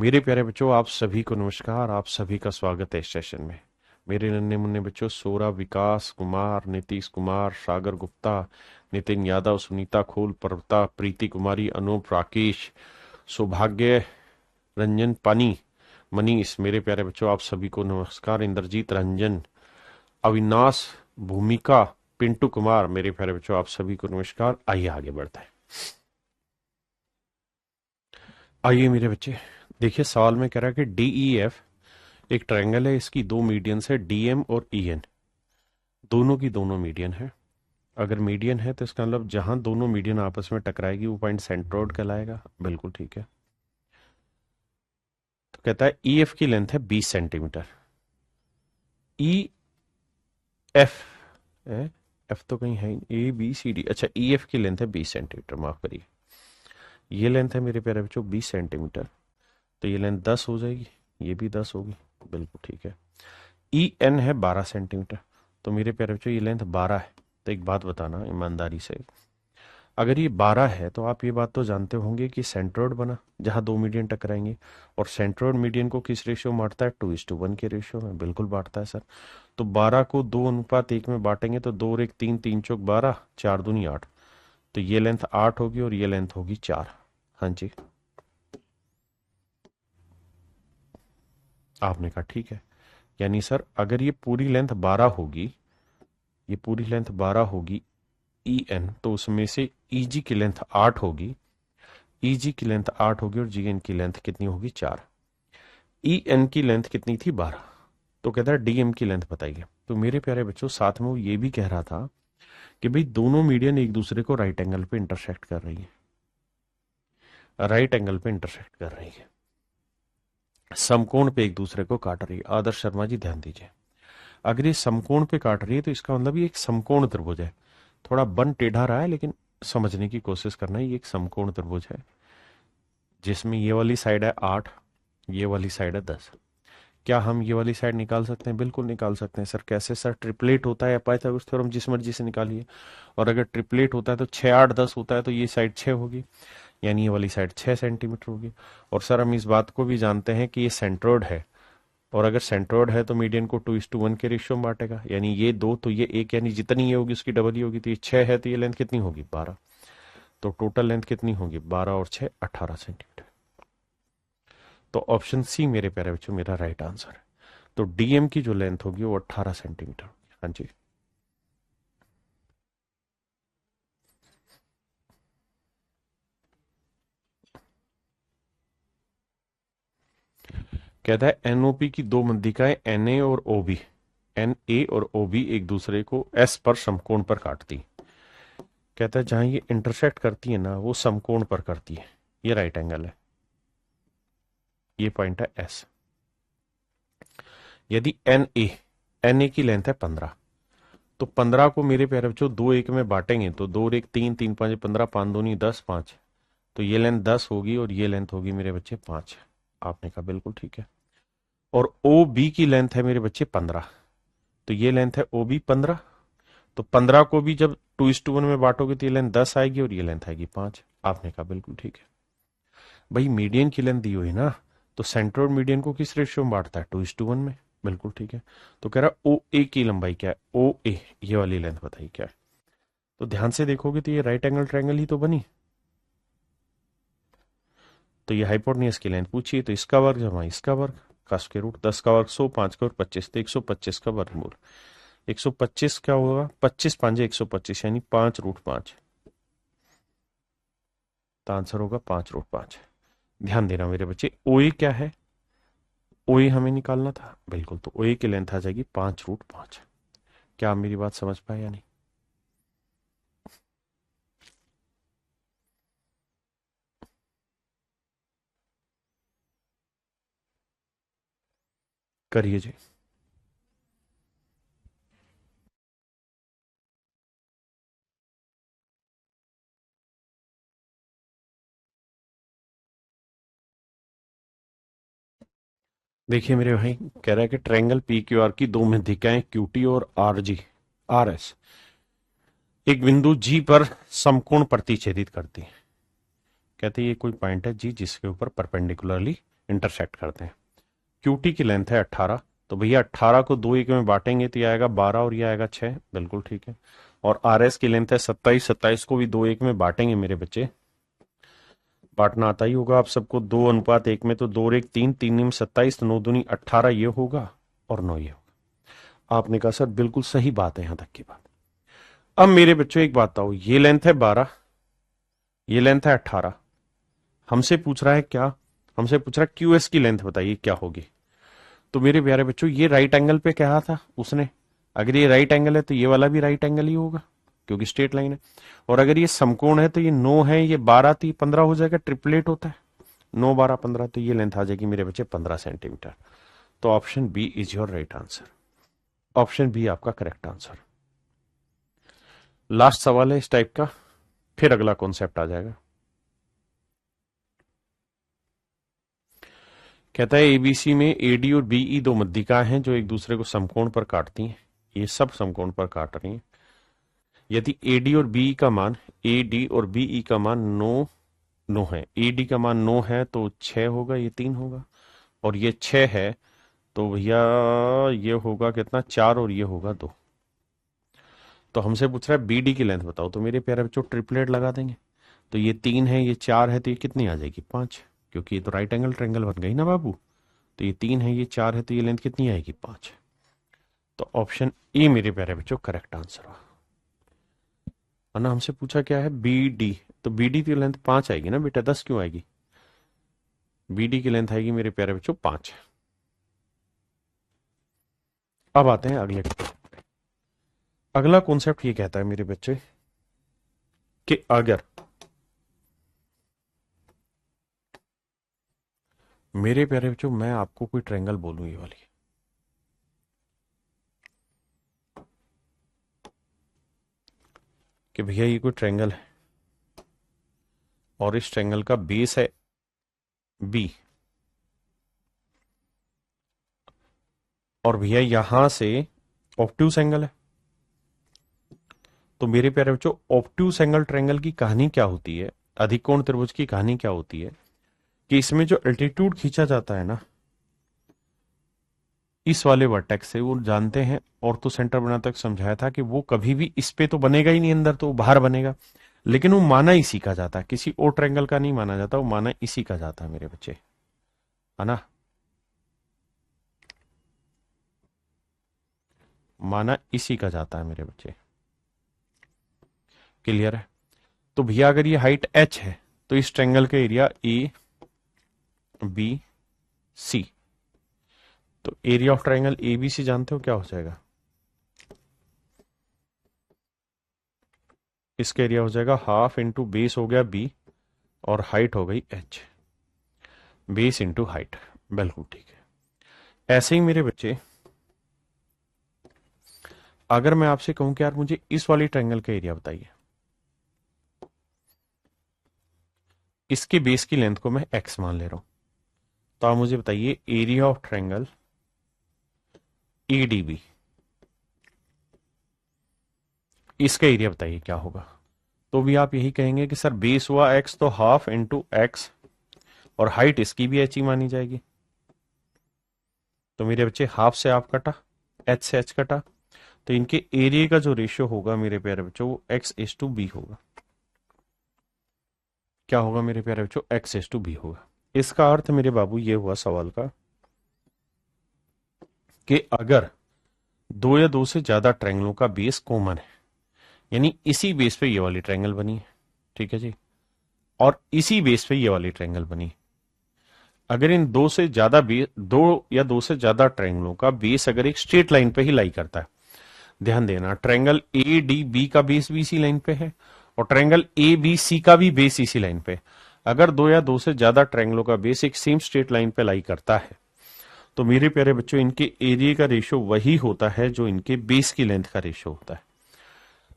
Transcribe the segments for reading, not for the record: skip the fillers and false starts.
मेरे प्यारे बच्चों, आप सभी को नमस्कार। आप सभी का स्वागत है इस सेशन में। मेरे नन्हे मुन्ने बच्चों, सौरभ, विकास कुमार, नीतीश कुमार, सागर गुप्ता, नितिन यादव, सुनीता खोल, पर्वता, प्रीति कुमारी, अनूप, राकेश, सौभाग्य, रंजन पानी, मनीष, मेरे प्यारे बच्चों आप सभी को नमस्कार। इंद्रजीत, रंजन, अविनाश, भूमिका, पिंटू कुमार, मेरे प्यारे बच्चों आप सभी को नमस्कार। आइए आगे बढ़ते हैं। आइए मेरे बच्चे, देखिए सवाल में कह रहा है कि DEF एक ट्रायंगल है, इसकी दो मीडियंस है DM और EN, दोनों की दोनों मीडियन है। अगर मीडियन है तो इसका मतलब जहां दोनों मीडियन आपस में टकराएगी वो पॉइंट सेंट्रोइड कहलाएगा। बिल्कुल ठीक है। तो कहता है EF की लेंथ है 20 सेंटीमीटर। EF एफ तो कहीं है, ABCD, अच्छा EF की लेंथ है 20 सेंटीमीटर, माफ करिए। ये लेंथ है मेरे प्यारे बच्चों 20 सेंटीमीटर, तो ये लेंथ 10 हो जाएगी, ये भी 10 होगी। बिल्कुल ठीक है। EN है 12 सेंटीमीटर, तो मेरे प्यारे बच्चों ये लेंथ 12 है। तो एक बात बताना ईमानदारी से, अगर ये 12 है तो आप ये बात तो जानते होंगे कि सेंट्रोइड बना जहां दो मीडियन टकराएंगे, और सेंट्रोइड मीडियन को किस रेशियो में बांटता है? 2:1 के रेशियो में। बिल्कुल बांटता है सर। तो 12 को 2:1 में बांटेंगे तो 2 और 1 3, 3 चौक 12, 4 दूनी 8, तो ये लेंथ 8 होगी और ये लेंथ होगी 4। हाँ जी, आपने कहा ठीक है। यानी सर अगर ये पूरी लेंथ 12 होगी, ये पूरी लेंथ 12 होगी EN, तो उसमें से EG की लेंथ 8 होगी, EG की लेंथ 8 होगी और GN की लेंथ कितनी होगी? 4। EN की लेंथ कितनी थी? 12। तो कहता है DM की लेंथ बताइए। तो मेरे प्यारे बच्चों साथ में वो ये भी कह रहा था कि भाई दोनों मीडियन एक दूसरे को राइट एंगल पे इंटरसेक्ट कर रही है, राइट एंगल पे इंटरसेक्ट कर रही है, समकोण पे एक दूसरे को काट रही है। आदर्श शर्मा जी ध्यान दीजिए, अगर ये समकोण पे काट रही है तो इसका मतलब ये एक समकोण त्रिभुज है। थोड़ा बन टेढ़ा रहा है लेकिन समझने की कोशिश करना है, ये एक समकोण त्रिभुज है जिसमें ये वाली साइड है 8, ये वाली साइड है 10। क्या हम ये वाली साइड निकाल सकते हैं? बिल्कुल निकाल सकते हैं सर। कैसे सर? ट्रिपलेट होता है पाइथागोरस थ्योरम, जिस मर्जी से निकालिए। और अगर ट्रिपलेट होता है तो 6 8 10 होता है, तो ये साइड 6 होगी, यानी ये वाली साइड 6 सेंटीमीटर होगी। और सर हम इस बात को भी जानते हैं कि ये सेंट्रोइड है, और अगर सेंट्रोइड है तो मीडियन को 2:1 के रेशियो में बांटेगा, यानी ये 2 तो ये 1, यानी जितनी ये होगी उसकी डबल ही होगी। तो ये 6 है तो ये लेंथ कितनी होगी? 12। तो टोटल लेंथ कितनी होगी? 12 और 6 18 सेंटीमीटर। तो ऑप्शन सी मेरे प्यारे बच्चों मेरा राइट आंसर है। तो DM की जो लेंथ होगी वो 18 सेंटीमीटर होगी। हाँ जी। कहता है NOP की दो मंदिकाएं NA और OB, NA और OB एक दूसरे को S पर समकोण पर काटती। कहता है जहां ये इंटरसेक्ट करती है ना वो समकोण पर करती है, ये राइट एंगल है, ये पॉइंट है S। यदि NA की लेंथ है 15, तो 15 को मेरे प्यारे बच्चों 2 1 में बांटेंगे तो 2 और 1 3, 3 5 15, 5 दूनी 10, 5, तो ये लेंथ 10 होगी और ये लेंथ होगी मेरे बच्चे 5। आपने कहा बिल्कुल ठीक है। और OB की लेंथ है मेरे बच्चे 15, तो ये लेंथ है OB 15, तो 15 को भी जब 2:1 में बांटोगे तो ये लेंथ 10 आएगी और ये लेंथ आएगी 5। आपने कहा बिल्कुल ठीक है। भाई मीडियन की लेंथ दी हुई ना, तो सेंट्रोइड मीडियन को किस रेशियो में बांटता है? 2:1 में। बिल्कुल ठीक है। तो कह रहा OA की लंबाई क्या है? OA ये वाली लेंथ बताइए क्या है। तो ध्यान से देखोगे तो ये राइट एंगल ट्रायंगल ही तो बनी। तो ये हाइपोटेन्यूज की लेंथ पूछिए, तो इसका वर्ग जमा इसका वर्ग का स्क्वायर रूट, 10 का वर्ग 100, 5 का वर्ग 25, तो 125 का वर्गमूल। 125 क्या होगा? 25 5 125, यानी 5√5। तो आंसर होगा 5√5। ध्यान देना मेरे बच्चे, OA क्या है? OA हमें निकालना था। बिल्कुल, तो OA की लेंथ आ जाएगी 5√5। क्या आप मेरी बात समझ पाए या नहीं? करिए जी। देखिए मेरे भाई, कह रहा है कि ट्रायंगल PQR की दो माध्यिकाएं QT और RS एक बिंदु G पर समकोण प्रतिच्छेदित करती है। कहते हैं ये कोई पॉइंट है G जिसके ऊपर परपेंडिकुलरली इंटरसेक्ट करते हैं। QT की लेंथ है 18, तो भैया 18 को 2 एक में बांटेंगे तो ये आएगा 12 और ये आएगा 6, बिल्कुल ठीक है। और RS की लेंथ है 27, 27 को भी 2 एक में बांटेंगे मेरे बच्चे, बांटना आता ही होगा आप सबको, 2:1 में, तो 2 और 1 3, 3 में 27, तो 9 दूनी 18 ये होगा और 9 ये होगा। आपने कहा सर बिल्कुल सही बात है, यहां तक की बात। अब मेरे बच्चों एक बात बताओ, ये लेंथ है 12, ये लेंथ है 18, हमसे पूछ रहा है क्या, हमसे पूछ रहा है QS की लेंथ बताइए क्या होगी। तो मेरे प्यारे बच्चों ये राइट एंगल पे कहा था उसने, अगर ये राइट एंगल है तो ये वाला भी राइट एंगल ही होगा क्योंकि स्ट्रेट लाइन है। और अगर ये समकोण है तो ये 9 है, ये 12 थी 15 हो जाएगा, ट्रिपलेट होता है 9 12 15, तो ये लेंथ आ जाएगी मेरे बच्चे 15 सेंटीमीटर। तो option B is your right answer, option B आपका करेक्ट आंसर। लास्ट सवाल है इस टाइप का, फिर अगला कॉन्सेप्ट आ जाएगा। कहता है ABC में AD और BE दो मध्यिकाएं हैं जो एक दूसरे को समकोण पर काटती हैं, ये सब समकोण पर काट रही हैं। यदि AD और BE का मान, AD और BE का मान 9 है, AD का मान 9 है तो 6 होगा, ये 3 होगा, और ये 6 है तो भैया ये होगा कितना 4 और ये होगा 2। तो हमसे पूछ रहा है BD की लेंथ बताओ, तो मेरे प्यारे बच्चों ट्रिपलेट लगा देंगे। तो ये 3 है, ये 4 है, तो ये कितनी आ जाएगी 5, क्योंकि ये तो राइट एंगल ट्रायंगल बन गई ना बाबू। तो ये 3 है, ये 4 है, तो ये लेंथ कितनी आएगी 5। तो ऑप्शन ए मेरे प्यारे बच्चों करेक्ट आंसर हुआ। और ना हमसे पूछा क्या है BD, तो BD की लेंथ 5 आएगी ना बेटा, 10 क्यों आएगी, BD की लेंथ आएगी मेरे प्यारे बच्चों 5। अब आते हैं अगले, अगला कॉन्सेप्ट ये कहता है मेरे बच्चे कि अगर मेरे प्यारे बच्चों मैं आपको कोई ट्रायंगल बोलूं, ये वाली, कि भैया ये कोई ट्रायंगल है और इस ट्रायंगल का बेस है B, और भैया यहां से ऑब्ट्यूस एंगल है। तो मेरे प्यारे बच्चों ऑब्ट्यूस एंगल ट्रायंगल की कहानी क्या होती है, अधिकोण त्रिभुज की कहानी क्या होती है, कि इसमें जो एल्टीट्यूड खींचा जाता है ना इस वाले वर्टेक्स से, वो जानते हैं ऑर्थो सेंटर बना तक समझाया था कि वो कभी भी इस पे तो बनेगा ही नहीं अंदर, तो बाहर बनेगा, लेकिन वो माना इसी का जाता है, किसी और ट्रायंगल का नहीं माना जाता, वो माना इसी का जाता है मेरे बच्चे, है ना, माना इसी का जाता है मेरे बच्चे, क्लियर है। तो भैया अगर ये हाइट h है तो इस ट्रायंगल का एरिया ABC, तो एरिया ऑफ ट्रायंगल ABC जानते हो क्या हो जाएगा, इसका एरिया हो जाएगा हाफ इंटू बेस हो गया B और हाइट हो गई h, बेस इंटू हाइट, बिल्कुल ठीक है। ऐसे ही मेरे बच्चे अगर मैं आपसे कहूं कि यार मुझे इस वाली ट्रायंगल का एरिया बताइए, इसके बेस की लेंथ को मैं x मान ले रहा हूं, तो आप मुझे बताइए एरिया ऑफ ट्रायंगल ADB, इसका एरिया बताइए क्या होगा। तो भी आप यही कहेंगे कि सर बेस हुआ x तो हाफ इंटू एक्स और हाइट इसकी भी h ही मानी जाएगी। तो मेरे बच्चे हाफ से हाफ कटा, h से h कटा, तो इनके एरिया का जो रेशियो होगा मेरे प्यारे बच्चों वो x:b होगा। क्या होगा मेरे प्यारे बच्चों, x:b होगा। इसका अर्थ मेरे बाबू ये हुआ सवाल का कि अगर दो या दो से ज्यादा ट्रायंगलों का बेस कॉमन है, यानी इसी बेस पे ये वाली ट्रायंगल बनी है, ठीक है जी, और इसी बेस पे ये वाली ट्रायंगल बनी है, अगर इन दो से ज्यादा दो या दो से ज्यादा ट्रायंगलों का बेस अगर एक स्ट्रेट लाइन पे ही लाई करता है, ध्यान देना ट्रायंगल ADB का बेस भी इसी लाइन पे है और ट्रायंगल ABC का भी बेस इसी लाइन पे, अगर दो या दो से ज्यादा ट्रायंगलों का बेस एक सेम स्ट्रेट लाइन पे लाई करता है तो मेरे प्यारे बच्चों इनके एरिया का रेशियो वही होता है जो इनके बेस की लेंथ का रेशियो होता है।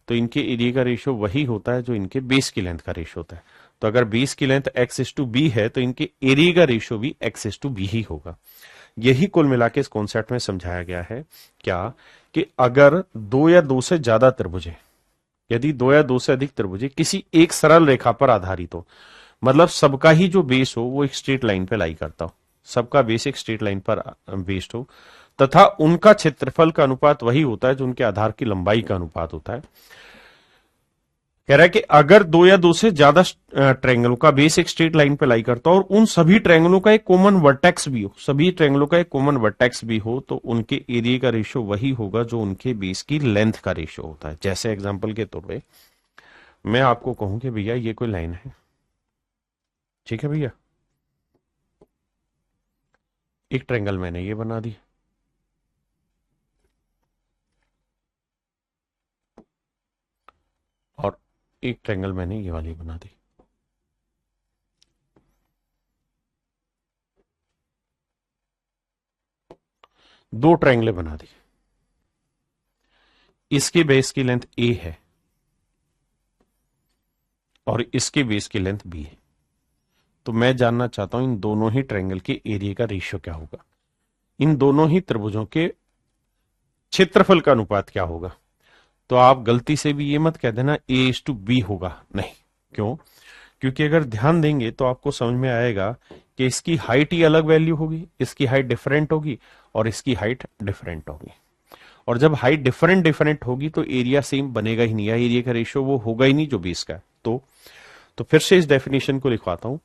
तो इनके एरिया का रेशियो वही होता है जो इनके बेस की लेंथ का रेशियो होता है। तो अगर बेस की लेंथ x:b है तो इनके एरिया का रेशियो भी x:b ही होगा। यही कुल मिला के इस कॉन्सेप्ट में समझाया गया है क्या, कि अगर दो या दो से ज्यादा त्रिभुज है, यदि दो या दो से अधिक त्रिभुज किसी एक सरल रेखा पर आधारित हो, मतलब सबका ही जो बेस हो वो एक स्ट्रेट लाइन पे लाई करता हो, सबका बेस एक स्ट्रेट लाइन पर बेस्ड हो, तथा उनका क्षेत्रफल का अनुपात वही होता है जो उनके आधार की लंबाई का अनुपात होता है। कह रहा है कि अगर दो या दो से ज्यादा ट्रायंगलों का बेस एक स्ट्रेट लाइन पे लाई करता हो और उन सभी ट्रायंगलों का एक कॉमन वर्टेक्स भी हो, सभी ट्रायंगलों का एक कॉमन वर्टेक्स भी हो, तो उनके एरिया का रेशियो वही होगा जो उनके बेस की लेंथ का रेशियो होता है। जैसे एग्जांपल के तौर पे मैं आपको कहूं कि भैया ये कोई लाइन है, ठीक है भैया, एक ट्रायंगल मैंने ये बना दी और एक ट्रायंगल मैंने ये वाली बना दी। दो ट्रायंगले बना दी, इसके बेस की लेंथ ए है और इसके बेस की लेंथ बी है। तो मैं जानना चाहता हूं इन दोनों ही ट्रायंगल के एरिया का रेशियो क्या होगा, इन दोनों ही त्रिभुजों के क्षेत्रफल का अनुपात क्या होगा। तो आप गलती से भी ये मत कह देना ए इज टू बी होगा, नहीं। क्यों? क्योंकि अगर ध्यान देंगे तो आपको समझ में आएगा कि इसकी हाइट ही अलग वैल्यू होगी, इसकी हाइट डिफरेंट होगी और इसकी हाइट डिफरेंट होगी। और जब हाइट डिफरेंट डिफरेंट होगी तो एरिया सेम बनेगा ही नहीं, या एरिया का रेशियो वो होगा ही नहीं जो बेस का है। तो फिर से इस डेफिनेशन को लिखवाता हूं,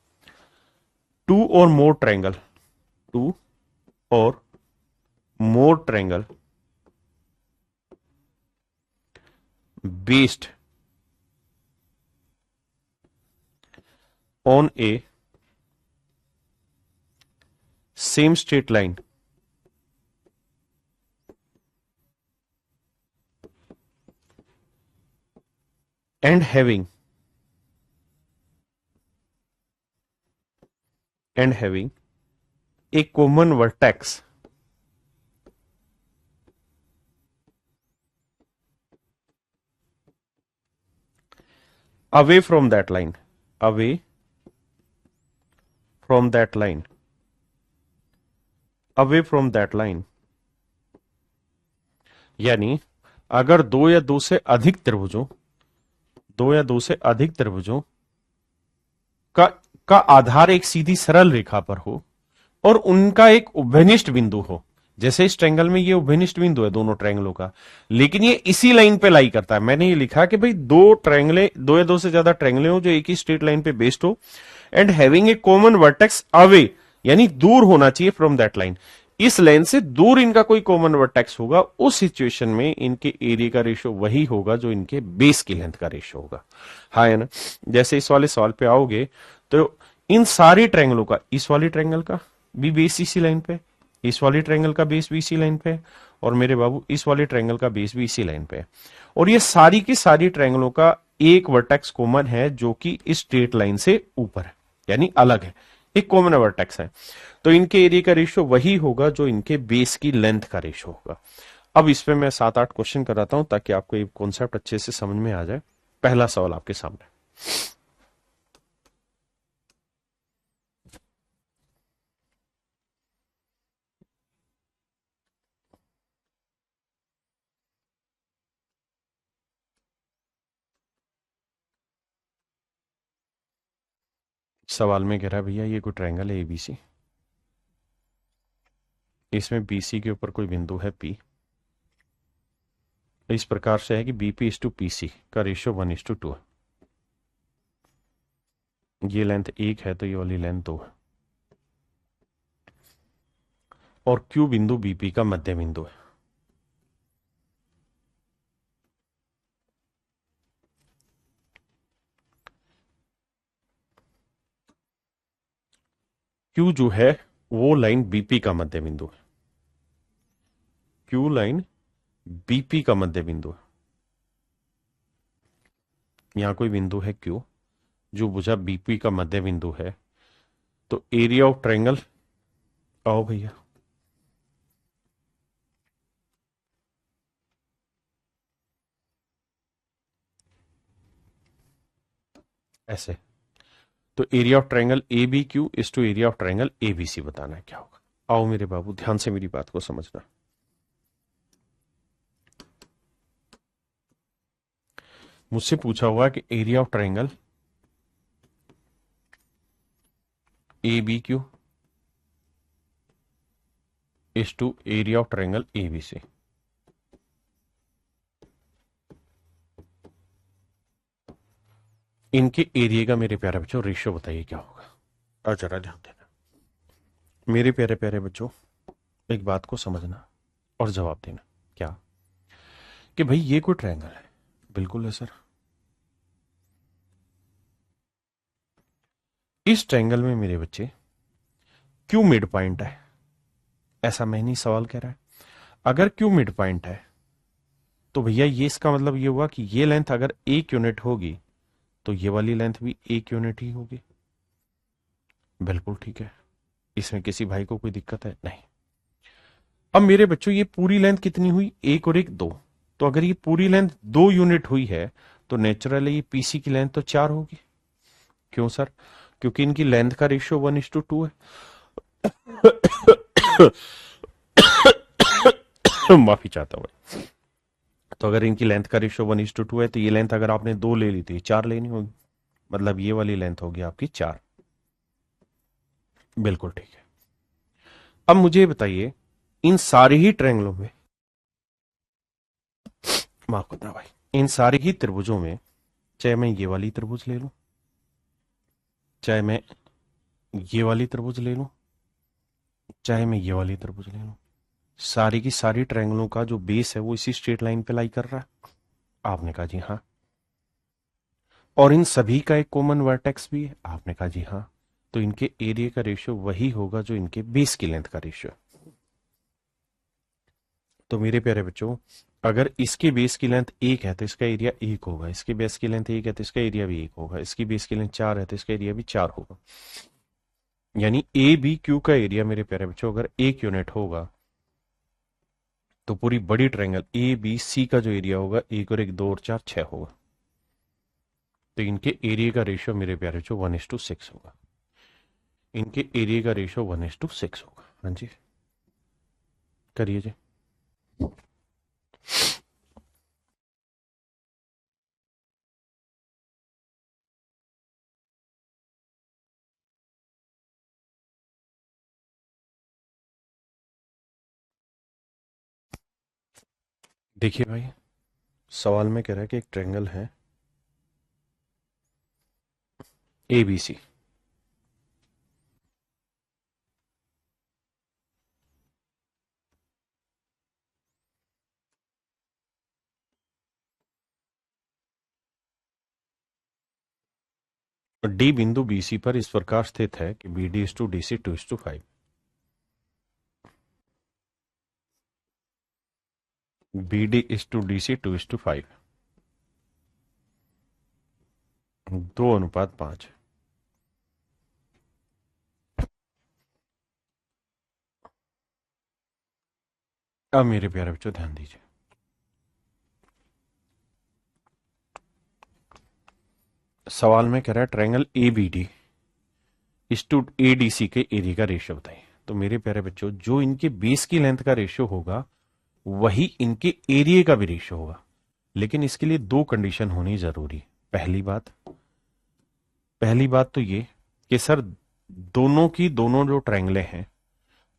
टू और मोर ट्रायंगल, टू और मोर triangle based on a same straight line and having a common vertex away from that line, away from that line, away from that line, यानी अगर दो या दो से अधिक त्रिभुजों, दो या दो से अधिक त्रिभुजों का का आधार एक सीधी सरल रेखा पर हो और उनका एक उभयनिष्ठ बिंदु हो, जैसे इस ट्रायंगल में ये उभयनिष्ठ बिंदु है दोनों ट्रायंगलों का, लेकिन ये इसी लाइन पे लाई करता है। मैंने ये लिखा कि भाई दो ट्रायंगले, दो या दो से ज्यादा ट्रायंगले हो जो एक ही स्ट्रेट लाइन पे बेस्ड हो and having a common vertex away, यानी दूर होना चाहिए फ्रॉम दैट लाइन, इस लाइन से दूर इनका कोई कॉमन वर्टेक्स होगा, उस सिचुएशन में इनके एरिया का रेशियो वही होगा जो इनके बेस की लेंथ का रेशियो होगा। हाँ है ना? जैसे इस वाले सवाल पे आओगे तो इन सारे ट्रायंगलों का, इस वाले ट्रायंगल का भी बेस इसी लाइन पे, इस वाले ट्रायंगल का बेस भी इसी लाइन पे, और मेरे बाबू इस वाले ट्रायंगल का बेस भी इसी लाइन पे, और ये सारी की सारी ट्रायंगलों का एक वर्टेक्स कॉमन है जो कि इस स्ट्रेट लाइन से ऊपर है, यानी अलग है, एक कॉमन वर्टेक्स है। तो इनके एरिया का रेशियो वही होगा जो इनके बेस की लेंथ का रेशियो होगा। अब इस पे मैं 7-8 क्वेश्चन कराता हूं ताकि आपको ये कॉन्सेप्ट अच्छे से समझ में आ जाए। पहला सवाल आपके सामने, सवाल में कह रहा है भैया ये कोई ट्रायंगल है एबीसी, इसमें बीसी के ऊपर कोई बिंदु है पी, इस प्रकार से है कि बीपी इज टू पीसी का रेशियो 1:2 है, ये लेंथ 1 है तो ये वाली लेंथ 2 है, और क्यू बिंदु बीपी का मध्य बिंदु है। क्यू जो है वो लाइन बीपी का मध्य बिंदु है, क्यू लाइन बीपी का मध्य बिंदु है। यहां कोई बिंदु है क्यू जो भुजा बीपी का मध्य बिंदु है, तो एरिया ऑफ ट्रायंगल, आओ भैया, ऐसे, तो area of triangle A B Q is to area of triangle A B C बताना है क्या होगा। आओ मेरे बाबू ध्यान से मेरी बात को समझना, मुझसे पूछा हुआ कि area of triangle A B Q is to area of triangle ABC. इनके एरिया का मेरे प्यारे बच्चों रेशियो बताइए क्या होगा। और जरा ध्यान देना मेरे प्यारे प्यारे बच्चों, एक बात को समझना और जवाब देना। क्या कि भाई ये कोई ट्रायंगल है? बिल्कुल है सर। इस ट्रायंगल में मेरे बच्चे क्यों मिड पॉइंट है? ऐसा मैं नहीं सवाल कह रहा है। अगर क्यों मिड पॉइंट है तो भैया ये इसका मतलब ये हुआ कि ये लेंथ अगर 1 यूनिट होगी तो ये वाली लेंथ भी 1 यूनिट ही होगी। बिल्कुल ठीक है, इसमें किसी भाई को कोई दिक्कत है नहीं। अब मेरे बच्चों ये पूरी लेंथ कितनी हुई? 1 और 1 2। तो अगर ये पूरी लेंथ 2 यूनिट हुई है तो नेचुरली ये पीसी की लेंथ तो 4 होगी। क्यों सर? क्योंकि इनकी लेंथ का रेशियो 1:2 है। माफी चाहता हूं। तो अगर इनकी लेंथ का रेशियो 1:2 है तो ये लेंथ अगर आपने 2 ले ली तो ये 4 लेनी होगी, मतलब ये वाली लेंथ होगी आपकी 4। बिल्कुल ठीक है। अब मुझे बताइए इन सारे ही ट्रायंगलों में, माफ करना भाई, इन सारे ही त्रिभुजों में, चाहे मैं ये वाली त्रिभुज ले लूं, चाहे मैं ये वाली त्रिभुज ले लूं, चाहे मैं ये वाली त्रिभुज ले लूं, सारी की सारी ट्रायंगलों का जो बेस है वो इसी स्ट्रेट लाइन पे लाई कर रहा है। आपने कहा जी हाँ। और इन सभी का एक कॉमन वर्टेक्स भी है। आपने कहा जी हाँ। तो इनके एरिया का रेशियो वही होगा जो इनके बेस की लेंथ का रेशियो है। तो मेरे प्यारे बच्चों, अगर इसके बेस की लेंथ 1 है तो इसका एरिया 1 होगा, इसके बेस की लेंथ 1 है तो इसका एरिया भी 1 होगा, इसकी बेस की लेंथ 4 है तो इसका एरिया भी 4 होगा। यानी ए बी क्यू का एरिया मेरे प्यारे बच्चों अगर 1 यूनिट होगा तो पूरी बड़ी ट्रायंगल ए बी सी का जो एरिया होगा 1 और 1 2 और 4 6 होगा। तो इनके एरिया का रेशियो मेरे प्यारे बच्चों 1:6 होगा। इनके एरिया का रेशियो 1:6 होगा। हाँ जी, करिए जी। देखिए भाई, सवाल में कह रहा है कि एक ट्रायंगल है ए बी सी। डी बिंदु बीसी पर इस प्रकार स्थित है कि B D is to D C 2:5। B D is to D C 2:5, 2:5। अब मेरे प्यारे बच्चों ध्यान दीजिए, सवाल में कह रहा है triangle A B D is to A D C के एरिया का रेशियो बताइए। तो मेरे प्यारे बच्चों, जो इनके बेस की लेंथ का रेशियो होगा वही इनके एरिया का भी रेशियो होगा, लेकिन इसके लिए 2 कंडीशन होनी जरूरी। पहली बात तो ये कि सर दोनों की दोनों जो ट्रायंगले हैं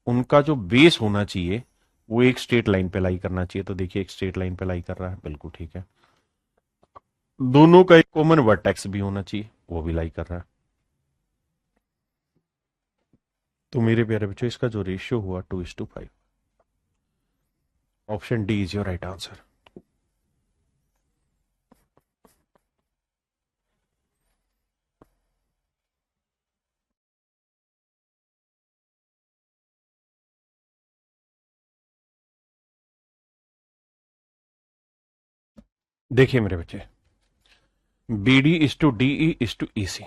उनका जो बेस होना चाहिए वो एक स्ट्रेट लाइन पे लाई करना चाहिए। तो देखिए एक स्ट्रेट लाइन पे लाई कर रहा है, बिल्कुल ठीक है। दोनों का एक कॉमन वर्टेक्स भी होना चाहिए, वो भी लाई कर रहा है। तो मेरे प्यारे बच्चों, इसका जो रेशियो हुआ 2:5। Option D is your right answer. देखिए मेरे बच्चे, B D is to D E is to E C,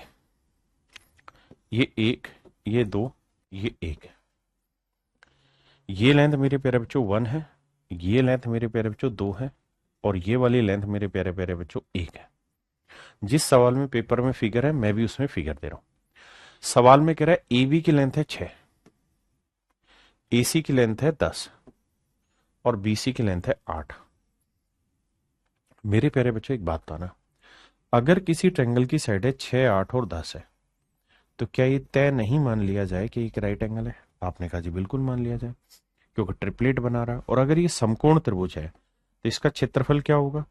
ये 1, ये 2, ये 1 है। ये लेंथ मेरे प्यारे बच्चों 1 है, ये लेंथ मेरे प्यारे बच्चों 2 है, और ये वाली लेंथ मेरे प्यारे प्यारे बच्चों 1 है। जिस सवाल में पेपर में फिगर है मैं भी उसमें फिगर दे रहा हूं। सवाल में कह रहा है ए बी की लेंथ है 6, ए सी की लेंथ है 10 और बी सी की लेंथ है 8। मेरे प्यारे बच्चों एक बात बताना, अगर किसी ट्रायंगल की साइड है 6, 8 और 10 है तो क्या ये तय नहीं मान लिया जाए कि एक राइट एंगल है? आपने कहा जी बिल्कुल मान लिया जाए। क्योंकि ट्रिपलेट बना रहा है। और अगर ये समकोण त्रिभुज है तो इसका क्षेत्रफल क्या होगा,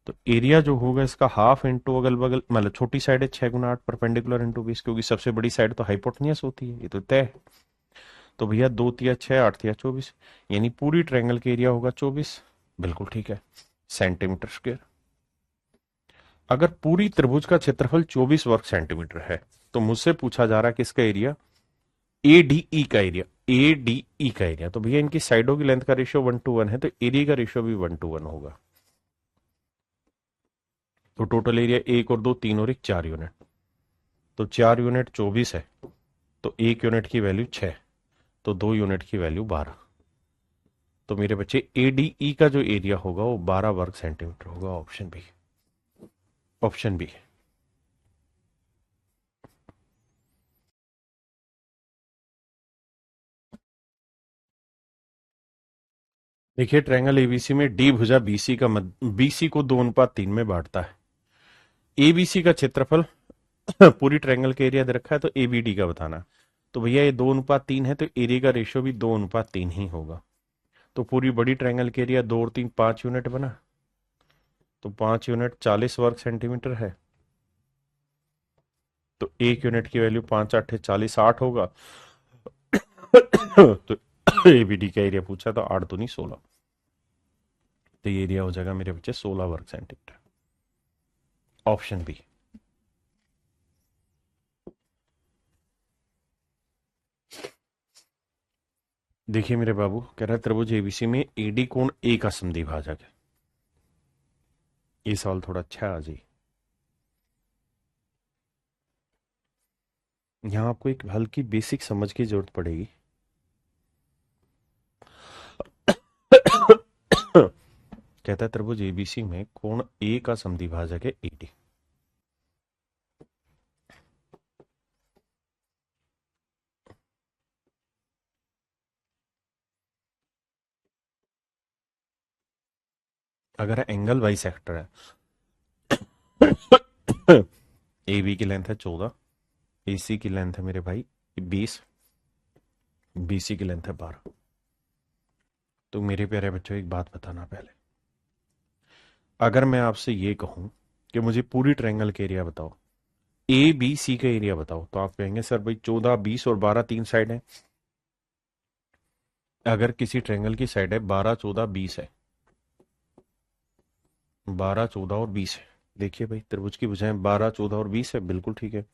तो एरिया जो होगा इसका हाफ इंटू अगल बगल, मतलब छोटी साइड है 6 × 8 परपेंडिकुलर इंटू 20, क्योंकि सबसे बड़ी साइड तो हाइपोटेन्यूस होती है, ये तो तय है। तो भैया 2 तिया 6, 8 तिया 24, यानी पूरी ट्रायंगल का एरिया होगा 24, बिल्कुल ठीक है, सेंटीमीटर स्क्वायर। अगर पूरी त्रिभुज का क्षेत्रफल 24 वर्ग सेंटीमीटर है तो मुझसे पूछा जा रहा है कि इसका एरिया एडीई का एरिया, एडीई का एरिया, तो भैया इनकी साइडों की लेंथ का रेशियो 1:1 है, तो एरिया का रेशियो भी 1:1 होगा। तो टोटल एरिया 1 और 2 3 और 1 4 यूनिट, तो 4 यूनिट 24 है, तो 1 यूनिट की वैल्यू 6, तो 2 यूनिट की वैल्यू 12। तो मेरे बच्चे एडीई का जो एरिया होगा वो 12 वर्ग सेंटीमीटर होगा, ऑप्शन बी, ऑप्शन बी। देखिए ट्रायंगल एबीसी में डी भुजा बीसी का बीसी को 2:3 में बांटता है। एबीसी का क्षेत्रफल पूरी ट्रायंगल का एरिया दे रखा है, तो एबीडी का बताना। तो भैया ये 2:3 है, तो एरिया का रेशियो भी 2:3 ही होगा। तो पूरी बड़ी ट्रायंगल के एरिया 2 और 3 5 यूनिट बना, तो 5 यूनिट 40 वर्ग सेंटीमीटर है, तो 1 यूनिट की वैल्यू 5 8 40 8 होगा। तो एबीडी का एरिया पूछा तो 8 दूनी 16, तो ये एरिया हो जाएगा मेरे बच्चे 16 वर्ग सेंटीमीटर, ऑप्शन बी। देखिए मेरे बाबू, कह रहा है त्रिभुज एबीसी में एडी कोण ए का समद्विभाजक है। ये सवाल थोड़ा अच्छा है आज ही। यहां आपको एक हल्की बेसिक समझ की जरूरत पड़ेगी। कहता है त्रिभुज एबीसी में कोण ए का समद्विभाजक है एडी। अगर एंगल बाइसेक्टर है, ए बी की लेंथ है 14, ए सी की लेंथ है मेरे भाई 20, बीसी की लेंथ है 12। तो मेरे प्यारे बच्चों एक बात बताना पहले, अगर मैं आपसे ये कहूं कि मुझे पूरी ट्रायंगल का एरिया बताओ, ए बी सी का एरिया बताओ, तो आप कहेंगे सर भाई 14 20 और 12 3 साइड है। अगर किसी ट्रायंगल की साइड है 12 14 20 है, 12 14 और 20 है, देखिए भाई त्रिभुज की भुजाएं 12 14 और 20 है, बिल्कुल ठीक है।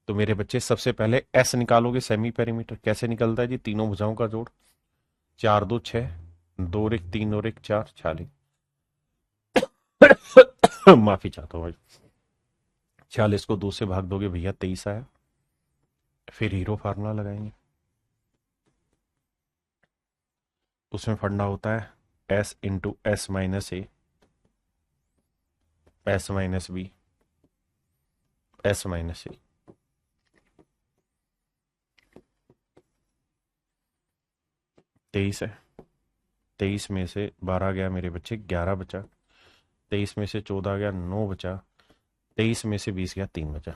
तो मेरे बच्चे सबसे पहले एस निकालोगे, सेमी पेरीमीटर कैसे निकलता है जी, तीनों भुजाओं का जोड़, 4 2 6, 2 और 1 3 और 1 4 46। माफी चाहता हूं भाई, 46 को 2 से भाग दोगे भैया 23 आया। फिर हीरो फार्मूला लगाएंगे, उसमें फंडा होता है S into S minus A, S minus B, S minus A. 23 है, 23 में से 12 गया मेरे बच्चे 11 बचा, 23 में से 14 गया 9 बचा, 23 में से 20 गया 3 बचा।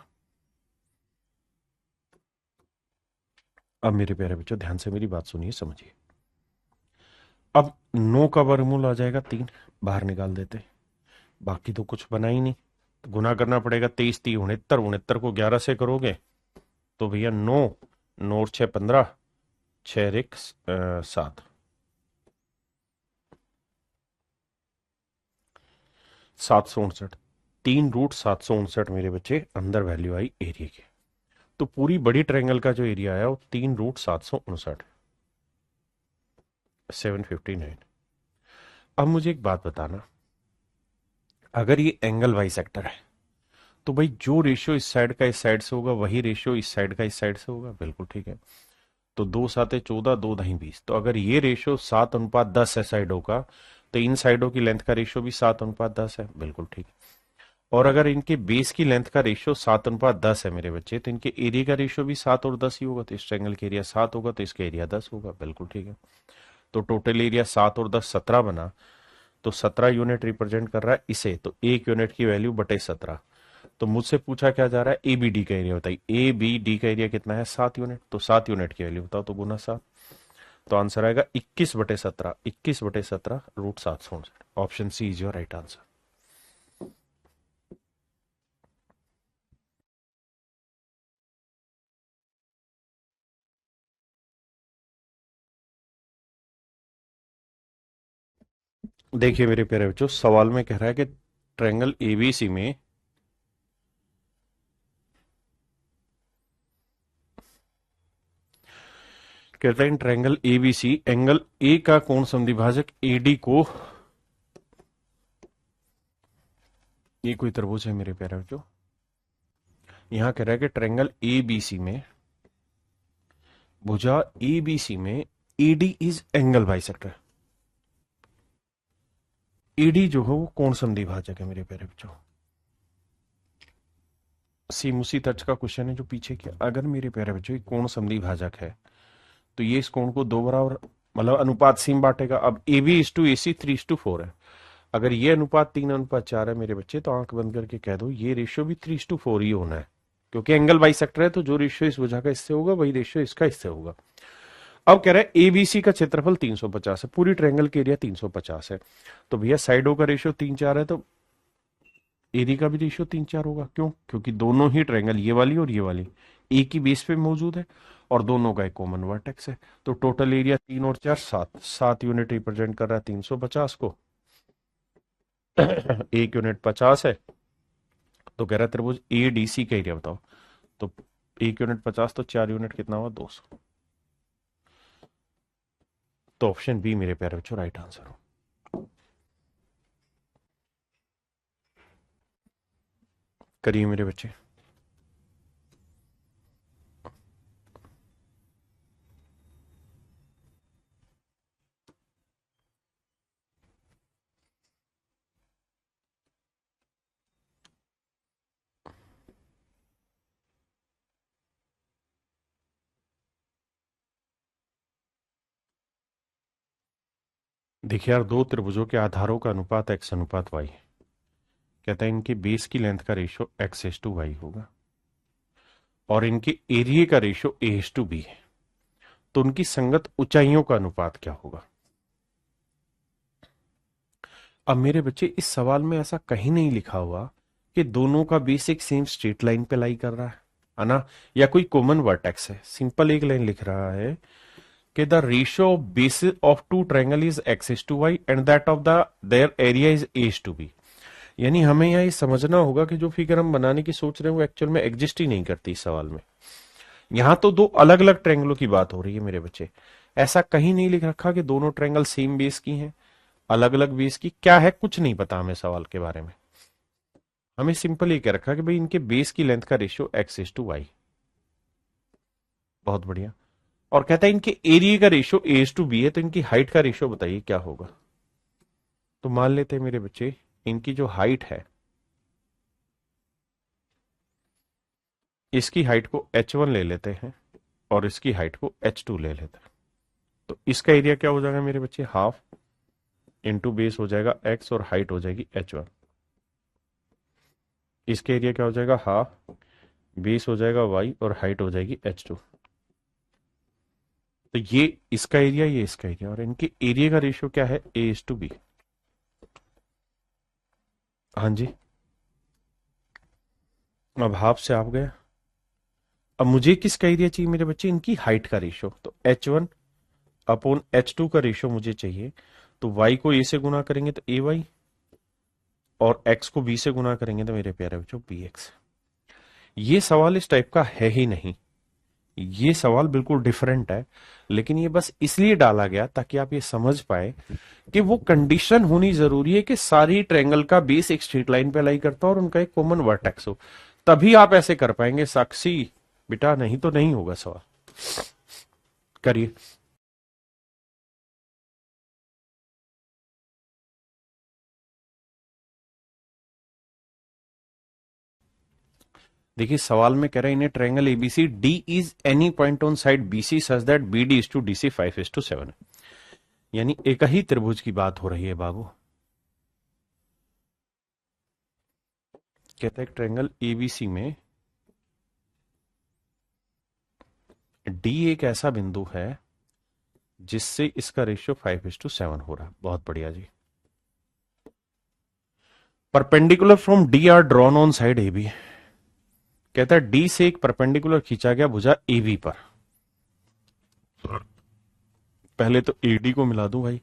अब मेरे प्यारे बच्चों ध्यान से मेरी बात सुनिए, समझिए। अब 9 का वर्गमूल आ जाएगा 3, बाहर निकाल देते, बाकी तो कुछ बना ही नहीं, तो गुना करना पड़ेगा, 23 3 69, 69 को 11 से करोगे तो भैया 9 9 और 6 15, 6 1 7, 759, 3√759 मेरे बच्चे अंदर वैल्यू आई एरिया की। तो पूरी बड़ी ट्रायंगल का जो एरिया आया वो 3√759, 759। अब मुझे एक बात बताना, अगर ये एंगल बाइसेक्टर है तो भाई जो रेशियो इस साइड का इस साइड से होगा वही रेशियो इस साइड का इस साइड से होगा, बिल्कुल ठीक है। तो 2 7 14, 2 दही 20, तो अगर ये रेशियो 7:10 है साइडों का, तो इन साइडों की लेंथ का रेशियो भी 7:10 है, बिल्कुल ठीक है। और अगर इनके बेस की लेंथ का रेशियो 7:10 है मेरे बच्चे, तो इनके एरिया का रेशियो भी 7 और 10 ही होगा, तो इस ट्रायंगल का एरिया 7 होगा, तो इसका एरिया 10 होगा, बिल्कुल ठीक है। तो टोटल एरिया 7 और 10 17 बना, तो 17 यूनिट रिप्रेजेंट कर रहा है इसे, तो 1 यूनिट की वैल्यू बटे 17। तो मुझसे पूछा क्या जा रहा है, ए बी डी का एरिया बताइए, ए बी डी का एरिया कितना है 7 यूनिट, तो 7 यूनिट की वैल्यू बताओ, तो गुना 7, तो आंसर आएगा 21/17, 21/17 √759। Option C is your right answer. देखिए मेरे प्यारे बच्चों, सवाल में कह रहा है कि ट्रायंगल एबीसी में कहते हैं ट्रायंगल एबीसी एंगल ए का कोण समद्विभाजक एडी को, ये कोई त्रिभुज है मेरे प्यारे बच्चों, यहां कह रहा है कि ट्रायंगल एबीसी में, भुजा एबीसी में AD is angle bisector. AD जो है वो कोण समद्विभाजक है मेरे प्यारे बच्चों। सेम उसी तर्ज का क्वेश्चन है जो पीछे किया। अगर मेरे प्यारे बच्चों कोण समद्विभाजक है तो ये इस कोण को दो बराबर मतलब अनुपात सेम बांटेगा। अब ए बी इज टू ए सी 3:4 है। अगर ये अनुपात 3:4 है मेरे बच्चे, तो आंख बंद करके कह दो ये रेशियो भी 3:4 ही होना है, क्योंकि एंगल बाइसेक्टर है। तो जो रेशियो इस भुजा का इससे होगा वही रेशियो इसका इससे होगा। अब कह रहा है एबीसी का क्षेत्रफल 350 है, पूरी ट्रायंगल के एरिया 350 है। तो भैया साइडों का रेशियो 3:4 है, तो एडी का भी रेशियो 3:4 होगा। क्यों? क्योंकि दोनों ही ट्रायंगल, ये वाली और ये वाली, एक ही बेस पे मौजूद है और दोनों का एक कॉमन वर्टेक्स है। तो टोटल एरिया 3 और 4 7, 7 यूनिट रिप्रेजेंट कर रहा है 350 को। एक यूनिट 50 है, तो कह रहा है त्रिभुज ए डी सी का एरिया बताओ। तो एक यूनिट 50, तो 4 यूनिट कितना हुआ? 200। तो ऑप्शन बी मेरे प्यारे बच्चों राइट आंसर हो। करिए मेरे बच्चे। देखिए यार, दो त्रिभुजों के आधारों का अनुपात x अनुपात y है। कहता है इनके बेस की लेंथ का रेशियो x:y होगा और इनके एरिया का रेशियो a:b है। तो उनकी संगत ऊंचाइयों का अनुपात क्या होगा? अब मेरे बच्चे, इस सवाल में ऐसा कहीं नहीं लिखा हुआ कि दोनों का बेस एक सेम स्ट्रेट लाइन पे लाई कर रहा है ना, या कोई कॉमन वर्टेक्स है। सिंपल एक लाइन लिख रहा है कि the ratio of basis of two triangle is x:y and that of the their area is a:b। यानी हमें यहाँ ये समझना होगा कि जो फिगर हम बनाने की सोच रहे हैं वो एक्चुअल में एग्जिस्ट ही नहीं करती इस सवाल में। यहां तो दो अलग अलग ट्रायंगलों की बात हो रही है मेरे बच्चे। ऐसा कहीं नहीं लिख रखा कि दोनों ट्रायंगल सेम बेस की हैं, अलग अलग बेस की। क्या है कुछ नहीं पता हमें सवाल के बारे में। हमें सिंपल ये कह रखा कि भाई इनके बेस की लेंथ का रेशियो x:y। बहुत बढ़िया। और कहता है इनके एरिया का रेशियो a:b है, तो इनकी हाइट का रेशियो बताइए क्या होगा। तो मान लेते हैं मेरे बच्चे, इनकी जो हाइट है, इसकी हाइट को h1 ले लेते हैं और इसकी हाइट को h2 ले लेते हैं। तो इसका एरिया क्या हो जाएगा मेरे बच्चे? हाफ इंटू बेस हो जाएगा x और हाइट हो जाएगी h1। इसका एरिया क्या हो जाएगा? हाफ, बेस हो जाएगा y और हाइट हो जाएगी h2। तो ये इसका एरिया, ये इसका एरिया, और इनके एरिया का रेशियो क्या है? a:b। हाँ जी, अब हाफ से आप गए। अब मुझे किसका एरिया चाहिए मेरे बच्चे? इनकी हाइट का रेशियो। तो h1 अपॉन h2 का रेशियो मुझे चाहिए। तो y को a से गुना करेंगे तो ay, और x को b से गुना करेंगे तो मेरे प्यारे बच्चों bx। ये सवाल इस टाइप का है ही नहीं, ये सवाल बिल्कुल डिफरेंट है। लेकिन ये बस इसलिए डाला गया ताकि आप ये समझ पाए कि वो कंडीशन होनी जरूरी है कि सारी ट्रायंगल का बेस एक स्ट्रेट लाइन पे लाई करता हो और उनका एक कॉमन वर्टेक्स हो, तभी आप ऐसे कर पाएंगे साक्षी बेटा, नहीं तो नहीं होगा सवाल। करिए। देखिए सवाल में कह रहे हैं इन्हें triangle ABC D is any point on side BC such that B D is to D C 5:7। यानी एक ही त्रिभुज की बात हो रही है बाबू। कहता है ट्रायंगल एबीसी में डी एक ऐसा बिंदु है जिससे इसका रेशियो 5:7 हो रहा है। बहुत बढ़िया जी। Perpendicular from D are drawn on side A B. कहता है डी से एक परपेंडिकुलर खींचा गया भुजा ए बी पर। पहले तो एडी को मिला दूं भाई।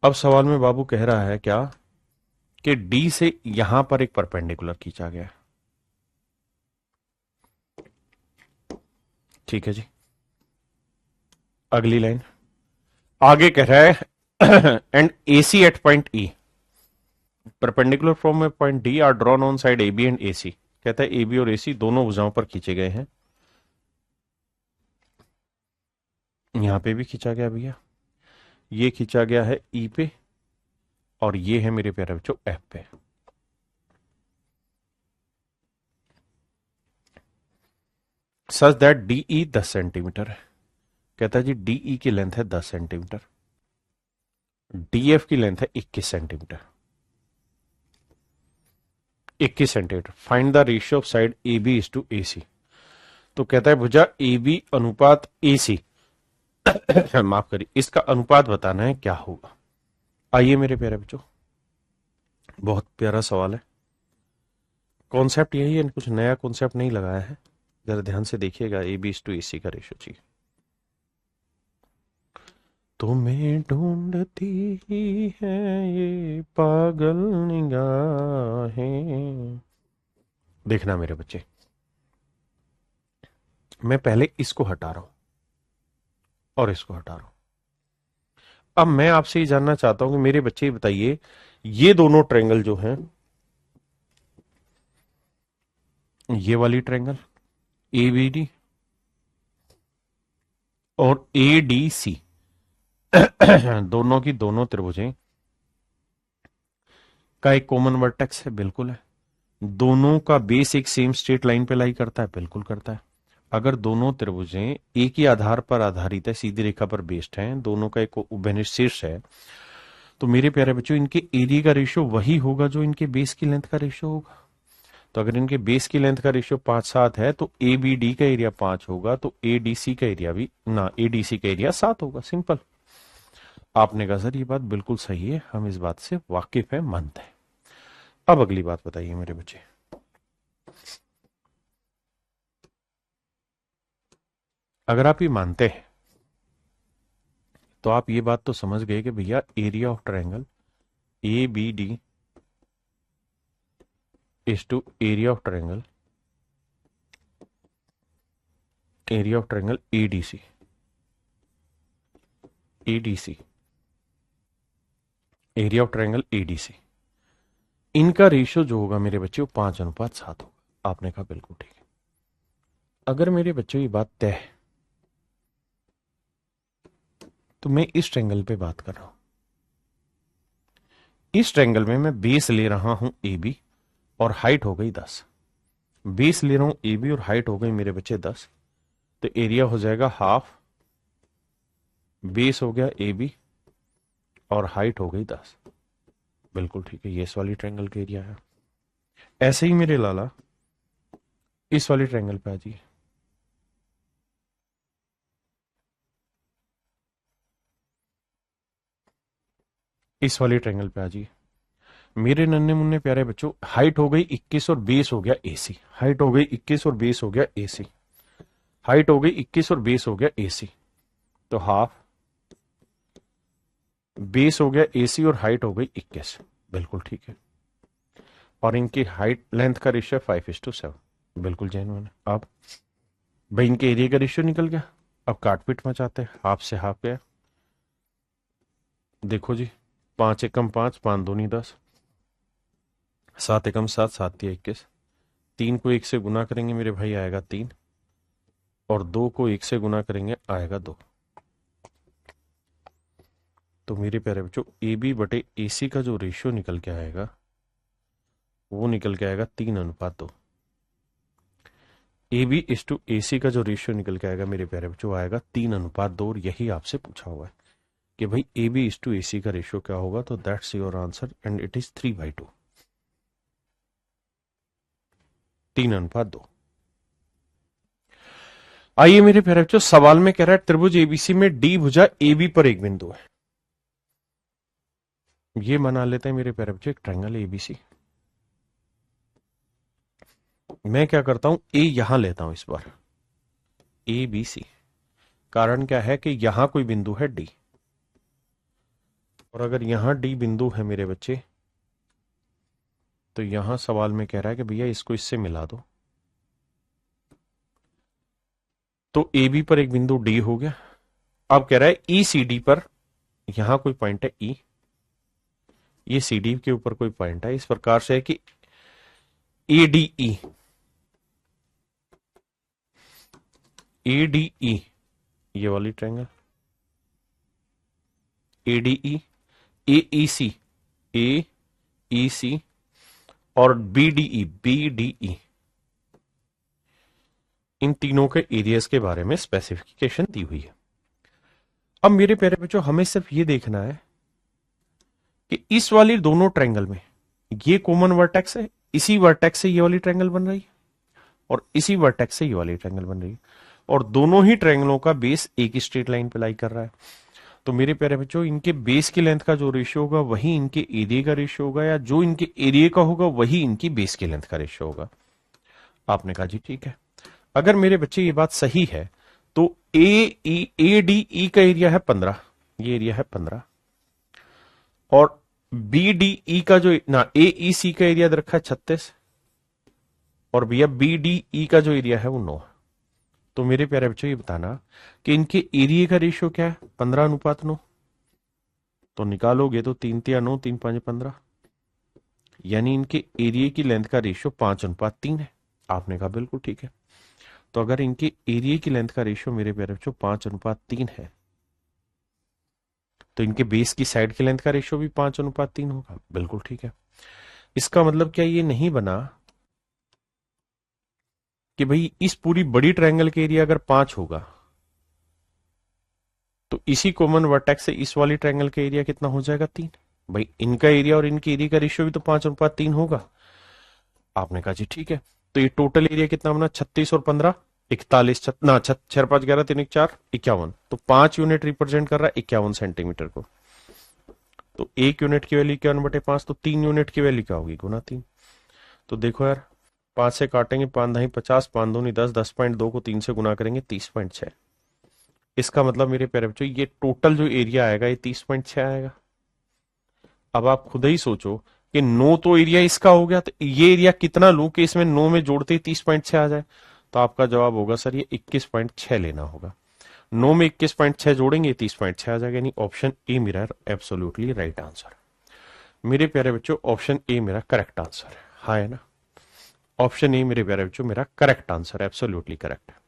अब सवाल में बाबू कह रहा है क्या कि डी से यहां पर एक परपेंडिकुलर खींचा गया। ठीक है जी। अगली लाइन आगे कह रहा है and AC at point E perpendicular from A point D are drawn on side A B and A C. कहता है ए बी और ए सी दोनों भुजाओं पर खींचे गए हैं। यहां पे भी खींचा गया भैया, ये खींचा गया है ई पे और ये है मेरे प्यारे बच्चों एफ पे। सच दैट डीई 10 सेंटीमीटर है। कहता है जी डीई की लेंथ है 10 सेंटीमीटर, डीएफ की लेंथ है 21 centimetre. 21 centimetre. Find the ratio of side A B is to A C. तो कहता है भुजा ए बी अनुपात ए सी माफ करिए, इसका अनुपात बताना है क्या होगा। आइए मेरे प्यारे बच्चों, बहुत प्यारा सवाल है। कॉन्सेप्ट यही है, कुछ नया कॉन्सेप्ट नहीं लगाया है। जरा ध्यान से देखिएगा, ए बी इज टू ए सी का रेशियो चाहिए। तुम्हें ढूंढती ही है ये पागल निगाहें। देखना मेरे बच्चे, मैं पहले इसको हटा रहा हूं और इसको हटा रहा हूं। अब मैं आपसे ये जानना चाहता हूं कि मेरे बच्चे बताइए, ये दोनों ट्रायंगल जो हैं, ये वाली ट्रायंगल ए बी डी और ए डी सी दोनों की दोनों त्रिभुजें का एक कॉमन वर्टेक्स है। बिल्कुल है। दोनों का बेस एक सेम स्ट्रेट लाइन पे लाई करता है। बिल्कुल करता है। अगर दोनों त्रिभुजें एक ही आधार पर आधारित है, सीधी रेखा पर बेस्ड हैं, दोनों का एक उभयनिष्ठ शीर्ष है, तो मेरे प्यारे बच्चों इनके एरिया का रेशियो वही होगा जो इनके बेस की लेंथ का रेशियो होगा। तो अगर इनके बेस की लेंथ का रेशियो 5-7 है तो ए बी डी का एरिया 5 होगा, तो ए डी सी का एरिया भी ना, ए डी सी का एरिया 7 होगा। सिंपल। आपने कहा सर ये बात बिल्कुल सही है, हम इस बात से वाकिफ है, मानते हैं। अब अगली बात बताइए मेरे बच्चे। अगर आप ये मानते हैं तो आप ये बात तो समझ गए कि भैया area of triangle A B D is to area of triangle ADC. ADC area of triangle ADC, इनका रेशियो जो होगा मेरे बच्चे वो 5:7 होगा। आपने कहा बिल्कुल ठीक है। अगर मेरे बच्चों ये बात तय है तो मैं इस ट्रायंगल पे बात कर रहा हूं। इस ट्रायंगल में मैं बेस ले रहा हूं ए बी और हाइट हो गई 10। बेस ले रहा हूं ए बी और हाइट हो गई मेरे बच्चे 10, तो एरिया हो जाएगा हाफ। बेस हो गया ए बी और हाइट हो गई 10। बिल्कुल ठीक है, ये इस वाली ट्रायंगल का एरिया है। ऐसे ही मेरे लाला इस वाली ट्रायंगल पे आ जाइए। इस वाली ट्रायंगल पे आ जाइए मेरे नन्हे मुन्ने प्यारे बच्चों। हाइट हो गई 21 और बेस हो गया एसी। हाइट हो गई 21 और बेस हो गया एसी। हाइट हो गई 21 और बेस हो गया एसी, तो हाफ। बेस हो गया एसी और हाइट हो गई 21। बिल्कुल ठीक है। और इनकी हाइट लेंथ का रेशियो 5:7। बिल्कुल जेन्युइन है। अब भाई इनके एरिया का रेशियो निकल गया। अब काटपीट मचाते हैं, हाफ से हाफ गया। देखो जी, 5 एकम 5, 5 दूनी 10, 7 एकम 7, 7 तिया 21। 3 को 1 से गुना करेंगे मेरे भाई आएगा 3, और 2 को 1 से गुना करेंगे आएगा 2। तो मेरे प्यारे बच्चों ए बी बटे ए सी का जो रेशियो निकल के आएगा वो निकल के आएगा 3:2। ए बी इज टू ए सी का जो रेशियो निकल के आएगा मेरे प्यारे बच्चों आएगा 3:2। और यही आपसे पूछा हुआ है कि भाई ए बी इज टू ए सी का रेशियो क्या होगा, तो that's your answer and it is 3/2। 3:2। आइए मेरे प्यारे बच्चों, सवाल में कह रहा है त्रिभुज एबीसी में डी भुजा AB पर एक बिंदु है। ये बना लेते हैं मेरे प्यारे बच्चों एक ट्रायंगल एबीसी। मैं क्या करता हूं, ए यहां लेता हूं इस बार, ABC। कारण क्या है कि यहां कोई बिंदु है डी, और अगर यहां डी बिंदु है मेरे बच्चे, तो यहां सवाल में कह रहा है कि भैया इसको इससे मिला दो। तो AB पर एक बिंदु डी हो गया। अब कह रहा है ECD पर, यहां कोई पॉइंट है E, ये CD के ऊपर कोई पॉइंट है, इस प्रकार से है कि ADE ये वाली ट्रायंगल, ADE, AEC और BDE इन तीनों के एरियाज के बारे में स्पेसिफिकेशन दी हुई है। अब मेरे प्यारे बच्चों, हमें सिर्फ ये देखना है कि इस वाली दोनों ट्रायंगल में ये कॉमन वर्टेक्स है, इसी वर्टेक्स से ये वाली ट्रायंगल बन रही है, और इसी वर्टेक्स से ये वाली ट्रायंगल बन रही है, और दोनों ही ट्रायंगलों का बेस एक ही स्ट्रेट लाइन पे लाई कर रहा है। तो मेरे प्यारे बच्चों, इनके बेस की लेंथ का जो रेशियो होगा वही इनके एरिया का रेशियो होगा, या जो इनके एरिया का होगा वही इनकी बेस की लेंथ का रेशियो होगा। आपने कहा जी ठीक है। अगर मेरे बच्चे ये बात सही है तो ADE का एरिया है 15, ये एरिया है 15, और BDE का जो ना AEC का एरिया रखा है 36, और भैया BDE का जो एरिया है वो 9। तो मेरे प्यारे बच्चों ये बताना कि इनके एरिया का रेशियो क्या है, 15:9। तो निकालोगे तो 3 3 9, 3 5 15, यानी इनके एरिया की लेंथ का रेशियो 5:3 है। आपने कहा बिल्कुल ठीक है। तो अगर इनके एरिया की लेंथ का रेशियो मेरे प्यारे बच्चों 5:3 है, तो इनके बेस की साइड की लेंथ का रेशियो भी 5:3 होगा। बिल्कुल ठीक है। इसका मतलब क्या ये नहीं बना कि भाई इस पूरी बड़ी ट्रायंगल के एरिया अगर 5 होगा तो इसी कॉमन वर्टेक्स से इस वाली ट्रायंगल का एरिया कितना हो जाएगा, 3। भाई इनका एरिया और इनके एरिया का रेशियो भी तो 5:3 होगा। आपने कहा जी ठीक है। तो ये टोटल एरिया कितना बना, 36 और 15 41, ना 6 5 11 3 1 4 51। तो 5 यूनिट रिप्रेजेंट कर रहा है 51 सेंटीमीटर को। तो 1 यूनिट की वैल्यू 51/5, तो 3 यूनिट की वैल्यू क्या होगी, गुना 3। तो देखो यार, 5 से काटेंगे, 5 ढाई 50, 5 दूनी 10, 10.2 को 3 से गुना करेंगे 30.6। इसका मतलब मेरे प्यारे बच्चों ये टोटल जो एरिया आएगा ये 30.6 आएगा। अब आप खुद ही सोचो कि 9 तो एरिया इसका हो गया, तो ये एरिया कितना लूं कि इसमें 9 में जोड़ते ही 30.6 आ जाए। तो आपका जवाब होगा सर ये 21.6 लेना होगा। 9 में 21.6 जोड़ेंगे 30.6 आ जाएगा, यानी ऑप्शन ए मेरा एब्सोल्युटली राइट आंसर। मेरे प्यारे बच्चों ऑप्शन ए मेरा करेक्ट आंसर है, हाँ है ना। ऑप्शन ए मेरे प्यारे बच्चों मेरा करेक्ट आंसर, एब्सोल्युटली करेक्ट है।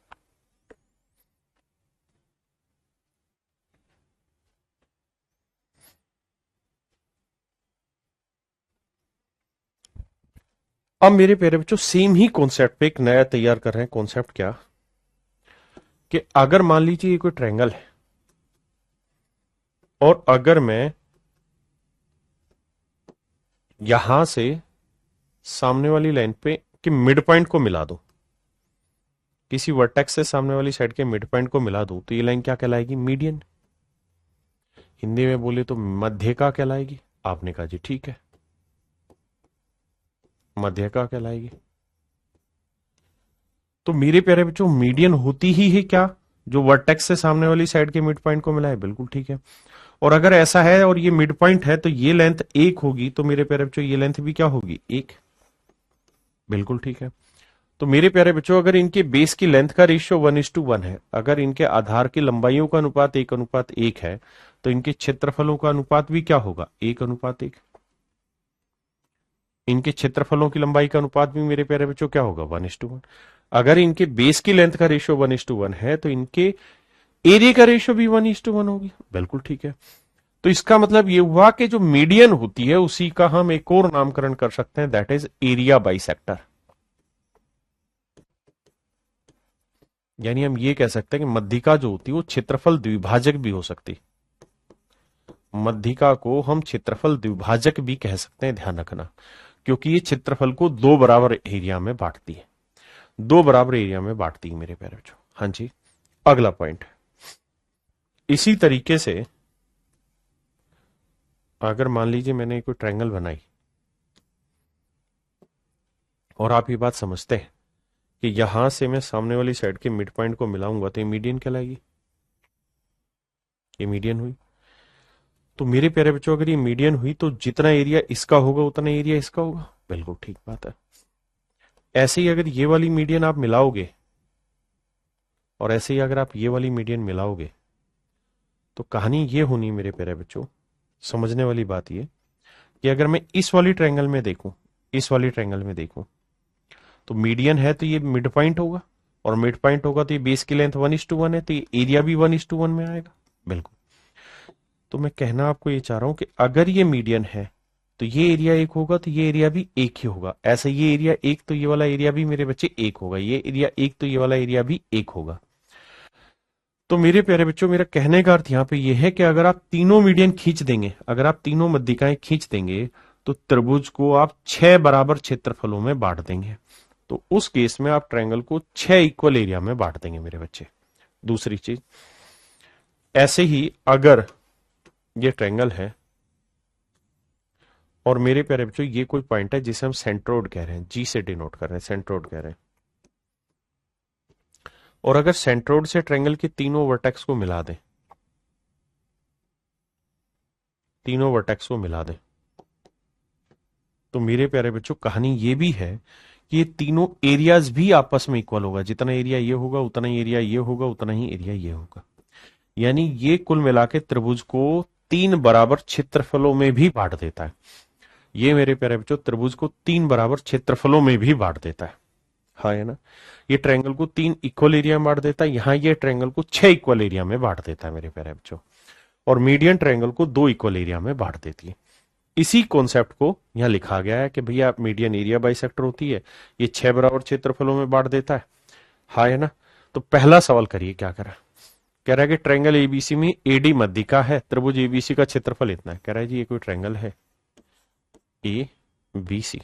अब मेरे प्यारे बच्चों सेम ही कॉन्सेप्ट पे एक नया तैयार कर रहे हैं। कॉन्सेप्ट क्या कि अगर मान लीजिए ये कोई ट्रायंगल है, और अगर मैं यहां से सामने वाली लाइन पे कि मिड पॉइंट को मिला दो, किसी वर्टेक्स से सामने वाली साइड के मिड पॉइंट को मिला दो, तो ये लाइन क्या कहलाएगी, मीडियन। हिंदी में बोले तो मध्यिका कहलाएगी। आपने कहा जी ठीक है, मध्यिका कहलाएगी। तो मेरे प्यारे बच्चों मीडियन होती ही है क्या, जो वर्टेक्स से सामने वाली साइड के मिड पॉइंट को मिला है। बिल्कुल ठीक है। और अगर ऐसा है और ये मिड पॉइंट है तो ये लेंथ 1 होगी, तो मेरे प्यारे बच्चों ये लेंथ भी क्या होगी, 1। बिल्कुल ठीक है। तो मेरे प्यारे बच्चों अगर इनके बेस की लेंथ का रेशियो 1:1 है, अगर इनके आधार की लंबाइयों का अनुपात 1:1 है, तो इनके क्षेत्रफलों का अनुपात भी क्या होगा, 1:1। इनके क्षेत्रफलों की लंबाई का अनुपात भी मेरे प्यारे बच्चों क्या होगा, 1:1। अगर इनके बेस की लेंथ का रेशियो 1:1 है, तो इनके एरिया का रेशियो भी 1:1 होगी। बिल्कुल ठीक है। तो इसका मतलब ये हुआ कि जो मीडियन होती है उसी का हम एक और नामकरण कर सकते हैं, दैट इज एरिया बाइसेक्टर। यानी हम ये कह सकते हैं कि मध्यिका जो होती है वो क्षेत्रफल द्विभाजक भी हो सकती। मध्यिका को हम क्षेत्रफल द्विभाजक भी कह सकते हैं, ध्यान रखना, क्योंकि ये क्षेत्रफल को 2 बराबर एरिया में बांटती है, 2 बराबर एरिया में बांटती है मेरे प्यारे बच्चों। हाँ जी, अगला पॉइंट, इसी तरीके से अगर मान लीजिए मैंने कोई ट्रायंगल बनाई और आप ये बात समझते हैं कि यहां से मैं सामने वाली साइड के मिड पॉइंट को मिलाऊंगा तो ये मीडियन कहलाएगी, ये मीडियन हुई। तो मेरे प्यारे बच्चों अगर ये मीडियन हुई तो जितना एरिया इसका होगा उतना एरिया इसका होगा, बिल्कुल ठीक बात है। ऐसे ही अगर ये वाली मीडियन आप मिलाओगे और ऐसे ही अगर आप ये वाली मीडियन मिलाओगे तो कहानी ये होनी मेरे प्यारे बच्चों, समझने वाली बात ये कि अगर मैं इस वाली ट्रायंगल में देखूं, इस वाली ट्रायंगल में देखूं तो मीडियन है तो ये मिड पॉइंट होगा, और मिड पॉइंट होगा तो ये बेस की लेंथ 1:1 है तो ये एरिया भी 1:1 में आएगा, बिल्कुल। तो मैं कहना आपको ये चाह रहा हूं कि अगर ये मीडियन है तो ये एरिया एक होगा तो ये एरिया भी एक ही होगा, ऐसा ये एरिया एक तो ये वाला एरिया भी मेरे बच्चे एक होगा, ये एरिया एक तो ये वाला एरिया भी एक होगा। तो मेरे प्यारे बच्चों मेरा कहने का अर्थ यहां पे ये है कि अगर आप तीनों मीडियन खींच देंगे, अगर आप तीनों मध्यिकाएं खींच देंगे तो त्रिभुज को आप 6 बराबर क्षेत्रफलों में बांट देंगे। तो उस केस में आप ट्रायंगल को 6 इक्वल एरिया में बांट देंगे मेरे बच्चे। दूसरी चीज, ऐसे ही अगर ये ट्रायंगल है और मेरे प्यारे बच्चों ये कोई पॉइंट है जिसे हम सेंट्रोइड कह रहे हैं, जी से डिनोट कर रहे हैं, सेंट्रोइड कह रहे हैं, और अगर सेंट्रोइड से ट्रायंगल के तीनों वर्टेक्स को मिला दें, तीनों वर्टेक्स को मिला दें, तो मेरे प्यारे बच्चों कहानी ये भी है कि ये तीनों एरियाज भी आपस में इक्वल होगा, जितना एरिया ये होगा उतना ही एरिया ये होगा, उतना ही एरिया ये होगा। यानी ये कुल मिला के त्रिभुज को 3 बराबर क्षेत्रफलों में भी बांट देता है। ये मेरे प्यारे बच्चों त्रिभुज को 3 बराबर क्षेत्रफलों में भी बांट देता है, हाँ है ना। ये ट्रायंगल को 3 इक्वल एरिया में बांट देता है, यहां ये ट्रायंगल को 6 इक्वल एरिया में बांट देता है मेरे प्यारे बच्चों, और मीडियन ट्रायंगल को 2 इक्वल एरिया में बांट देती है। इसी कॉन्सेप्ट को यहां लिखा गया है कि भैया मीडियन एरिया बाइसेक्टर होती है, ये 6 बराबर क्षेत्रफलों में बांट देता है, हाँ है ना। तो पहला सवाल करिए क्या करा, कह रहा है कि ट्रायंगल एबीसी में एडी मध्यिका है, त्रिभुज एबीसी का क्षेत्रफल इतना है। कह रहा है जी ये कोई ट्रायंगल है A B C,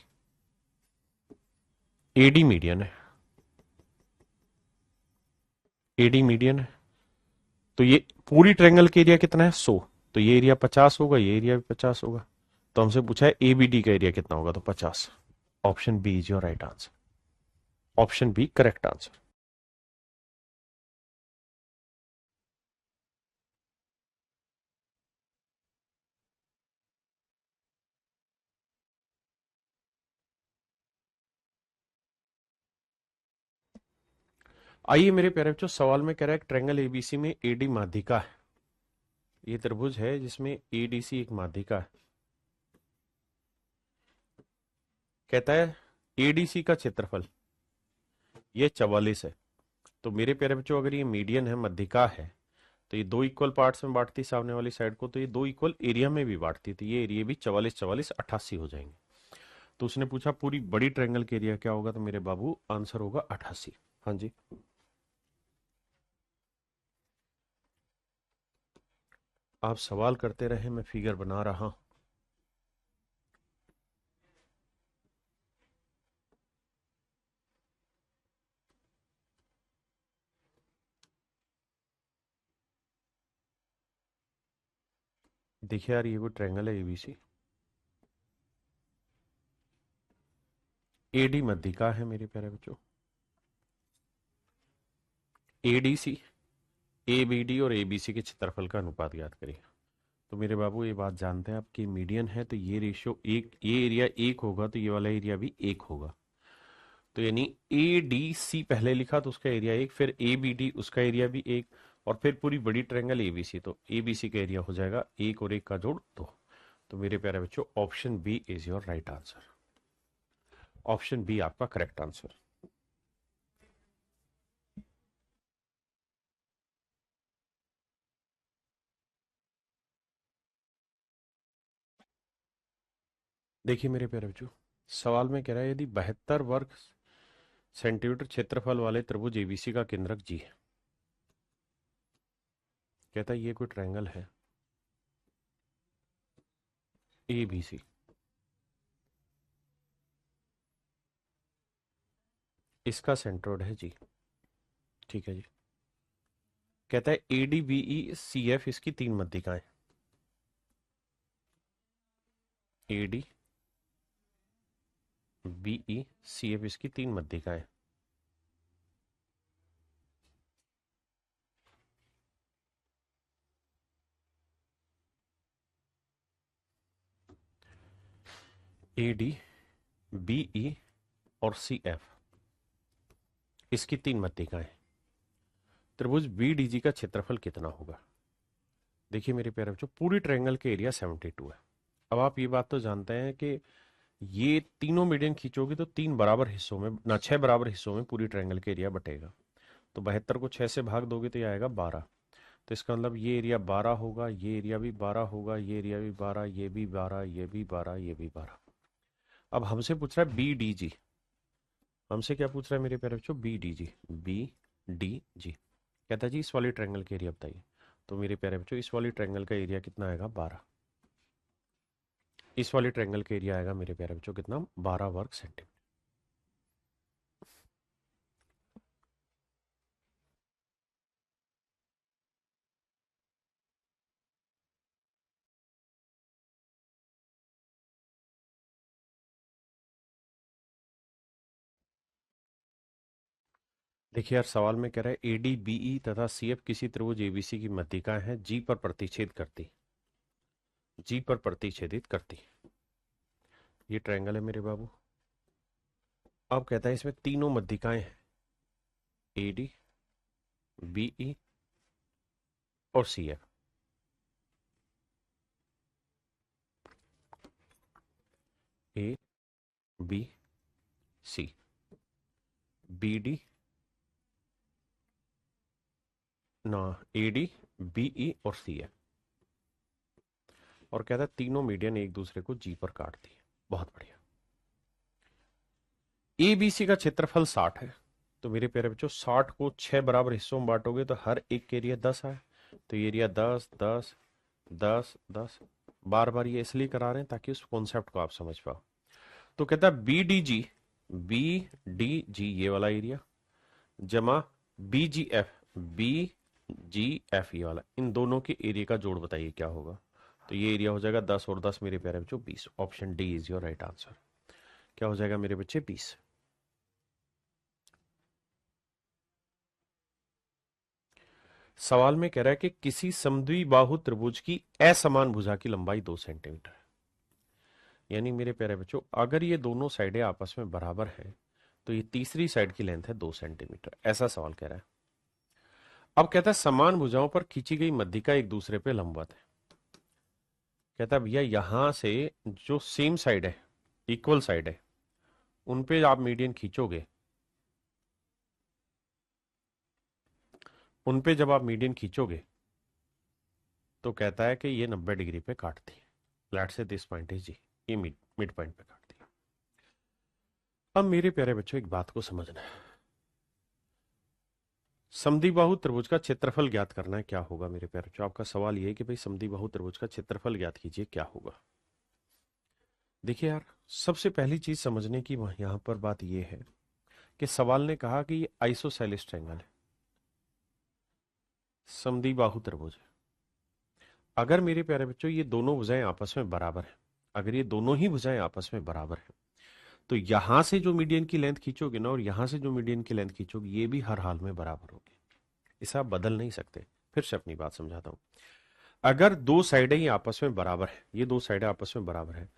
AD median है, एडी मीडियन है, तो ये पूरी ट्रायंगल का एरिया कितना है 100, तो ये एरिया 50 होगा, ये एरिया भी 50 होगा। तो हमसे पूछा है एबीडी का एरिया कितना होगा, तो 50। Option B is your right answer, option B correct answer. आइए मेरे प्यारे बच्चों, सवाल में कह रहा है ट्रायंगल एबीसी में एडी माध्यिका है, ये त्रिभुज है जिसमें एडीसी एक माध्यिका है। कहता है एडीसी का क्षेत्रफल ये 44 है। तो मेरे प्यारे बच्चों अगर ये मीडियन है, मध्यिका है, तो ये 2 इक्वल पार्ट्स में बांटती सामने वाली साइड को, तो ये 2 इक्वल एरिया में भी बांटती, तो ये एरिया भी 44 44 88 हो जाएंगे। तो उसने पूछा पूरी बड़ी ट्रायंगल के एरिया क्या होगा, तो मेरे बाबू आंसर होगा 88। हाँ जी, आप सवाल करते रहे, मैं फिगर बना रहा हूं। देखिए यार ये कोई ट्रायंगल है एबीसी, एडी मध्यिका है मेरे प्यारे बच्चों, एडीसी, एबीडी और एबीसी के क्षेत्रफल का अनुपात याद करिए। तो मेरे बाबू ये बात जानते हैं आप कि मीडियन है तो ये रेशियो एक, ये एरिया एक होगा तो ये वाला एरिया भी एक होगा। तो यानी ए डी सी पहले लिखा तो उसका एरिया एक, फिर ए बी डी उसका एरिया भी एक, और फिर पूरी बड़ी ट्रायंगल एबीसी, तो एबीसी का एरिया हो जाएगा एक और एक का जोड़ 2। तो मेरे प्यारे बच्चों option B is your right answer, option B आपका करेक्ट आंसर। देखिए मेरे प्यारे बच्चों, सवाल में कह रहा है यदि 72 वर्ग सेंटीमीटर क्षेत्रफल वाले त्रिभुज एबीसी का केंद्रक जी है। कहता है ये कोई ट्रायंगल है ए बी सी, इसका सेंट्रोइड है जी, ठीक है जी। कहता है ADBE CF इसकी 3 मध्यिकाएं। ADBE CF इसकी 3 मध्यिकाएं। ADBE और CF इसकी 3 मध्यिकाएं। त्रिभुज BDG का क्षेत्रफल कितना होगा? देखिए मेरे प्यारे बच्चों, पूरी ट्रायंगल के एरिया 72 है। अब आप ये बात तो जानते हैं कि ये तीनों मीडियन खींचोगे तो 3 बराबर हिस्सों में ना 6 बराबर हिस्सों में पूरी ट्रायंगल के एरिया बटेगा। तो 72 को 6 से भाग दोगे तो ये आएगा 12। तो इसका मतलब ये एरिया 12 होगा, ये एरिया भी 12 होगा, ये एरिया भी 12, ये भी 12, ये भी 12, ये भी 12। अब हमसे पूछ रहा है BDG। हमसे क्या पूछ रहा है मेरे प्यारे बच्चों? BDG। BDG कहता है जी इस वाली ट्रायंगल के एरिया बताइए। तो मेरे प्यारे बच्चों इस वाली ट्रायंगल का एरिया कितना आएगा? 12। इस वाली ट्रायंगल का एरिया आएगा मेरे प्यारे बच्चों कितना? 12 वर्ग सेंटीमीटर। देखिए यार, सवाल में कह रहा है ADBE तथा CF किसी त्रिभुज ABC की मध्यिकाएं हैं, G पर प्रतिच्छेद करती। G पर प्रतिच्छेदित करती। ये ट्रायंगल है मेरे बाबू। अब कहता है इसमें तीनों मध्यिकाएं हैं, ADBE और CF। ABC BD ना ADBE और CF। और कहता है तीनों मीडियन एक दूसरे को G पर काटती है। बहुत बढ़िया। ABC का क्षेत्रफल 60 है। तो मेरे प्यारे बच्चों 60 को 6 बराबर हिस्सों में बांटोगे तो हर एक के एरिया 10 है। तो ये एरिया 10 10 10 10। बार बार ये इसलिए करा रहे हैं ताकि उस कॉन्सेप्ट को आप समझ पाओ। तो कहता है BDG ये वाला एरिया जमा BGF ये वाला, इन दोनों के एरिया का जोड़ बताइए क्या होगा। तो ये एरिया हो जाएगा 10 और 10 मेरे प्यारे बच्चों 20। Option D is your right answer. क्या हो जाएगा मेरे बच्चे? 20। सवाल में कह रहा है कि किसी समद्विबाहु त्रिभुज की असमान भुजा की लंबाई 2 सेंटीमीटर है। यानी मेरे प्यारे बच्चों अगर ये दोनों साइडें आपस में बराबर हैं तो ये तीसरी साइड की लेंथ है 2 सेंटीमीटर। ऐसा सवाल कह रहा है। अब कहता है समान भुजाओं पर खींची गई मध्यिका एक दूसरे पे लंबवत है। कहता है भैया यहां से जो सेम साइड है, इक्वल साइड है, उन पे आप मीडियन खींचोगे, उन पे जब आप मीडियन खींचोगे तो कहता है कि ये 90 डिग्री पे काटती है। Let's say this point is जी, ये मिड पॉइंट पे काटती है। अब मेरे प्यारे बच्चों एक बात को समझना है, समद्विबाहु त्रिभुज का क्षेत्रफल ज्ञात करना है। क्या होगा मेरे प्यारे बच्चों? आपका सवाल ये है कि भाई समद्विबाहु त्रिभुज का क्षेत्रफल ज्ञात कीजिए, क्या होगा। देखिए यार, सबसे पहली चीज समझने की यहां पर बात यह है कि सवाल ने कहा कि ये आइसोसेलेस ट्रायंगल है, समद्विबाहु त्रिभुज है। अगर मेरे प्यारे बच्चों ये दोनों भुजाएं आपस में बराबर हैं, अगर ये दोनों ही भुजाएं आपस में बराबर हैं, तो यहां से जो मीडियन की लेंथ खींचोगे ना और यहां से जो मीडियन की लेंथ खींचोगे ये भी हर हाल में बराबर होगी। इसे आप बदल नहीं सकते। फिर से अपनी बात समझाता हूं। अगर दो साइडें ही आपस में बराबर है, ये दो साइडें आपस में बराबर है,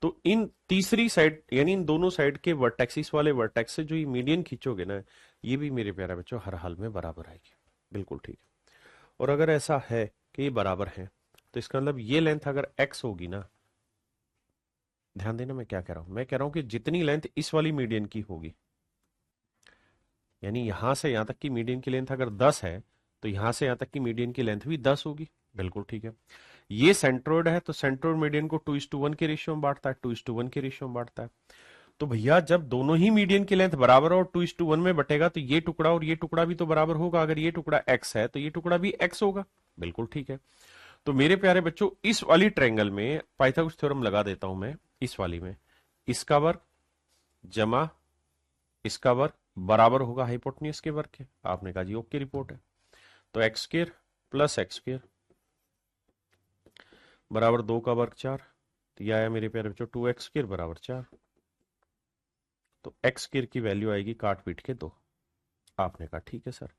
तो इन तीसरी साइड यानी इन दोनों साइड के वर्टेक्सिस वाले वर्टेक्स से जो ये मीडियन खींचोगे ना, ये भी मेरे प्यारे बच्चों हर हाल में बराबर आएगी। बिल्कुल ठीक है। और अगर ऐसा है कि ये बराबर है तो इसका मतलब ये लेंथ अगर x होगी ना, ध्यान देना मैं क्या कह रहा हूं, मैं कह रहा हूं कि जितनी लेंथ इस वाली मीडियन की होगी, यानी यहां से यहां तक की मीडियन की लेंथ अगर 10 है तो यहां से यहां तक की मीडियन की लेंथ भी 10 होगी। बिल्कुल ठीक है। ये सेंट्रोइड है तो सेंट्रोइड मीडियन को 2:1 के रेशियो में बांटता है, 2:1 के रेशियो में बांटता है। तो भैया जब दोनों ही मीडियन की लेंथ बराबर हो और 2:1 में बटेगा तो ये टुकड़ा और ये टुकड़ा भी तो बराबर होगा। अगर ये टुकड़ा x है तो ये टुकड़ा भी x होगा। बिल्कुल ठीक है। तो मेरे प्यारे बच्चों इस वाली ट्रायंगल में पाइथागोरस थ्योरम लगा देता हूं मैं। इस वाली में इसका वर्ग जमा इसका वर्ग बराबर होगा हाइपोटेन्यूज के वर्ग के। आपने कहा जी ओके रिपोर्ट है। तो x square plus x square बराबर 2 का वर्ग 4, तो यह आया मेरे प्यारे बच्चों 2x² बराबर 4। तो x² की वैल्यू आएगी काट पीट के 2। आपने कहा ठीक है सर,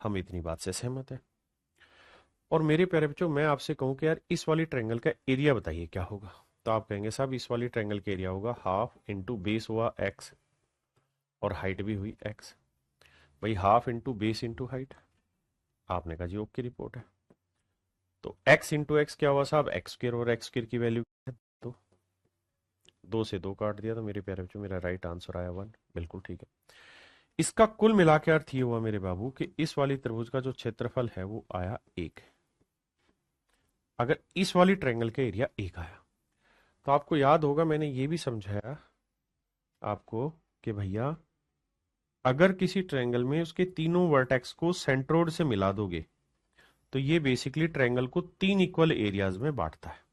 हम इतनी बात से सहमत है। और मेरे प्यारे बच्चों मैं आपसे कहूं कि यार इस वाली ट्रायंगल का एरिया बताइए क्या होगा, तो आप कहेंगे साहब इस वाली ट्रायंगल का एरिया होगा हाफ इंटू बेस हुआ x और हाइट भी हुई x। भाई half into base into height, आपने कहा जी ओके रिपोर्ट है। तो x इंटू एक्स क्या हुआ साहब x² और x² की वैल्यू तो 2 से 2 काट दिया, तो मेरे प्यारे बच्चों मेरा राइट आंसर आया 1। बिल्कुल ठीक है। इसका कुल मिला के अर्थ ये हुआ मेरे बाबू कि इस वाली त्रिभुज का जो क्षेत्रफल है वो आया 1। अगर इस वाली ट्रायंगल का एरिया 1 आया, तो आपको याद होगा मैंने ये भी समझाया आपको कि भैया अगर किसी ट्रायंगल में उसके तीनों वर्टेक्स को सेंट्रोइड से मिला दोगे तो ये बेसिकली ट्रायंगल को 3 इक्वल एरियाज में बांटता है।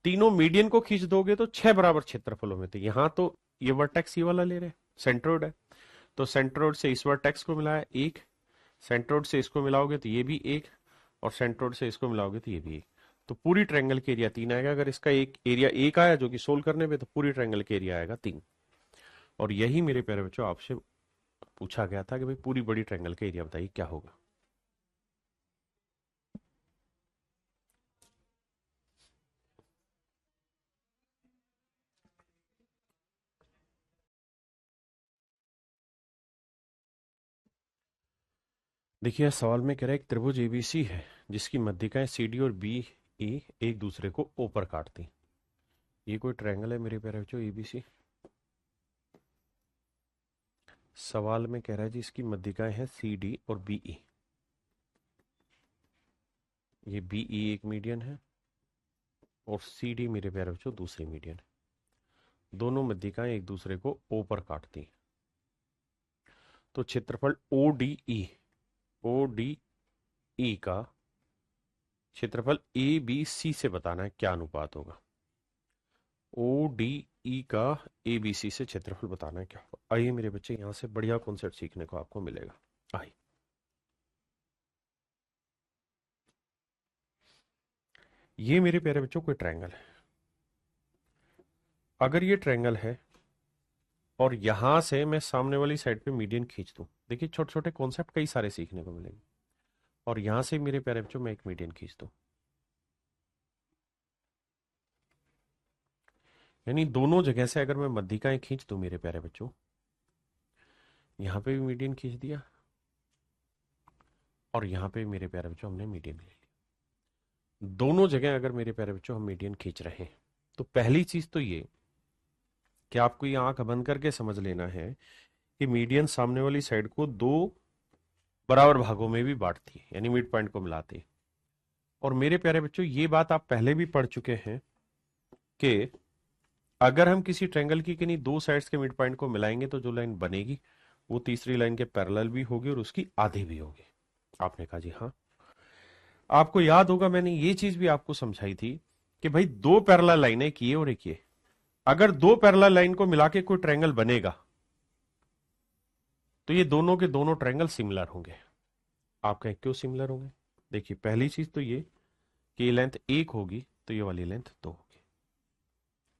तीनों मीडियन को खींच दोगे तो 6 बराबर क्षेत्रफलों में थे। यहां तो ये वर्टेक्स ये वाला ले रहे सेंट्रोइड है, तो सेंट्रोइड से इस वर्टेक्स को मिलाया 1, सेंट्रोइड से इसको मिलाओगे तो ये भी 1, और सेंट्रोइड से इसको मिलाओगे तो ये भी 1। तो पूरी ट्रायंगल के एरिया 3 आएगा। अगर इसका एक एरिया 1 आया जो कि सोल्व करने पे, तो पूरी ट्रायंगल के एरिया आएगा 3। और यही मेरे प्यारे बच्चों आपसे पूछा गया था कि भाई पूरी बड़ी ट्रायंगल का एरिया बताइए क्या होगा। देखिए सवाल में कह रहा है एक त्रिभुज एबीसी है जिसकी मध्यिकाएं सीडी और बी ई एक दूसरे को ओ पर काटती। ये कोई ट्रायंगल है मेरे प्यारे बच्चों एबीसी। सवाल में कह रहा है जी इसकी मध्यिकाएं हैं सी डी और बीई। ये बीई एक मीडियन है और सी डी मेरे प्यारे बच्चों दूसरी मीडियन है। दोनों मध्यिकाएं एक दूसरे को ओ पर काटती हैं। तो क्षेत्रफल ओ डी ई का क्षेत्रफल ए बी सी से बताना है क्या अनुपात होगा। ओ डी ई का ए बी सी से क्षेत्रफल बताना है क्या होगा। आइए मेरे बच्चे यहां से बढ़िया कॉन्सेप्ट सीखने को आपको मिलेगा। आइए ये मेरे प्यारे बच्चों कोई ट्रायंगल है। अगर ये ट्रायंगल है और यहां से मैं सामने वाली साइड पे मीडियन खींच दूं, देखिए छोटे छोटे कॉन्सेप्ट कई सारे सीखने को मिलेंगे। और यहां से मेरे प्यारे बच्चों मैं एक मीडियन खींच दूं, यानी दोनों जगह से अगर मैं मध्यिकाएं खींच दूं मेरे प्यारे बच्चों, यहां पे भी मीडियन खींच दिया और यहां पे मेरे प्यारे बच्चों हमने मीडियन ले लिया। दोनों जगह अगर मेरे प्यारे बच्चों हम मीडियन खींच रहे हैं, तो पहली चीज तो ये कि आपको ये आंख बंद करके समझ लेना है कि मीडियन सामने वाली साइड को 2 बराबर भागों में भी बांटती है, यानी मिड पॉइंट को मिलाती है। और मेरे प्यारे बच्चों ये बात आप पहले भी पढ़ चुके हैं कि अगर हम किसी ट्रायंगल की किन्हीं 2 साइड्स के मिड पॉइंट को मिलाएंगे तो जो लाइन बनेगी वो तीसरी लाइन के पैरेलल भी होगी और उसकी आधी भी होगी। आपने कहा जी हाँ। आपको याद होगा मैंने ये चीज भी आपको समझाई थी कि भाई 2 पैरेलल लाइनें किए और एक ये, अगर 2 पैरेलल लाइन को मिला के कोई ट्रायंगल बनेगा तो ये दोनों के दोनों ट्रायंगल सिमिलर होंगे। आप कहें क्यों सिमिलर होंगे? देखिए पहली चीज तो ये कि ये लेंथ 1 होगी तो ये वाली लेंथ 2 होगी।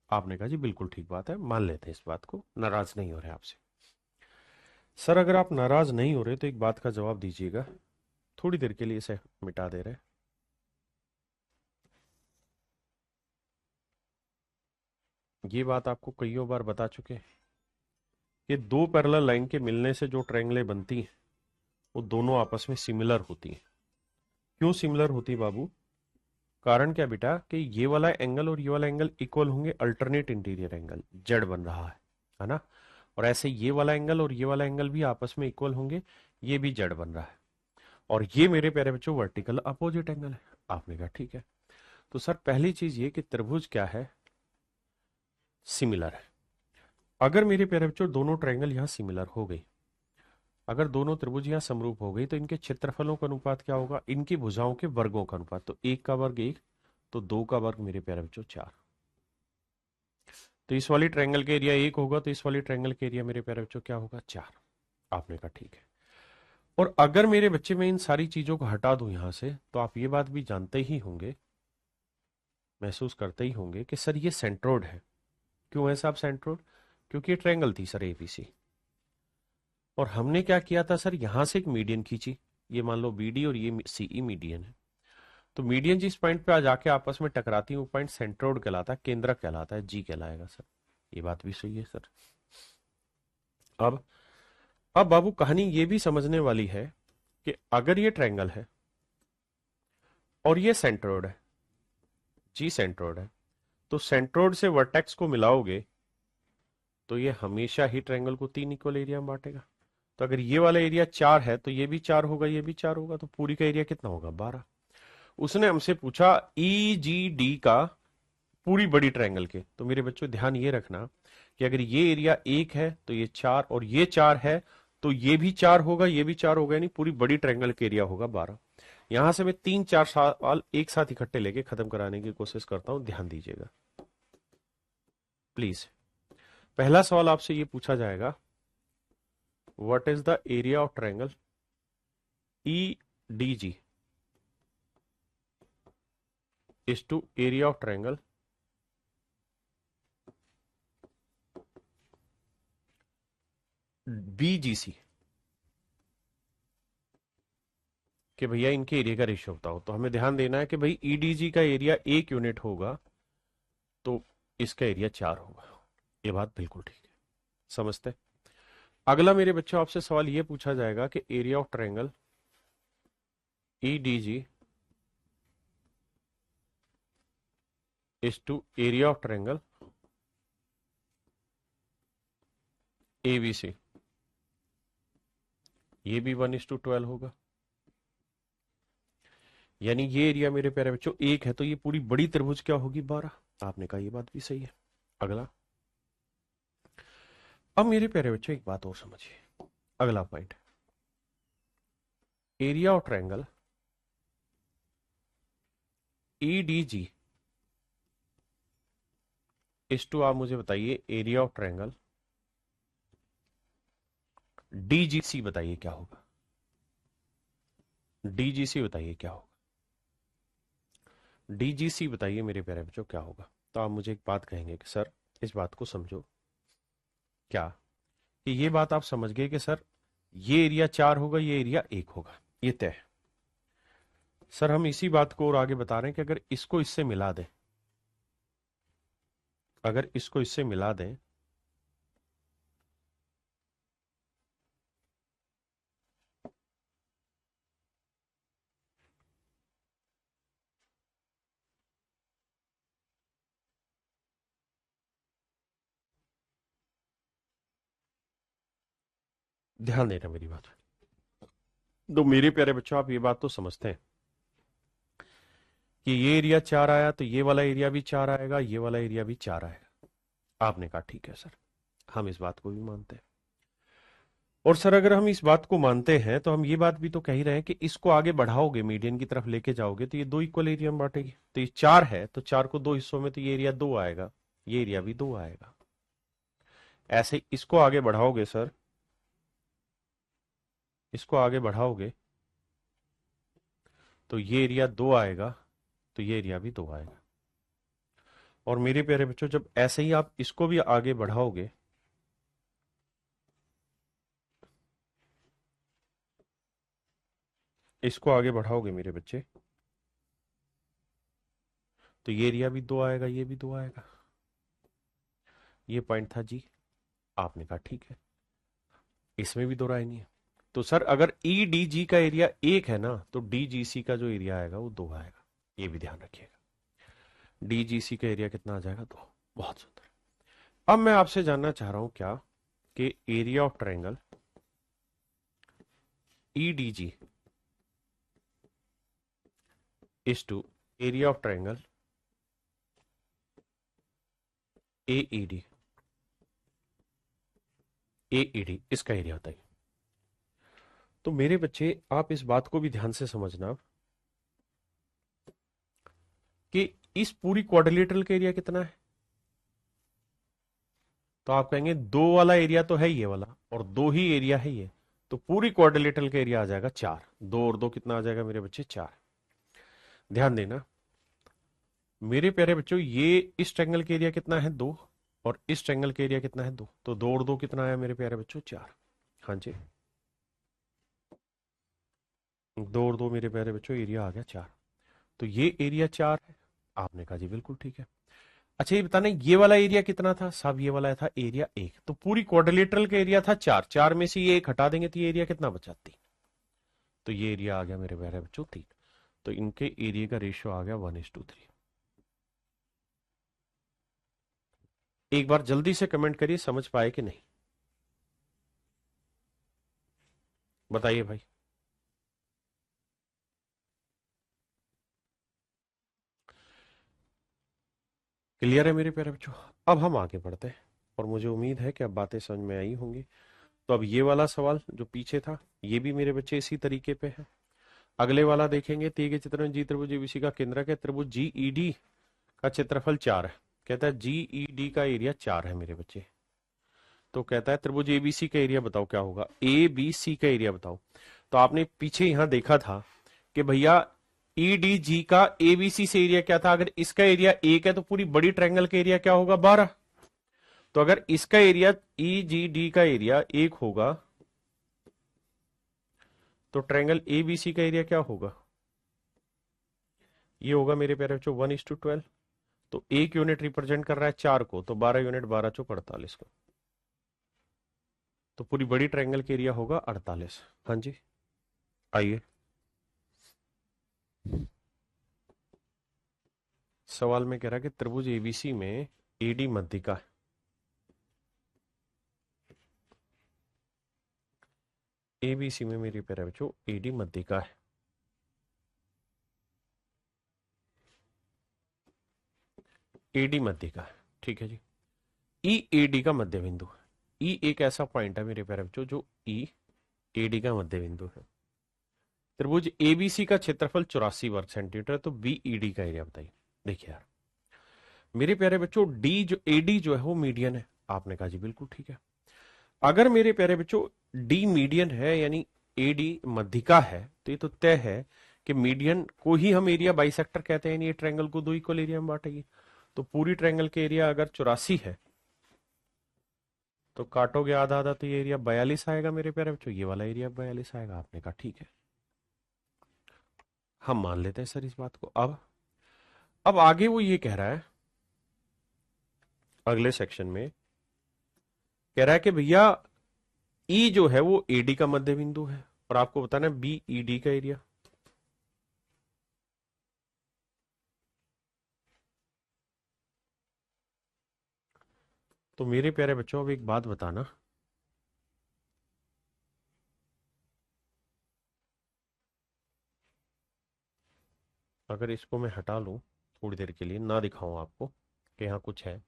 आपने कहा जी बिल्कुल ठीक बात है, मान लेते हैं इस बात को, नाराज नहीं हो रहे आपसे। सर अगर आप नाराज नहीं हो रहे तो एक बात का जवाब दीजिएगा, थोड़ी देर के लिए इसे मिटा दे रहे। ये बात आपको कईयों बार बता चुके हैं कि 2 पैरेलल लाइन के मिलने से जो ट्रायंगलें बनती हैं वो दोनों आपस में सिमिलर होती हैं। क्यों सिमिलर होती है बाबू? कारण क्या बेटा कि ये वाला एंगल और ये वाला एंगल इक्वल होंगे, अल्टरनेट इंटीरियर एंगल जेड बन रहा है ना। और ऐसे ये वाला एंगल और ये वाला एंगल भी आपस में इक्वल होंगे, ये भी जेड बन रहा है। और ये मेरे प्यारे बच्चों वर्टिकल अपोजिट एंगल है। आपने कहा ठीक है। तो सर पहली चीज ये कि त्रिभुज क्या है? सिमिलर है। अगर मेरे प्यारे बच्चों दोनों ट्रायंगल यहां सिमिलर हो गई, अगर दोनों त्रिभुज यहां समरूप हो गई, तो इनके क्षेत्रफलों का अनुपात क्या होगा? इनकी भुजाओं के वर्गों का अनुपात। तो 1 का वर्ग 1, तो 2 का वर्ग मेरे प्यारे बच्चों 4। तो इस वाली ट्रायंगल के एरिया 1 होगा, तो इस वाली ट्रायंगल के एरिया मेरे प्यारे बच्चों क्या होगा? 4। आपने कहा ठीक है। और अगर मेरे बच्चे में इन सारी चीजों को हटा दूं यहां से, तो आप ये बात भी जानते ही होंगे, महसूस करते ही होंगे कि सर ये सेंट्रोइड है। क्यों है साहब सेंट्रोइड? क्योंकि ये ट्रायंगल थी सर एबीसी, और हमने क्या किया था सर, यहां से एक मीडियन खींची, ये मान लो बीडी और ये सीई मीडियन है। तो मीडियन जिस पॉइंट पे आ जाके आपस में टकराती है वो पॉइंट सेंट्रोइड कहलाता है, केंद्रक कहलाता है, जी कहलाएगा सर। ये बात भी सही है सर। अब अब बाबू कहानी ये भी समझने वाली है कि अगर ये ट्रायंगल है और ये सेंट्रोइड है, जी सेंट्रोइड है, तो सेंट्रोइड से वर्टेक्स को मिलाओगे तो ये हमेशा ही ट्रायंगल को 3 इक्वल एरिया में बांटेगा। तो अगर ये वाला एरिया 4 है तो ये भी 4 होगा, ये भी 4 होगा, तो पूरी का एरिया कितना होगा? 12। उसने हमसे पूछा ई जी डी का पूरी बड़ी ट्रायंगल के। तो मेरे बच्चों ध्यान ये रखना कि अगर ये एरिया 1 है तो ये 4, और ये 4 है तो ये भी 4 होगा, ये भी 4 होगा, यानी पूरी बड़ी ट्रायंगल का एरिया होगा 12। यहां से मैं 3-4 सवाल एक साथ इकट्ठे लेके खत्म कराने की कोशिश करता हूं, ध्यान दीजिएगा प्लीज। पहला सवाल आपसे ये पूछा जाएगा, what is the area of triangle E D G is to area of triangle BGC, कि भैया इनके एरिया का रेशियो बताओ। तो हमें ध्यान देना है कि भाई ईडीजी का एरिया 1 यूनिट होगा तो इसका एरिया 4 होगा। ये बात बिल्कुल ठीक है, समझते। अगला मेरे बच्चों आपसे सवाल ये पूछा जाएगा कि area of triangle EDG is to area of triangle ABC, ये भी 1:12 होगा। यानी ये एरिया मेरे प्यारे बच्चों 1 है तो ये पूरी बड़ी त्रिभुज क्या होगी? 12। आपने कहा ये बात भी सही है। अगला, अब मेरे प्यारे बच्चों एक बात और समझिए, अगला point, area of triangle EDG इस टू, आप मुझे बताइए एरिया ऑफ ट्रायंगल डीजीसी, बताइए क्या होगा? डीजीसी बताइए क्या होगा? डीजीसी बताइए मेरे प्यारे बच्चों क्या होगा? तो आप मुझे एक बात कहेंगे कि सर इस बात को समझो, क्या कि ये बात आप समझ गए कि सर ये एरिया 4 होगा, ये एरिया 1 होगा, ये तय है। सर हम इसी बात को और आगे बता रहे हैं कि अगर इसको इससे मिला दें, अगर इसको इससे मिला दें ध्यान देना मेरी बात। तो मेरे प्यारे बच्चों आप ये बात तो समझते हैं कि ये एरिया 4 आया तो ये वाला एरिया भी 4 आएगा, ये वाला एरिया भी 4 आएगा। आपने कहा ठीक है सर, हम इस बात को भी मानते हैं। और सर अगर हम इस बात को मानते हैं तो हम ये बात भी तो कह ही रहे हैं कि इसको आगे बढ़ाओगे, मीडियन की तरफ लेके जाओगे तो ये 2 इक्वल एरिया में बांटेगी। तो ये 4 है तो 4 को 2 हिस्सों में, तो ये एरिया 2 आएगा, ये एरिया भी 2 आएगा। ऐसे इसको आगे बढ़ाओगे सर, इसको आगे बढ़ाओगे तो ये एरिया 2 आएगा, तो ये एरिया भी 2 आएगा। और मेरे प्यारे बच्चों जब ऐसे ही आप इसको भी आगे बढ़ाओगे, इसको आगे बढ़ाओगे मेरे बच्चे, तो ये एरिया भी 2 आएगा, ये भी 2 आएगा। ये पॉइंट था जी, आपने कहा ठीक है, इसमें भी 2 राय नहीं है। तो सर अगर ई डी जी का एरिया 1 है ना, तो डी जी सी का जो एरिया आएगा वो 2 आएगा। ये भी ध्यान रखिएगा, डी जी सी का एरिया कितना आ जाएगा? 2। बहुत सुंदर। अब मैं आपसे जानना चाह रहा हूं क्या कि area of triangle E D G is to area of triangle AED, AED इसका एरिया बताइए। तो मेरे बच्चे आप इस बात को भी ध्यान से समझना कि इस पूरी क्वाड्रिलेटरल का एरिया कितना है? तो आप कहेंगे 2 वाला एरिया तो है ये वाला, और 2 ही एरिया है ये, तो पूरी क्वाड्रिलेटरल का एरिया आ जाएगा 4। 2 और 2 कितना आ जाएगा मेरे बच्चे? 4। ध्यान देना मेरे प्यारे बच्चों, ये इस ट्रायंगल का एरिया कितना है? 2। और इस ट्रायंगल का एरिया कितना है? 2। तो 2 और 2 कितना आया मेरे प्यारे बच्चों? 4। हाँ जी, 2 और 2 मेरे प्यारे बच्चों एरिया आ गया 4। तो ये एरिया 4 है। आपने कहा जी बिल्कुल ठीक है। अच्छा ये बताना, ये वाला एरिया कितना था साहब? ये वाला था एरिया 1। तो पूरी क्वाड्रिलेटरल का एरिया था 4। 4 में से ये 1 हटा देंगे तो ये एरिया कितना बचा? 3। तो ये एरिया आ गया मेरे प्यारे बच्चों 3। तो इनके एरिया का रेशियो आ गया 1:3। एक बार जल्दी से कमेंट करिए, समझ पाए कि नहीं? बताइए भाई। क्लियर है मेरे प्यारे बच्चों? अब हम आगे बढ़ते हैं और मुझे उम्मीद है कि अब बातें समझ में आई होंगी। तो अब ये वाला सवाल जो पीछे था, ये भी मेरे बच्चे इसी तरीके पे है। अगले वाला देखेंगे, दिए गए चित्र में जी त्रिभुज एबीसी का केंद्रक है, त्रिभुज जीईडी का क्षेत्रफल 4 है। कहता है जीईडी का एरिया 4 है मेरे बच्चे। तो कहता है त्रिभुज एबीसी का एरिया बताओ क्या होगा? ए बी सी का एरिया बताओ। तो आपने पीछे यहां देखा था कि भैया ईडीजी का एबीसी से एरिया क्या था? अगर इसका एरिया 1 है तो पूरी बड़ी ट्रायंगल का एरिया क्या होगा? 12। तो अगर इसका एरिया ईजीडी का एरिया 1 होगा तो ट्रायंगल एबीसी का एरिया क्या होगा? ये होगा मेरे प्यारे बच्चों 1:12। तो 1 यूनिट रिप्रेजेंट कर रहा है 4 को, तो 12 यूनिट 12 चौक 48 को। तो पूरी बड़ी ट्रायंगल का एरिया होगा 48। हाँ जी, आइए सवाल में कह रहा है कि त्रिभुज एबीसी में एडी मध्यिका है। एबीसी में मेरी प्यारे बच्चों एडी मध्यिका है। एडी मध्यिका है, ठीक है जी। ई एडी का मध्य बिंदु है। ई एक ऐसा पॉइंट है मेरे प्यारे बच्चों जो ई एडी का मध्य बिंदु है। त्रिभुज एबीसी का क्षेत्रफल 84 वर्ग सेंटीमीटर है। तो बीईडी का एरिया बताइए। देखिए यार मेरे प्यारे बच्चों, डी जो एडी जो है वो मीडियन है। आपने कहा जी बिल्कुल ठीक है। अगर मेरे प्यारे बच्चों डी मीडियन है यानी एडी मध्यिका है, तो ये तो तय है कि मीडियन को ही हम एरिया बाइसेक्टर कहते हैं। ये ट्रायंगल को 2 इक्वल एरिया में बांटेगी। तो पूरी ट्रायंगल के एरिया अगर 84 है तो काटोगे आधा आधा, तो ये एरिया 42 आएगा मेरे प्यारे बच्चों। ये वाला एरिया 42 आएगा। आपने कहा ठीक है, हम मान लेते हैं सर इस बात को। अब आगे वो ये कह रहा है, अगले सेक्शन में कह रहा है कि भैया ई जो है वो एडी का मध्य बिंदु है और आपको बताना है बीईडी का एरिया। तो मेरे प्यारे बच्चों अब एक बात बताना, अगर इसको मैं हटा लूं थोड़ी देर के लिए, ना दिखाऊं आपको कि यहाँ कुछ है,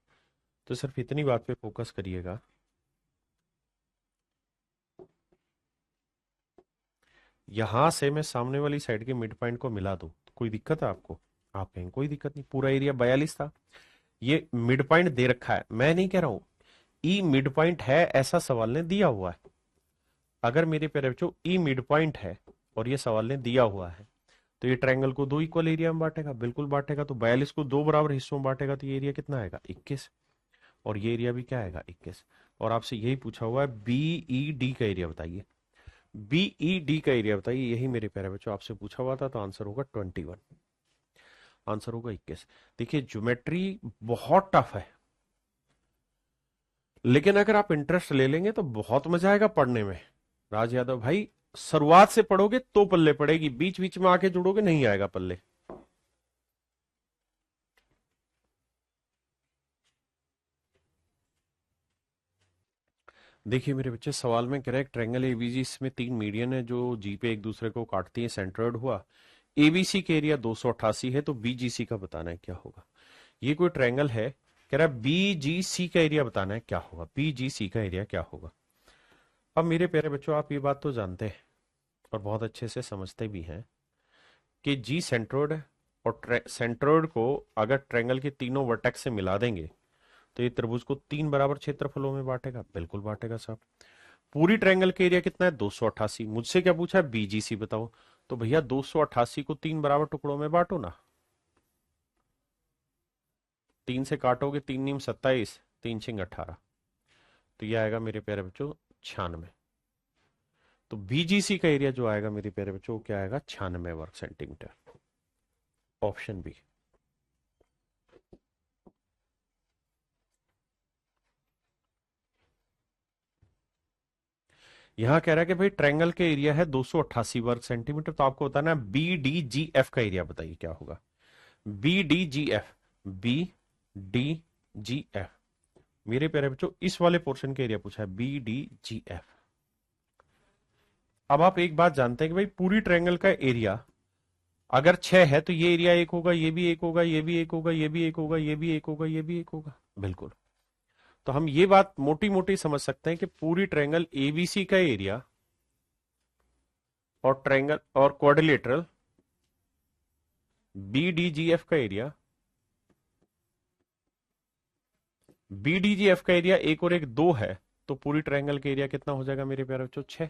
तो सिर्फ इतनी बात पे फोकस करिएगा। यहां से मैं सामने वाली साइड के मिड पॉइंट को मिला दूं तो कोई दिक्कत है आपको? आप कहेंगे कोई दिक्कत नहीं, पूरा एरिया 42 था। ये मिड पॉइंट दे रखा है, मैं नहीं कह रहा हूं। ई मिड पॉइंट है ऐसा सवाल ने दिया हुआ है। अगर मेरे प्यारे बच्चों ई मिड पॉइंट है और ये सवाल ने दिया हुआ है तो ये ट्रायंगल को 2 इक्वल एरिया में बांटेगा, बिल्कुल बांटेगा। तो 42 को 2 बराबर हिस्सों में बांटेगा तो ये एरिया कितना आएगा? 21। और ये एरिया भी क्या आएगा? 21। और आपसे यही पूछा हुआ है बीईडी का एरिया बताइए। बीईडी का एरिया बताइए, यही मेरे प्यारे बच्चों आपसे पूछा हुआ था। तो आंसर होगा 21। आंसर होगा 21। देखिए ज्योमेट्री बहुत टफ है, लेकिन अगर आप इंटरेस्ट ले लेंगे तो बहुत मजा आएगा पढ़ने में। राज यादव भाई, शुरुआत से पढ़ोगे तो पल्ले पड़ेगी, बीच बीच में आके जुड़ोगे नहीं आएगा पल्ले। देखिए मेरे बच्चे, सवाल में करेक्ट ट्रायंगल एबीसी, इसमें 3 मीडियन है जो जी पे एक दूसरे को काटती है, सेंटर्ड हुआ। एबीसी के एरिया 288 है, तो बीजीसी का बताना है क्या होगा। ये कोई ट्रायंगल है, कह रहा है बीजीसी का एरिया बताना है क्या होगा। बीजीसी का एरिया क्या होगा? अब मेरे प्यारे बच्चों, आप ये बात तो जानते हैं और बहुत अच्छे से समझते भी हैं कि जी सेंट्रोइड है और सेंट्रोइड को अगर ट्रायंगल के तीनों वर्टेक्स से मिला देंगे तो ये त्रिभुज को 3 बराबर क्षेत्रफलों में बांटेगा, बिल्कुल बांटेगा साहब। पूरी ट्रायंगल का एरिया कितना है 288। मुझसे क्या पूछा है बीजीसी बताओ। तो भैया 288 को 3 बराबर टुकड़ों में बांटो ना। 3 से काटोगे 3 नीम 27, 3 छिंग 18। तो ये आएगा मेरे प्यारे बच्चों 96। तो बीजीसी का एरिया जो आएगा मेरे प्यारे बच्चों क्या आएगा 96 वर्ग सेंटीमीटर। Option B. यहां कह रहा है कि भाई ट्रायंगल का एरिया है 288 वर्ग सेंटीमीटर। तो आपको बताना है बी डी जी एफ का एरिया बताइए क्या होगा। B D G F, B D G F मेरे प्यारे बच्चों इस वाले पोर्शन का एरिया पूछा है बी डी जी एफ। अब आप एक बात जानते हैं कि भाई पूरी ट्रायंगल का एरिया अगर 6 है तो ये एरिया एक होगा, ये भी एक होगा, ये भी एक होगा, ये भी एक होगा, ये भी एक होगा, ये भी एक होगा। बिल्कुल। तो हम ये बात मोटी मोटी समझ सकते हैं कि पूरी ट्रायंगल एबीसी का एरिया और ट्रायंगल और क्वाड्रिलेटरल बीडीजीएफ का एरिया, बीडीजीएफ का एरिया एक और एक दो है। तो पूरी ट्रायंगल का एरिया कितना हो जाएगा मेरे प्यारे बच्चों 6।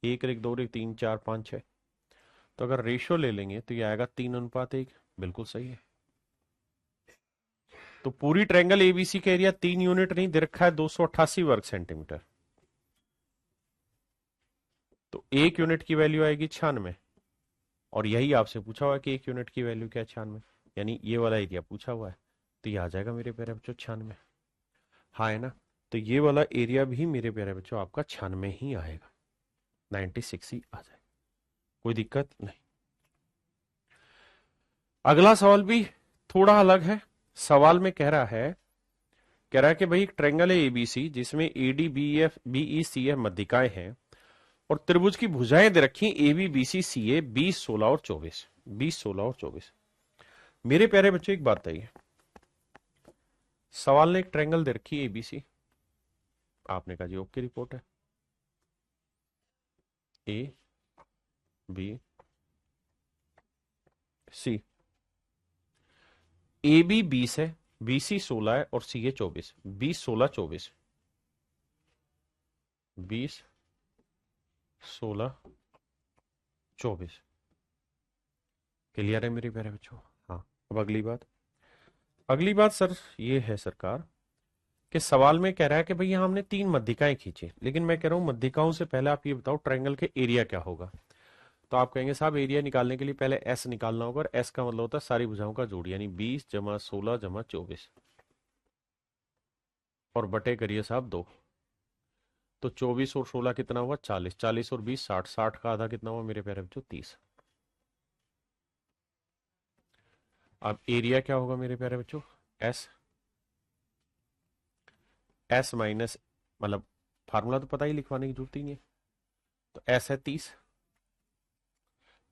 एक और एक दो और एक 3 4 5 6। तो अगर रेशियो ले लेंगे तो ये आएगा 3:1। बिल्कुल सही है। तो पूरी ट्रायंगल एबीसी का एरिया 3 यूनिट नहीं दे रखा है 288 वर्ग सेंटीमीटर। तो एक यूनिट की वैल्यू आएगी 96। और यही आपसे पूछा हुआ है कि एक यूनिट की वैल्यू क्या है 96, यानी ये वाला एरिया पूछा हुआ है। तो ये आ जाएगा मेरे प्यारे बच्चों 96। हाँ है ना। तो ये वाला एरिया भी मेरे प्यारे बच्चों आपका 96 ही आएगा, 96 ही आ जाएगा। कोई दिक्कत नहीं। अगला सवाल भी थोड़ा अलग है। सवाल में कह रहा है कि भाई एक ट्रायंगल है एबीसी जिसमें AD B F BE C F मध्यिकाएं हैं और त्रिभुज की भुजाएं दे रखी ए बी बी सी सी ए 20 16 और 24, 20 16 और 24। मेरे प्यारे बच्चों एक बात बताइए, सवाल ने एक ट्रायंगल दे रखी है एबीसी। आपने कहा जी ओके रिपोर्ट है। A B C, A B 20 है, बी सी 16 है और सी ए 24। 20 16 24, 20 16 24। क्लियर है मेरे प्यारे बच्चों। हाँ। अब अगली बात सर ये है सरकार कि सवाल में कह रहा है कि भैया हमने 3 मध्यिकाएं खींची, लेकिन मैं कह रहा हूं मध्यिकाओं से पहले आप ये बताओ ट्रायंगल के एरिया क्या होगा। तो आप कहेंगे साहब एरिया निकालने के लिए पहले एस निकालना होगा, और एस का मतलब होता है सारी भुजाओं का जोड़, यानी 20 जमा 16 जमा 24 और बटे करिए साहब 2। तो 24 और 16 कितना हुआ 40, 40 और 20 60, 60 का आधा कितना हुआ मेरे प्यारे बच्चों 30। अब एरिया क्या होगा मेरे प्यारे बच्चों एस, एस माइनस मतलब फार्मूला तो पता ही, लिखवाने की जरूरत ही नहीं है। तो एस है 30,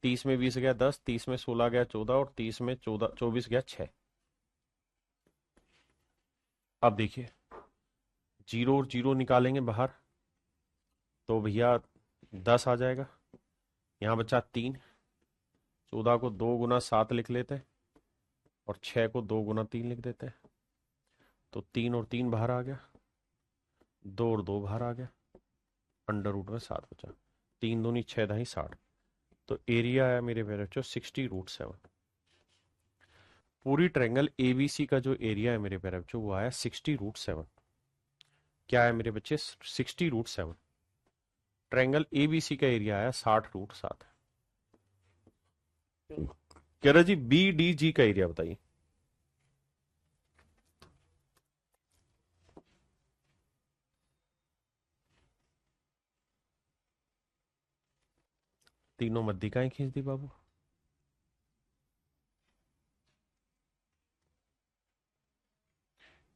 30 में 20 गया 10, 30 में 16 गया 14 और 30 में 14 24 गया 6। अब देखिए जीरो और जीरो निकालेंगे बाहर तो भैया 10 आ जाएगा। यहां बचा 3, 14 को 2 गुना 7 लिख लेते हैं और 6 को 2 गुना 3 लिख देते हैं। तो 3 और 3 बाहर आ गया, 2 और 2 बाहर आ गया, अंडर रूट में 7 बचा। 3 दूनी 6 दही 60। तो एरिया है मेरे प्यारे बच्चों 60√7। पूरी ट्रायंगल एबीसी का जो एरिया है मेरे प्यारे बच्चों वो आया 60√7। क्या है मेरे बच्चे 60√7। ट्रायंगल एबीसी का एरिया आया 60√7। कह रहा जी बी डी जी का एरिया बताइए। तीनों मध्यिकाएं खींच दी बाबू।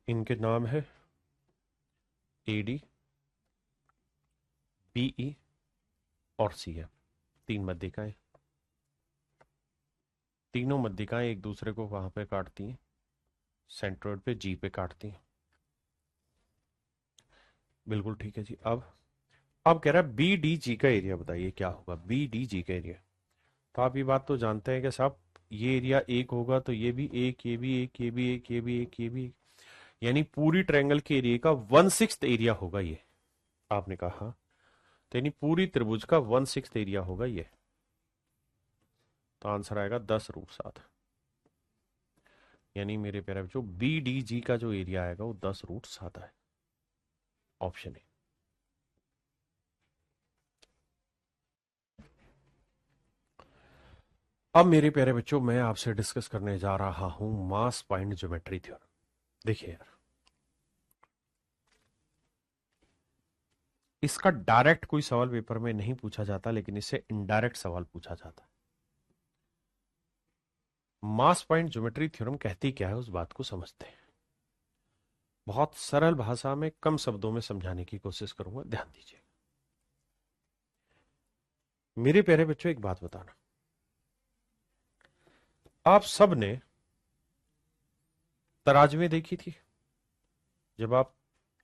इनके नाम है एडी बीई और सी एफ। 3 मध्यिकाएं, तीनों मध्यिकाएं एक दूसरे को वहां पे काटती हैं, सेंट्रोइड पे जी पे काटती हैं। बिल्कुल ठीक है जी। अब कह रहा है बी डी जी का एरिया बताइए क्या होगा बी डी जी का एरिया। तो आप ये बात तो जानते हैं कि साहब ये एरिया एक होगा तो ये भी एक, ये भी एक, ये भी एक, ये भी एक, ये भी एक, यानी पूरी ट्रायंगल के एरिया का 1/6 एरिया होगा ये। आपने कहा हाँ। तो यानी पूरी त्रिभुज का 1/6 एरिया होगा ये। तो आंसर आएगा 10√7। यानी मेरे प्यारे बच्चों BDG का जो एरिया आएगा वो 10√7 है। Option A. अब मेरे प्यारे बच्चों मैं आपसे डिस्कस करने जा रहा हूं मास पॉइंट ज्योमेट्री थ्योरम। देखिए यार, इसका डायरेक्ट कोई सवाल पेपर में नहीं पूछा जाता, लेकिन इससे इनडायरेक्ट सवाल पूछा जाता है। मास पॉइंट ज्योमेट्री थ्योरम कहती क्या है उस बात को समझते हैं। बहुत सरल भाषा में कम शब्दों में समझाने की कोशिश करूंगा, ध्यान दीजिए। मेरे प्यारे बच्चों एक बात बताना, आप सब ने तराजुएं देखी थी जब आप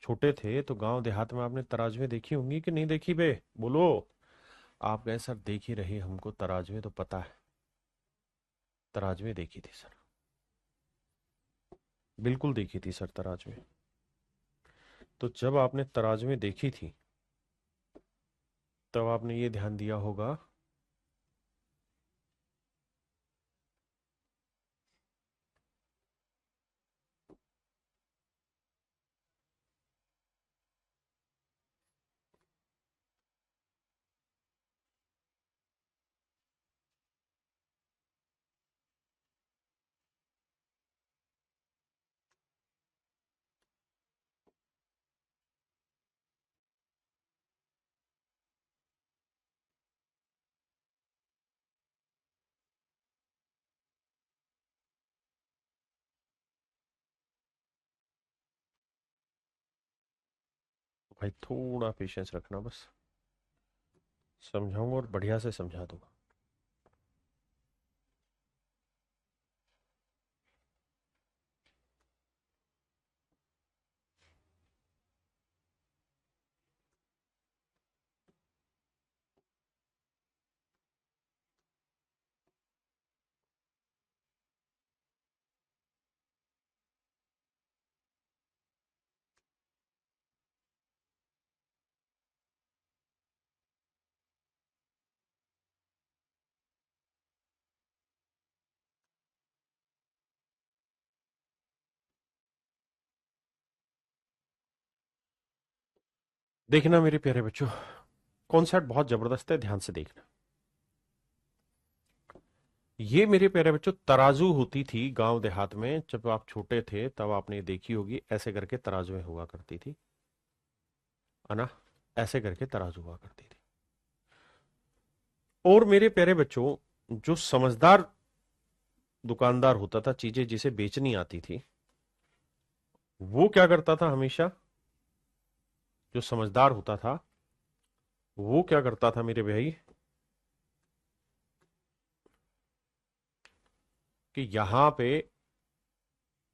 छोटे थे? तो गांव देहात में आपने तराजुएं देखी होंगी कि नहीं देखी बे? बोलो। आप गए सर देख ही रहे, हमको तराजुएं तो पता है। तराजुएं देखी थी सर, बिल्कुल देखी थी सर तराजुएं। तो जब आपने तराजुएं देखी थी तब आपने ये ध्यान दिया होगा भाई, थोड़ा पेशेंस रखना, बस समझाऊंगा और बढ़िया से समझा दूंगा। देखना मेरे प्यारे बच्चों, कॉन्सेप्ट बहुत जबरदस्त है, ध्यान से देखना। ये मेरे प्यारे बच्चों तराजू होती थी गांव देहात में, जब आप छोटे थे तब आपने देखी होगी, ऐसे करके तराजुएं हुआ करती थी, है ना? ऐसे करके तराजू हुआ करती थी। और मेरे प्यारे बच्चों, जो समझदार दुकानदार होता था, चीजें जिसे बेचनी आती थी, वो क्या करता था हमेशा? जो समझदार होता था वो क्या करता था मेरे भाई, कि यहां पे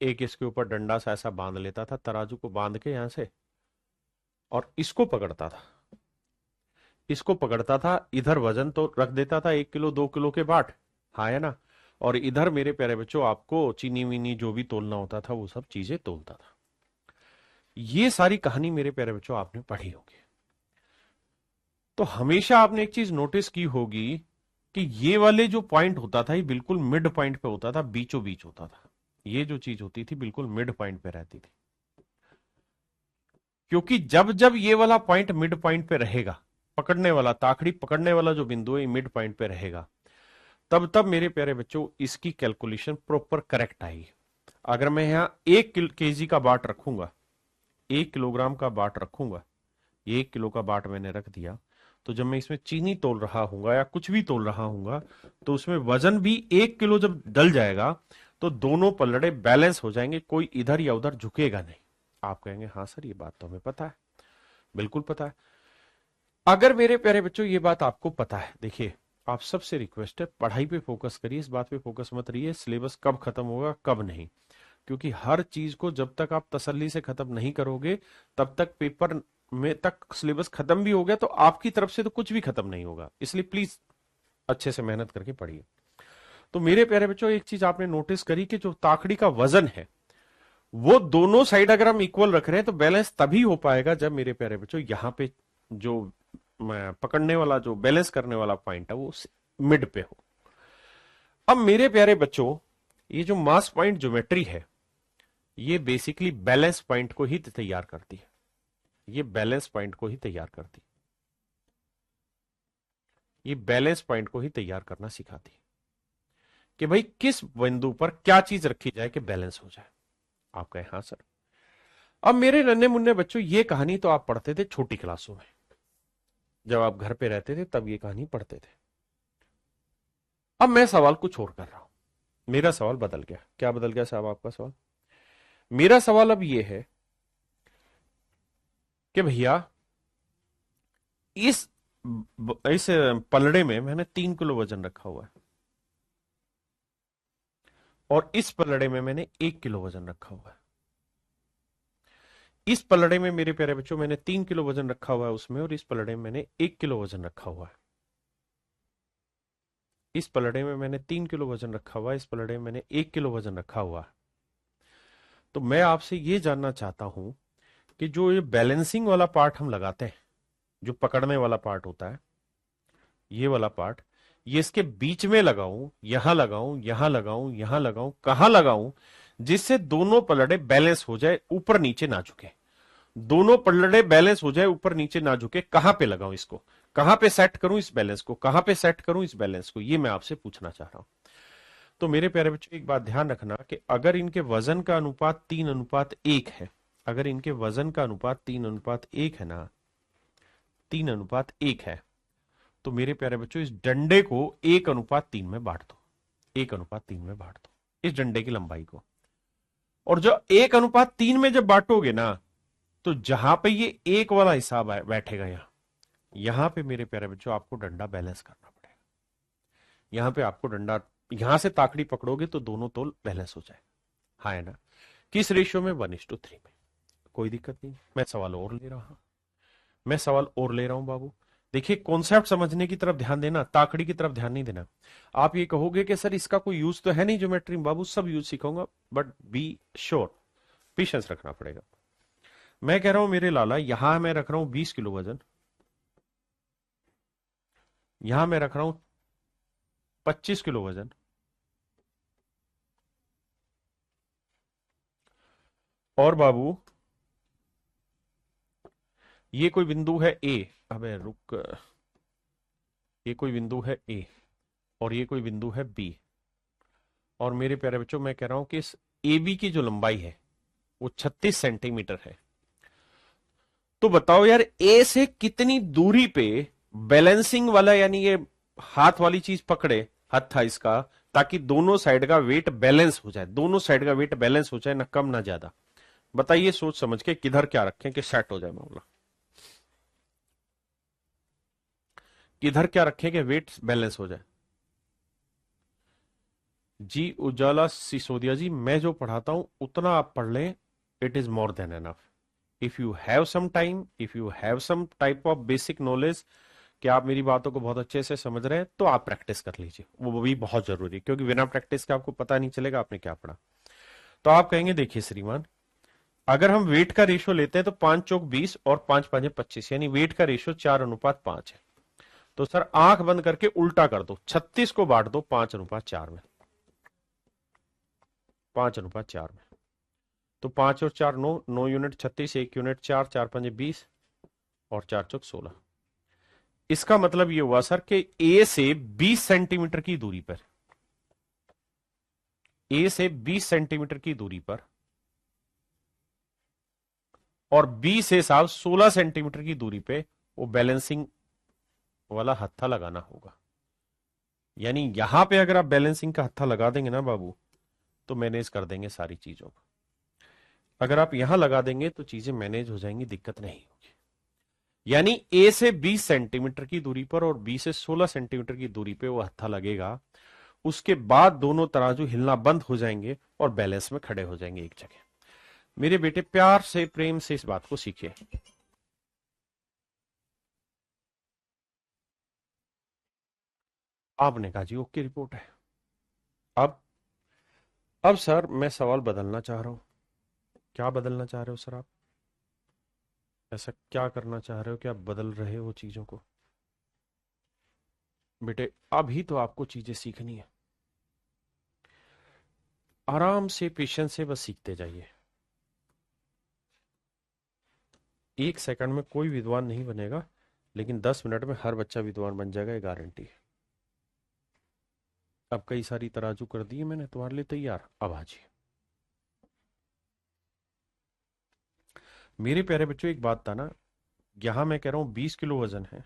एक इसके ऊपर डंडा सा ऐसा बांध लेता था, तराजू को बांध के यहां से, और इसको पकड़ता था। इसको पकड़ता था, इधर वजन तो रख देता था 1 किलो 2 किलो के बाट, हाँ है ना? और इधर मेरे प्यारे बच्चों आपको चीनी वीनी जो भी तोलना होता था वो सब चीजें तोलता था। ये सारी कहानी मेरे प्यारे बच्चों आपने पढ़ी होगी। तो हमेशा आपने एक चीज नोटिस की होगी कि ये वाले जो पॉइंट होता था ये बिल्कुल मिड पॉइंट पे होता था, बीचों बीच होता था। ये जो चीज होती थी बिल्कुल मिड पॉइंट पे रहती थी, क्योंकि जब जब ये वाला पॉइंट मिड पॉइंट पे रहेगा, पकड़ने वाला ताखड़ी पकड़ने वाला जो बिंदु है मिड पॉइंट पे रहेगा, तब तब मेरे प्यारे बच्चों इसकी कैलकुलेशन प्रॉपर करेक्ट आएगी। अगर मैं यहां 1 केजी का बाट रखूंगा, 1 किलोग्राम का बाट रखूंगा, ये 1 किलो का बाट मैंने रख दिया, तो जब मैं इसमें चीनी तोल रहा हूंगा या कुछ भी तोल रहा हूंगा, तो उसमें वजन भी 1 किलो जब डल जाएगा तो दोनों पलड़े बैलेंस हो जाएंगे, कोई इधर या उधर झुकेगा नहीं। आप कहेंगे हाँ सर ये बात तो हमें पता है, बिल्कुल पता है। अगर मेरे प्यारे बच्चों ये बात आपको पता है, देखिए आप सबसे रिक्वेस्ट है पढ़ाई पे फोकस करिए, इस बात पे फोकस मत रहिए सिलेबस कब खत्म होगा कब नहीं, क्योंकि हर चीज को जब तक आप तसल्ली से खत्म नहीं करोगे तब तक पेपर में तक सिलेबस खत्म भी हो गया तो आपकी तरफ से तो कुछ भी खत्म नहीं होगा। इसलिए प्लीज अच्छे से मेहनत करके पढ़िए। तो मेरे प्यारे बच्चों एक चीज आपने नोटिस करी कि जो ताकड़ी का वजन है वो दोनों साइड अगर हम इक्वल रख रहे हैं तो बैलेंस तभी हो पाएगा जब मेरे प्यारे बच्चों यहां पे जो पकड़ने वाला जो बैलेंस करने वाला पॉइंट है वो मिड पे हो। अब मेरे प्यारे बच्चों, ये जो मास पॉइंट ज्योमेट्री है ये बेसिकली बैलेंस पॉइंट को ही तैयार करती है। ये बैलेंस पॉइंट को ही तैयार करती है। ये बैलेंस पॉइंट को ही तैयार करना सिखाती है कि भाई किस बिंदु पर क्या चीज रखी जाए कि बैलेंस हो जाए। आप कहें हाँ सर। अब मेरे नन्हे मुन्ने बच्चों, ये कहानी तो आप पढ़ते थे छोटी क्लासों में, जब आप घर पे रहते थे तब ये कहानी पढ़ते थे। अब मैं सवाल कुछ और कर रहा हूं। मेरा सवाल बदल गया। क्या बदल गया साहब आपका सवाल? मेरा सवाल अब ये है कि भैया इस इस पलड़े में मैंने 3 किलो वजन रखा हुआ है और इस पलड़े में मैंने 1 किलो वजन रखा हुआ है। इस पलड़े में मेरे प्यारे बच्चों मैंने 3 किलो वजन रखा हुआ है उसमें, और इस पलड़े में मैंने 1 किलो वजन रखा हुआ है। इस पलड़े में मैंने 3 किलो वजन रखा हुआ है, इस पलड़े में मैंने 1 किलो वजन रखा हुआ है। तो मैं आपसे ये जानना चाहता हूं कि जो ये बैलेंसिंग वाला पार्ट हम लगाते हैं, जो पकड़ने वाला पार्ट होता है, ये वाला पार्ट, ये इसके बीच में लगाऊं, यहां लगाऊं, यहां लगाऊं, यहां लगाऊं, कहां लगाऊं जिससे दोनों पलड़े बैलेंस हो जाए, ऊपर नीचे ना झुके। दोनों पलड़े बैलेंस हो जाए, ऊपर नीचे ना झुके, कहां पे लगाऊं इसको, कहां पे सेट करूं इस बैलेंस को, कहां पे सेट करूं इस बैलेंस को, ये मैं आपसे पूछना चाह रहा हूं। तो मेरे प्यारे बच्चों एक बात ध्यान रखना कि अगर इनके वजन का अनुपात 3:1 है, अगर इनके वजन का अनुपात 3:1 है ना, 3:1 है, तो मेरे प्यारे बच्चों इस डंडे को 1:3 में बांट दो। 1:3 में बांट दो इस डंडे की लंबाई को। और जो 1:3 में जब बांटोगे ना, तो जहां पे ये एक वाला हिसाब बैठेगा, यहां पे मेरे प्यारे बच्चों आपको डंडा बैलेंस करना पड़ेगा। यहां पे आपको डंडा, यहां से ताकड़ी पकड़ोगे तो दोनों तोल बैलेंस हो जाए। हाँ है ना? किस रेशियो में? 1:3 में। कोई दिक्कत नहीं। मैं सवाल और ले रहा हूं, मैं सवाल और ले रहा हूं बाबू। देखिए कॉन्सेप्ट समझने की तरफ ध्यान देना, ताकड़ी की तरफ ध्यान नहीं देना। आप ये कहोगे कि सर इसका कोई यूज तो है नहीं ज्योमेट्री में। बाबू सब यूज सिखाऊंगा, बट बी श्योर, पेशेंस रखना पड़ेगा। मैं कह रहा हूं मेरे लाला, यहां मैं रख रहा हूं 20 किलो वजन, यहां मैं रख रहा हूं 25 किलो वजन, और बाबू ये कोई बिंदु है ए। अबे रुक, ये कोई बिंदु है ए और ये कोई बिंदु है बी। और मेरे प्यारे बच्चों मैं कह रहा हूं कि इस ए बी की जो लंबाई है वो 36 सेंटीमीटर है। तो बताओ यार, ए से कितनी दूरी पे बैलेंसिंग वाला, यानी ये हाथ वाली चीज पकड़े, हत्था इसका, ताकि दोनों साइड का वेट बैलेंस हो जाए, दोनों साइड का वेट बैलेंस हो जाए, ना कम ना ज्यादा। बताइए सोच समझ के किधर क्या रखें कि सेट हो जाए मामला। किधर क्या रखें कि वेट बैलेंस हो जाए। जी उजाला सिसोदिया जी, मैं जो पढ़ाता हूं उतना आप पढ़ लें, it is more than enough. If you have some time, if you have some type of basic knowledge, कि आप मेरी बातों को बहुत अच्छे से समझ रहे हैं, तो आप प्रैक्टिस कर लीजिए। वो भी बहुत जरूरी है, क्योंकि बिना प्रैक्टिस के आपको पता नहीं चलेगा आपने क्या पढ़ा। तो आप कहेंगे देखिए श्रीमान, अगर हम वेट का रेशियो लेते हैं तो 5 चौक 20 और 5 5 25, यानी वेट का रेशियो 4:5 है। तो सर आंख बंद करके उल्टा कर दो, 36 को बांट दो 5:4 में, 5:4 में। तो 5 और 4 9, 9 यूनिट 36, 1 यूनिट 4, 4 5 20 और 4 चौक 16। इसका मतलब ये हुआ सर कि ए से 20 सेंटीमीटर की दूरी पर, ए से 20 सेंटीमीटर की दूरी पर और बी से साहब 16 सेंटीमीटर की दूरी पे वो बैलेंसिंग वाला हत्था लगाना होगा। यानी यहां पे अगर आप बैलेंसिंग का हत्था लगा देंगे ना बाबू, तो मैनेज कर देंगे सारी चीजों को। अगर आप यहां लगा देंगे तो चीजें मैनेज हो जाएंगी, दिक्कत नहीं होगी। यानी ए से 20 सेंटीमीटर की दूरी पर और बी से 16 सेंटीमीटर की दूरी पे वो हत्था लगेगा। उसके बाद दोनों तराजू हिलना बंद हो जाएंगे और बैलेंस में खड़े हो जाएंगे एक जगह। मेरे बेटे प्यार से प्रेम से इस बात को सीखिए। आपने कहा जी ओके रिपोर्ट है। अब अब सर मैं सवाल बदलना चाह रहा हूं। क्या बदलना चाह रहे हो सर आप? ऐसा क्या करना चाह रहे हो कि आप बदल रहे हो चीजों को? बेटे अभी तो आपको चीजें सीखनी है, आराम से पेशेंस से बस सीखते जाइए। 1 सेकंड में कोई विद्वान नहीं बनेगा, लेकिन 10 मिनट में हर बच्चा विद्वान बन जाएगा, ये गारंटी है। अब कई सारी तराजू कर दी है मैंने तुम्हारे लिए तैयार, अब आजिए। मेरे प्यारे बच्चों एक बात था ना, यहां मैं कह रहा हूं 20 किलो वजन है,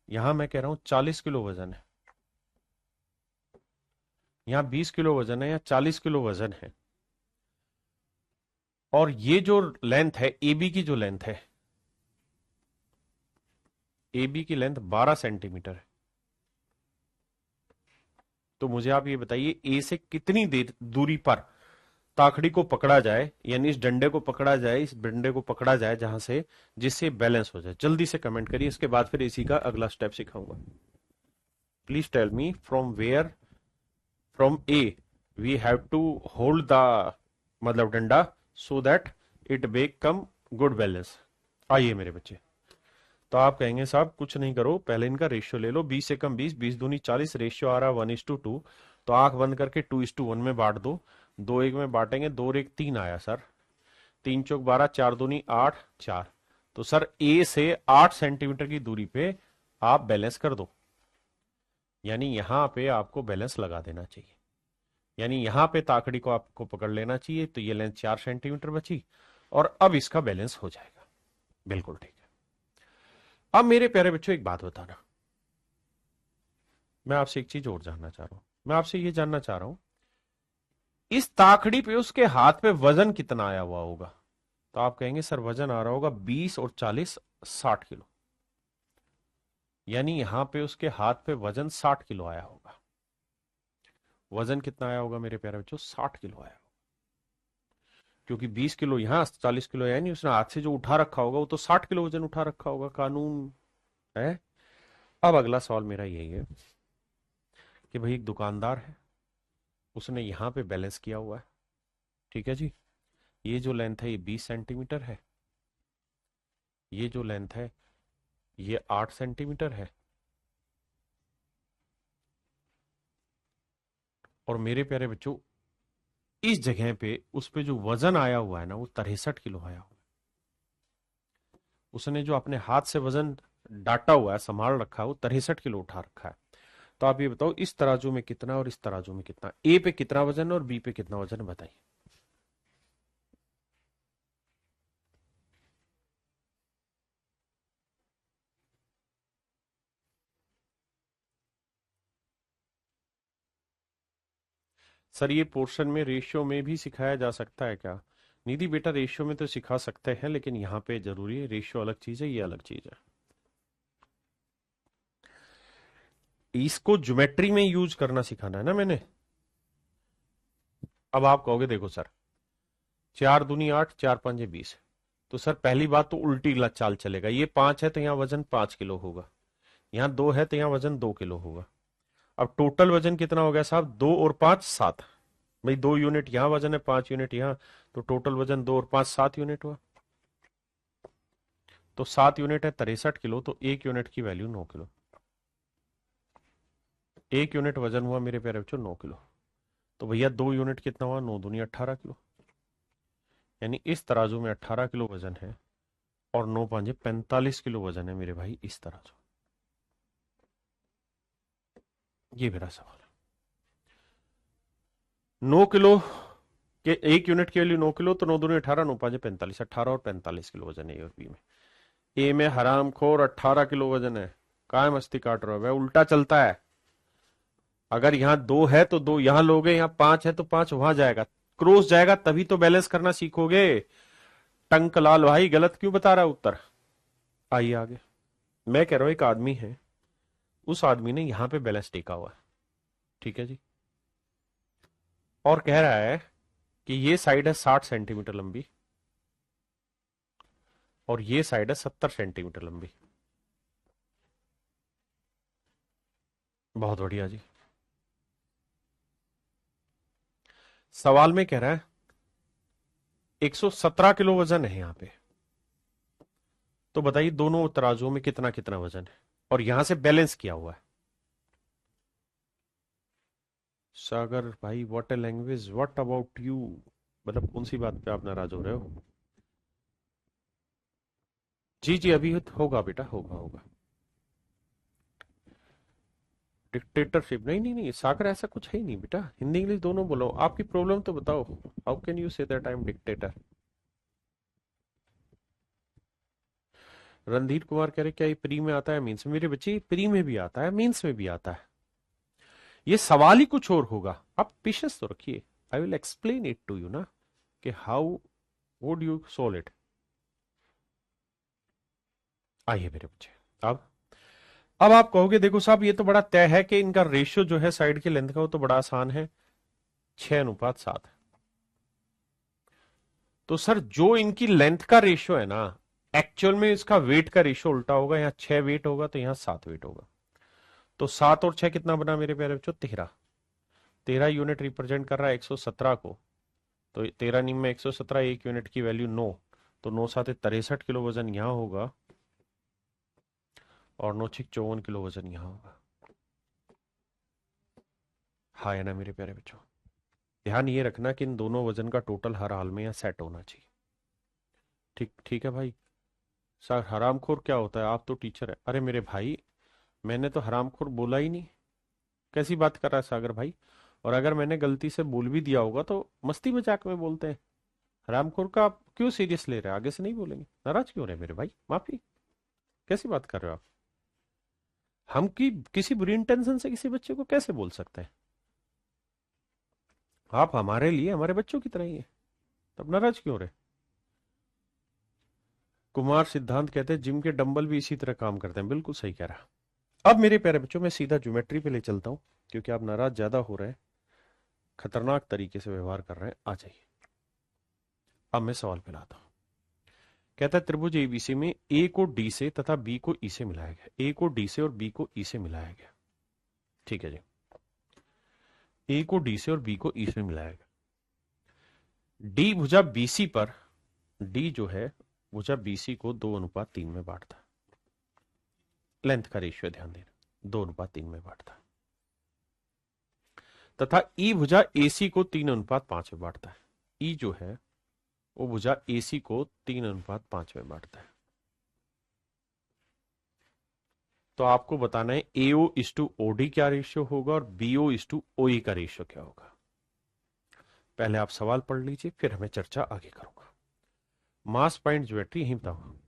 यहां मैं कह रहा हूं 40 किलो वजन है। यहां 20 किलो वजन है या 40 किलो वजन है। और ये जो लेंथ है एबी की, जो लेंथ है एबी की लेंथ 12 सेंटीमीटर है। तो मुझे आप ये बताइए ए से कितनी देर दूरी पर ताखड़ी को पकड़ा जाए, यानी इस डंडे को पकड़ा जाए, इस डंडे को पकड़ा जाए जहां से, जिससे बैलेंस हो जाए। जल्दी से कमेंट करिए, इसके बाद फिर इसी का अगला स्टेप सिखाऊंगा। Please tell me from where, from a we have to hold the मतलब डंडा so that it become good balance. आइए मेरे बच्चे, तो आप कहेंगे साहब कुछ नहीं करो, पहले इनका रेशियो ले लो, 20 से कम 20, 20 दूनी 40, रेशियो आ रहा है 1:2। तो आंख बंद करके 2:1 में बांट दो, 2:1 में बांटेंगे, 2:1 3 आया सर, 3 चौक 12, 4 दूनी 8, 4। तो सर ए से 8 सेंटीमीटर की दूरी पे आप बैलेंस कर दो, यानी यहां पे आपको बैलेंस लगा देना चाहिए, यानी यहां पे ताकड़ी को आपको पकड़ लेना चाहिए। तो ये लेंथ 4 सेंटीमीटर बची, और अब इसका बैलेंस हो जाएगा। बिल्कुल ठीक है। अब मेरे प्यारे बच्चों एक बात बताना, मैं आपसे एक चीज और जानना चाह रहा हूं। मैं आपसे ये जानना चाह रहा हूं, इस ताकड़ी पे उसके हाथ पे वजन कितना आया हुआ होगा? तो आप कहेंगे सर वजन आ रहा होगा 20 और 40, 60 किलो। यानी यहां पे उसके हाथ पे वजन 60 किलो आया होगा। वजन कितना आया होगा मेरे प्यारे बच्चों? 60 किलो आया होगा। क्योंकि 20 किलो यहां, 40 किलो, यानी उसने हाथ से जो उठा रखा होगा वो तो 60 किलो वजन उठा रखा होगा, कानून है। अब अगला सवाल मेरा यही है कि भाई एक दुकानदार है, उसने यहां पे बैलेंस किया हुआ है, ठीक है जी। ये जो लेंथ है ये 20 सेंटीमीटर है, ये जो लेंथ है ये 8 सेंटीमीटर है, और मेरे प्यारे बच्चों इस जगह पे उस पे जो वजन आया हुआ है ना वो 63 किलो आया हुआ है। उसने जो अपने हाथ से वजन डाटा हुआ है, संभाल रखा है, वो 63 किलो उठा रखा है। तो आप ये बताओ इस तराजू में कितना और इस तराजू में कितना, ए पे कितना वजन है और बी पे कितना वजन है, बताइए। सर ये पोर्शन में रेशियो में भी सिखाया जा सकता है क्या? निधि बेटा रेशियो में तो सिखा सकते हैं, लेकिन यहाँ पे जरूरी है, रेशियो अलग चीज है, ये अलग चीज है। इसको ज्योमेट्री में यूज करना सिखाना है ना मैंने। अब आप कहोगे देखो सर, 4 दूनी 8, 4 5 20। तो सर पहली बात तो उल्टी चाल चलेगा, ये 5 है तो यहाँ वजन 5 किलो होगा, यहाँ 2 है तो यहाँ वजन 2 किलो होगा। अब टोटल वजन कितना हो गया साहब? 2 और 5 7। भाई 2 यूनिट यहाँ वजन है, 5 यूनिट यहाँ, तो टोटल वजन 2 और 5 7 यूनिट हुआ। तो 7 यूनिट है 63 किलो, तो 1 यूनिट की वैल्यू 9 किलो। 1 यूनिट वजन हुआ मेरे प्यारे बच्चों 9 किलो। तो भैया 2 यूनिट कितना हुआ? 9 दूनी 18 किलो। यानी इस तराजू में 18 किलो वजन है, और 9 5 45 किलो वजन है मेरे भाई इस तराजू। ये मेरा सवाल है। 9 किलो के 1 यूनिट की वैल्यू 9 किलो, तो 9 दूनी 18, 9 5 45, 18 और 45 किलो वजन है ए और बी में। ए में हराम खोर 18 किलो वजन है, काय मस्ती काट रहा है वह, उल्टा चलता है। अगर यहाँ 2 है तो 2 यहां लोगे, यहाँ 5 है तो 5 वहां जाएगा, क्रॉस जाएगा, तभी तो बैलेंस करना सीखोगे। टंक लाल भाई गलत क्यों बता रहा है उत्तर? आइए आगे। मैं कह रहा हूं एक आदमी है, उस आदमी ने यहां पे बैलेंस टेका हुआ है, ठीक है जी, और कह रहा है कि ये साइड है 60 सेंटीमीटर लंबी, और ये साइड है 70 सेंटीमीटर लंबी। बहुत बढ़िया जी। सवाल में कह रहा है 117 किलो वजन है यहाँ पे, तो बताइए दोनों तराजुओं में कितना कितना वजन है, और यहां से बैलेंस किया हुआ है। सागर भाई what a language, what about you, मतलब कौन सी बात पे आप नाराज हो रहे हो? जी जी अभी होगा बेटा, होगा होगा। डिक्टेटरशिप नहीं नहीं नहीं सागर, ऐसा कुछ है ही नहीं बेटा, हिंदी इंग्लिश दोनों बोलो। आपकी प्रॉब्लम तो बताओ, how can you say that I am dictator? Randhir Kumar कह रहे क्या ये प्री में आता है मीन्स में? मेरे बच्चे प्री में भी आता है, मीन्स में भी आता है। ये सवाल ही कुछ और होगा, आप पेशेंस तो रखिए। I will explain it to you ना, कि how would you solve it. आइए मेरे बच्चे, अब आप कहोगे देखो साहब ये तो बड़ा तय है कि इनका रेशियो जो है साइड की लेंथ का वो तो बड़ा आसान है, 6:7 है। तो सर जो इनकी लेंथ का रेशियो है ना, एक्चुअल में इसका वेट का रेशियो उल्टा होगा, यहाँ 6 वेट होगा तो यहाँ 7 वेट होगा। तो 7 और 6 कितना बना मेरे प्यारे बच्चों? 13। 13 यूनिट रिप्रेजेंट कर रहा है 117 को, तो 13 निम में 117, एक यूनिट की वैल्यू 9, तो 9 7 63 किलो वजन यहाँ होगा, और 9 6 54 किलो वजन यहाँ होगा। हाँ है ना मेरे प्यारे बच्चों? ध्यान ये रखना कि इन दोनों वजन का टोटल हर हाल में यहाँ सेट होना चाहिए। ठीक ठीक है भाई। सर हरामखोर क्या होता है? आप तो टीचर है। अरे मेरे भाई मैंने तो हरामखोर बोला ही नहीं, कैसी बात कर रहा है सागर भाई? और अगर मैंने गलती से बोल भी दिया होगा तो मस्ती मजाक में बोलते हैं। हरामखोर का आप क्यों सीरियस ले रहे हैं? आगे से नहीं बोलेंगे। नाराज क्यों रहे मेरे भाई? माफी, कैसी बात कर रहे हो आप? हम की किसी बुरी इंटेंशन से किसी बच्चे को कैसे बोल सकते हैं? आप हमारे लिए हमारे बच्चों की तरह ही है, तब नाराज क्यों रहे? कुमार सिद्धांत कहते हैं जिम के डंबल भी इसी तरह काम करते हैं, बिल्कुल सही कह रहा। अब मेरे प्यारे बच्चों मैं सीधा ज्योमेट्री पे ले चलता हूं, क्योंकि आप नाराज ज्यादा हो रहे हैं, खतरनाक तरीके से व्यवहार कर रहे हैं। आ जाइए, अब मैं सवाल पे लाता हूं। कहता है त्रिभुज एबीसी में ए को डी से तथा बी को ई से मिलाया गया। ए को डी से और बी को ई से मिलाया गया, ठीक है जी। ए को डी से और बी को ई से मिलाया गया। डी भुजा बीसी पर, डी जो है भुजा बीसी को 2:3 में बांटता है। लेंथ का रेशियो ध्यान देना, 2:3 में बांटता है। तथा ई भुजा एसी को 3:5 में बांटता है। ई जो है वो भुजा एसी को 3:5 में बांटता है। तो आपको बताना है एओ इज टू ओडी क्या रेशियो होगा और बीओ इज टू ओई का रेशियो क्या होगा। पहले आप सवाल पढ़ लीजिए, फिर हमें चर्चा आगे करूंगा। मास पॉइंट ज्योमेट्री यही बताऊंगा।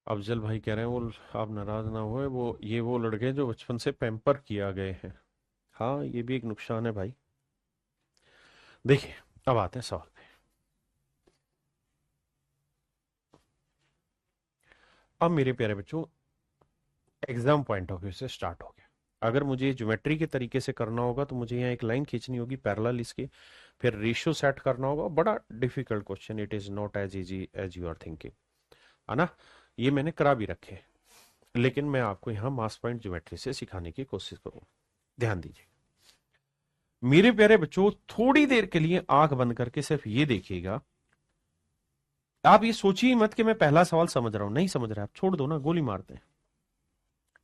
अफजल भाई कह रहे हैं वो आप नाराज ना हुए, वो लड़के जो बचपन से पैम्पर किया गए हैं। हाँ ये भी एक नुकसान है भाई। देखिए अब आते हैं सवाल पे। अब मेरे प्यारे बच्चों एग्जाम पॉइंट ऑफ व्यू से स्टार्ट हो गया। अगर मुझे ज्योमेट्री के तरीके से करना होगा तो मुझे यहाँ एक लाइन खींचनी होगी पैरेलल इसके, फिर रेशियो सेट करना होगा। बड़ा difficult question, it is not as easy as you are thinking, है ना? ये मैंने करा भी रखे, लेकिन मैं आपको यहाँ मास पॉइंट ज्योमेट्री से सिखाने की कोशिश करूंगा। ध्यान दीजिए मेरे प्यारे बच्चों, थोड़ी देर के लिए आंख बंद करके सिर्फ ये देखिएगा। आप ये सोचिए मत कि मैं पहला सवाल समझ रहा हूं, नहीं समझ रहा, आप छोड़ दो ना, गोली मारते हैं।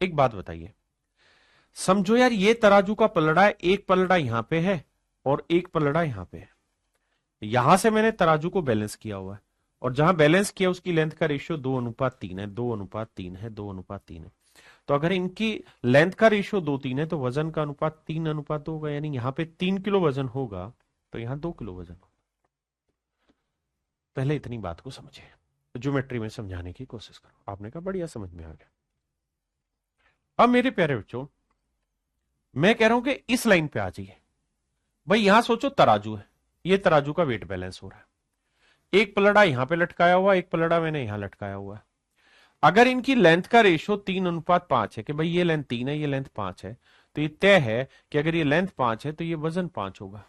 एक बात बताइए, समझो यार ये तराजू का पलड़ा है, एक पलड़ा यहां पे है और एक पलड़ा यहां पे है। यहां से मैंने तराजू को बैलेंस किया हुआ है, और जहां बैलेंस किया उसकी लेंथ का रेशियो 2:3 है, 2:3 है, 2:3 है। तो अगर इनकी लेंथ का रेशियो 2:3 है तो वजन का अनुपात 3:2 होगा, यानी यहां पे 3 किलो वजन होगा तो यहां 2 किलो वजन होगा। पहले इतनी बात को समझिए, ज्योमेट्री में समझाने की कोशिश करो। आपने कहा बढ़िया, समझ में आ गया। अब मेरे प्यारे बच्चों मैं कह रहा हूं कि इस लाइन पे आ जाइए। भाई यहां सोचो तराजू है, ये तराजू का वेट बैलेंस हो रहा है। एक पलड़ा यहां पे लटकाया हुआ, एक पलड़ा मैंने यहां लटकाया हुआ है। अगर इनकी लेंथ का रेशियो 3:5 है, कि भाई ये लेंथ 3 है ये लेंथ 5 है, तो ये तय है कि अगर ये लेंथ 5 है तो ये वजन 5 होगा,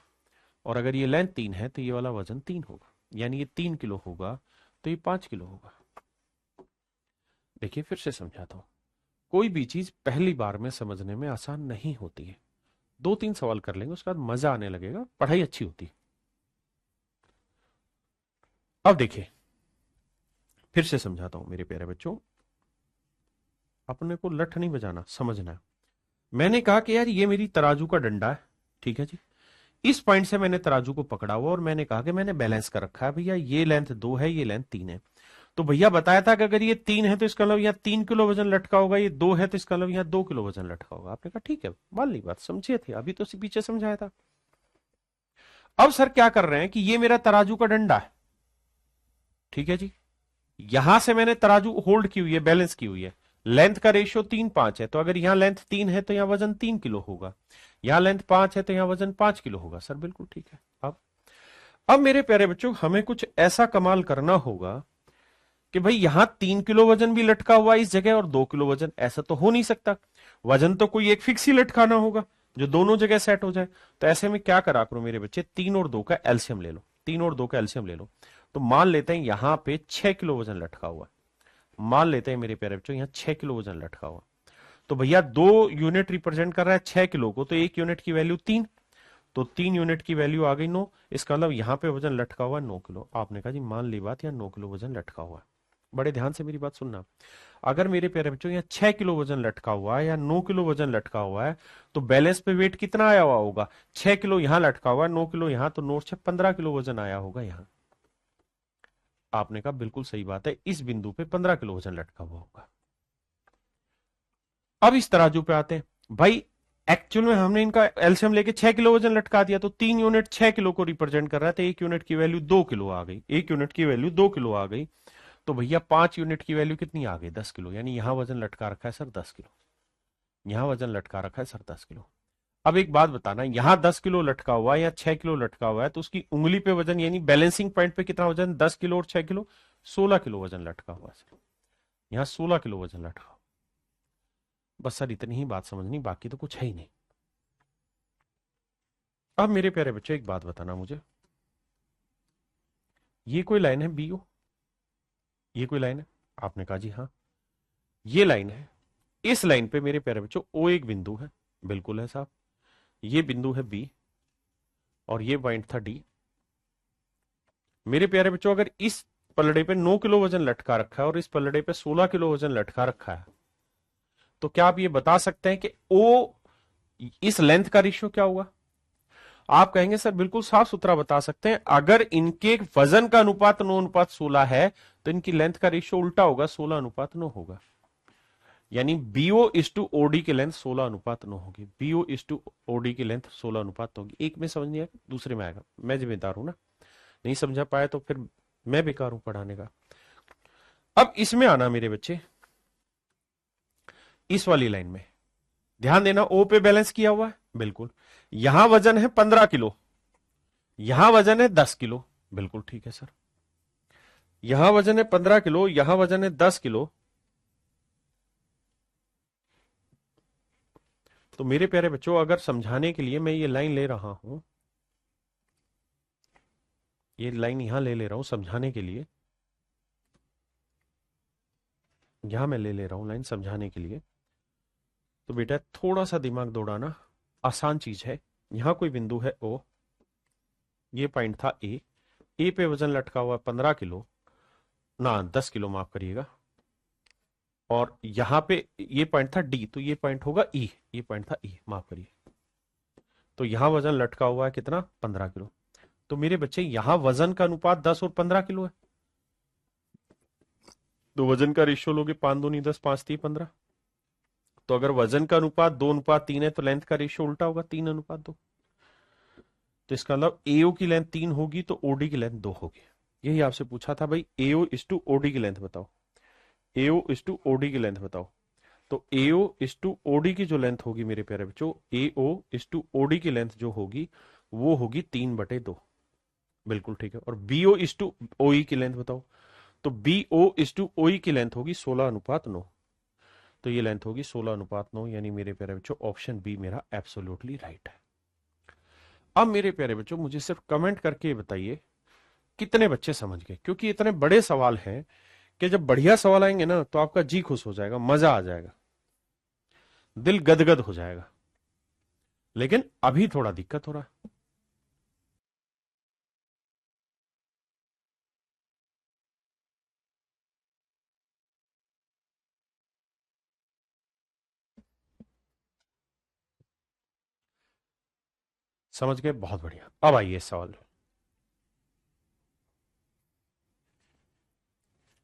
और अगर ये लेंथ 3 है तो ये वाला वजन 3 होगा। यानी ये 3 किलो होगा तो ये 5 किलो होगा। देखिए फिर से समझाता हूं, कोई भी चीज पहली बार में समझने में आसान नहीं होती है। 2-3 सवाल कर लेंगे उसके बाद मजा आने लगेगा, पढ़ाई अच्छी होती है। अब देखिए फिर से समझाता हूं मेरे प्यारे बच्चों, अपने को लठ नहीं बजाना, समझना है। मैंने कहा कि यार ये मेरी तराजू का डंडा है, ठीक है जी। इस पॉइंट से मैंने तराजू को पकड़ा हुआ और मैंने कहा कि मैंने बैलेंस कर रखा है, भैया ये लेंथ 2 है, ये लेंथ 3 है। तो भैया बताया था कि अगर ये 3 है तो इसका मतलब यहाँ 3 किलो वजन लटका होगा, ये 2 है तो इसका मतलब यहाँ 2 किलो वजन लटका होगा। आपने कहा ठीक है, मान ली बात, समझे थे, अभी तो पीछे समझाया था। अब सर क्या कर रहे हैं कि ये मेरा तराजू का डंडा है, ठीक है जी। यहां से मैंने तराजू होल्ड की हुई है, बैलेंस की हुई है। लेंथ का रेशियो 3-5 है, तो अगर यहां लेंथ 3 है तो यहां वजन 3 किलो होगा, यहां लेंथ 5 है तो यहां वजन 5 किलो होगा। सर बिल्कुल ठीक है। अब मेरे प्यारे बच्चों, हमें कुछ ऐसा कमाल करना होगा कि भाई यहां 3 किलो वजन भी लटका हुआ इस जगह और 2 किलो वजन, ऐसा तो हो नहीं सकता। वजन तो कोई एक फिक्स ही लटकाना होगा जो दोनों जगह सेट हो जाए। तो ऐसे में क्या करा करो मेरे बच्चे, 3 और 2 का एलसीएम ले लो, 3 और 2 का एलसीएम ले लो। तो मान लेते हैं यहां पे 6 किलो वजन लटका हुआ, मान लेते हैं मेरे प्यारे बच्चों यहां 6 किलो वजन लटका हुआ। तो भैया 2 यूनिट रिप्रेजेंट कर रहा है 6 किलो को, तो 1 यूनिट की वैल्यू 3, तो 3 यूनिट की वैल्यू आ गई 9। इसका मतलब यहां पे वजन लटका हुआ है 9 किलो। आपने कहा जी मान ली बात, यहां 9 किलो वजन लटका हुआ है। बड़े ध्यान से मेरी बात सुनना, अगर मेरे प्यारे बच्चों यहाँ 6 किलो वजन लटका हुआ है या 9 किलो वजन लटका हुआ है, तो बैलेंस पे वेट कितना आया हुआ होगा? 6 किलो यहां लटका हुआ है, 9 किलो यहां, तो 9 से 15 किलो वजन आया होगा यहां। आपने कहा बिल्कुल सही बात है, इस बिंदु पे 15 किलो वजन लटका हुआ होगा। अब इस तराजू पे आते हैं भाई, एक्चुअल में हमने इनका एलसीएम लेके 6 किलो वजन लटका दिया, तो 3 यूनिट 6 किलो को रिप्रेजेंट कर रहा है, तो 1 यूनिट की वैल्यू 2 किलो आ गई, 1 यूनिट की वैल्यू 2 किलो आ गई। तो भैया 5 यूनिट की वैल्यू कितनी आ गई? 10 किलो। यानी यहां वजन लटका रखा है सर 10 किलो, यहां वजन लटका रखा है सर 10 किलो। अब एक बात बताना, यहां 10 किलो लटका हुआ है या 6 किलो लटका हुआ है, तो उसकी उंगली पे वजन यानी बैलेंसिंग पॉइंट पे कितना वजन? 10 किलो और 6 किलो, 16 किलो वजन लटका हुआ है। यहां 16 किलो वजन लटका। बस सर इतनी ही बात समझनी, बाकी तो कुछ है ही नहीं। अब मेरे प्यारे बच्चे एक बात बताना मुझे, ये कोई लाइन है बीओ? ये कोई लाइन है? आपने कहा जी हाँ, ये लाइन है। इस लाइन पे मेरे प्यारे बच्चों ओ एक बिंदु है, बिल्कुल है साहब। ये बिंदु है बी और ये पॉइंट था डी। मेरे प्यारे बच्चों अगर इस पलड़े पे 9 किलो वजन लटका रखा है और इस पलड़े पे 16 किलो वजन लटका रखा है, तो क्या आप ये बता सकते हैं कि ओ इस लेंथ का रेशियो क्या हुआ? आप कहेंगे सर बिल्कुल साफ सुथरा बता सकते हैं, अगर इनके वजन का अनुपात 9:16 है तो इनकी लेंथ का रेशियो उल्टा होगा, 16:9 होगा। यानी बीओ इज टू ओडी की लेंथ 16:9 होगी, बीओ इज टू ओडी की लेंथ 16:9 होगी। एक में समझ नहीं आएगा, दूसरे में आएगा, मैं जिम्मेदार हूं ना, नहीं समझा पाया तो फिर मैं बेकार हूं पढ़ाने का। अब इसमें आना मेरे बच्चे, इस वाली लाइन में ध्यान देना, ओ पे बैलेंस किया हुआ है, बिल्कुल। यहां वजन है 15 किलो, यहां वजन है 10 किलो, बिल्कुल ठीक है सर। यहां वजन है 15 किलो, यहां वजन है 10 किलो। तो मेरे प्यारे बच्चों अगर समझाने के लिए मैं ये लाइन ले रहा हूं, ये लाइन यहां ले रहा हूं समझाने के लिए, यहां मैं ले रहा हूं लाइन समझाने के लिए, तो बेटा थोड़ा सा दिमाग दौड़ाना, आसान चीज है। यहां कोई बिंदु है ओ, ये पॉइंट था ए पे वजन लटका हुआ 15 किलो, ना 10 किलो माफ करिएगा, और यहां पे ये पॉइंट था डी, तो ये पॉइंट होगा ई, ये पॉइंट था ई, माफ करिए। तो यहां वजन लटका हुआ है कितना? 15 किलो। तो मेरे बच्चे यहां वजन का अनुपात 10 और 15 किलो है, तो वजन का रेशियो लोगे 5 दूनी 10, 5 3 15। तो अगर वजन का अनुपात 2:3 है तो लेंथ का रेशियो उल्टा होगा, 3:2। तो इसका मतलब एओ की लेंथ 3 होगी तो ओडी की लेंथ 2 होगी। यही आपसे पूछा था भाई, एओ इज टू ओडी की लेंथ बताओ, एओ इज टू ओडी की लेंथ बताओ। तो एओ इज टू ओडी की जो लेंथ होगी मेरे प्यारे बच्चों, एओ इज टू ओडी की लेंथ जो होगी वो होगी 3/2, बिल्कुल ठीक है। और बीओ इज टू ओई की लेंथ बताओ, तो बीओ इज टू ओई की लेंथ होगी 16:9, तो ये लेंथ होगी 16:9, यानी मेरे प्यारे बच्चों ऑप्शन बी मेरा एब्सोल्युटली राइट है। अब मेरे प्यारे बच्चों मुझे सिर्फ कमेंट करके बताइए कितने बच्चे समझ गए, क्योंकि इतने बड़े सवाल हैं कि जब बढ़िया सवाल आएंगे ना तो आपका जी खुश हो जाएगा, मजा आ जाएगा, दिल गदगद हो जाएगा। लेकिन अभी थोड़ा दिक्कत हो रहा है। समझ गए, बहुत बढ़िया। अब आइए सवाल,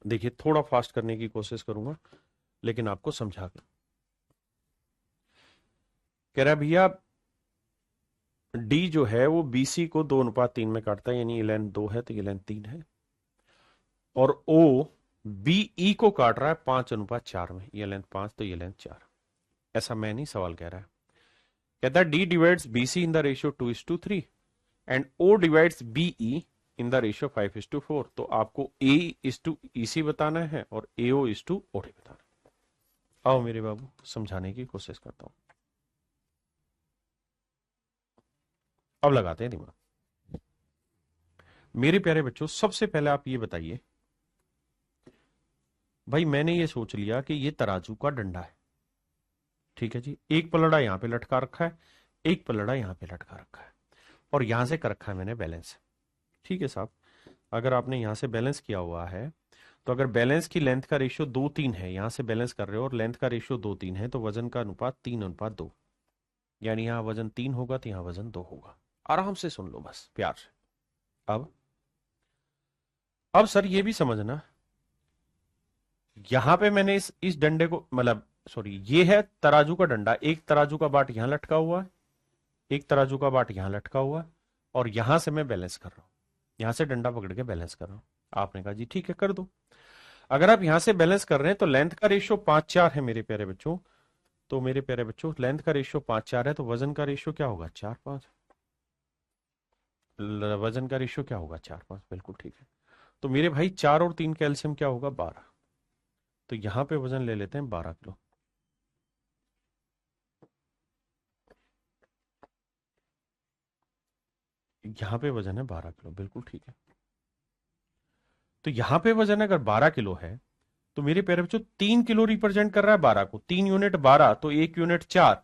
देखिए थोड़ा फास्ट करने की कोशिश करूंगा लेकिन आपको समझा कर। कह रहा है भैया डी जो है वो बीसी को 2:3 में काटता है, यानी ये लेंथ 2 है तो ये लेंथ 3 है, और ओ बीई को काट रहा है 5:4 में, ये लेंथ 5 तो ये लेंथ 4। ऐसा मैं नहीं, सवाल कह रहा है। कहता है D divides BC in the ratio 2:3 and O divides BE in the ratio 5:4। तो आपको ए इज टू ईसी बताना है और एओ इज टू ओडी बताना है। आओ मेरे बाबू समझाने की कोशिश करता हूं, अब लगाते हैं दिमाग। मेरे प्यारे बच्चों, सबसे पहले आप ये बताइए, भाई मैंने ये सोच लिया कि ये तराजू का डंडा है, ठीक है जी। एक पलड़ा यहां पे लटका रखा है, एक पलड़ा यहां पे लटका रखा है, और यहां से कर रखा है मैंने बैलेंस, ठीक है साहब। अगर आपने यहां से बैलेंस किया हुआ है, तो अगर बैलेंस की लेंथ का रेशियो 2:3 है, यहां से बैलेंस कर रहे हो और लेंथ का रेशियो 2:3 है, तो वजन का अनुपात 3:2, यानी यहां वजन 3 होगा तो यहां वजन 2 होगा। आराम से सुन लो बस प्यार से। अब सर ये भी समझना, यहां पे मैंने इस डंडे को, मतलब सॉरी, ये है तराजू का डंडा, एक तराजू का बाट यहां लटका हुआ है, एक तराजू का बाट यहां लटका हुआ है, और यहां से मैं बैलेंस कर रहा हूं, यहां से डंडा पकड़ के बैलेंस कर रहा हूं। आपने कहा जी ठीक है कर दो। अगर आप यहां से बैलेंस कर रहे हैं तो लेंथ का रेशियो 5:4 है मेरे प्यारे बच्चों, तो मेरे प्यारे बच्चों लेंथ का रेशियो 5:4 है, तो वजन का रेशियो क्या होगा 4:5। वजन का रेशियो क्या होगा 4:5, बिल्कुल ठीक है। तो मेरे भाई 4 और 3 कैल्शियम क्या होगा 12, तो यहां पे वजन ले लेते हैं 12 किलो। यहां पे वजन है 12 किलो, बिल्कुल ठीक है। तो यहां पे वजन अगर 12 किलो है, तो मेरे प्यारे बच्चों 3 किलो रिप्रेजेंट कर रहा है 12 को, 3 यूनिट 12 तो 1 यूनिट 4,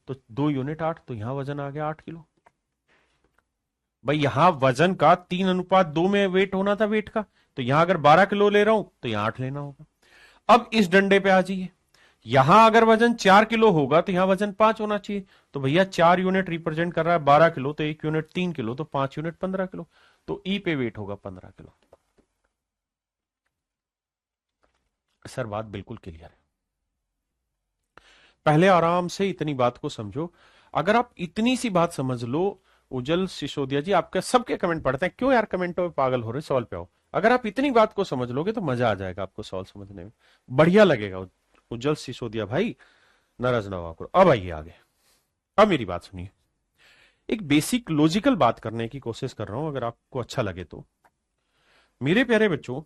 तो 2 यूनिट 8, तो यहां वजन आ गया 8 किलो। भाई यहां वजन का 3:2 में वेट होना था वेट का, तो यहां अगर 12 किलो ले रहा हूं तो यहां 8 लेना होगा। अब इस डंडे पे आ जाइए, यहां अगर वजन 4 किलो होगा तो यहां वजन 5 होना चाहिए, तो भैया 4 यूनिट रिप्रेजेंट कर रहा है 12 किलो, तो 1 यूनिट 3 किलो, तो 5 यूनिट 15 किलो, तो ई पे वेट होगा 15 किलो। सर बात बिल्कुल क्लियर है। पहले आराम से इतनी बात को समझो, अगर आप इतनी सी बात समझ लो। उज्जवल सिसोदिया जी आपके सबके कमेंट पढ़ते हैं, क्यों यार कमेंटों में पागल हो रहे, सवाल पे आओ। अगर आप इतनी बात को समझ लोगे तो मजा आ जाएगा आपको सवाल समझने में, बढ़िया लगेगा। उज्जवल सिसोदिया भाई नाराज ना हुआ करो। अब आइए आगे, अब मेरी बात सुनिए। एक बेसिक लॉजिकल बात करने की कोशिश कर रहा हूं, अगर आपको अच्छा लगे तो। मेरे प्यारे बच्चों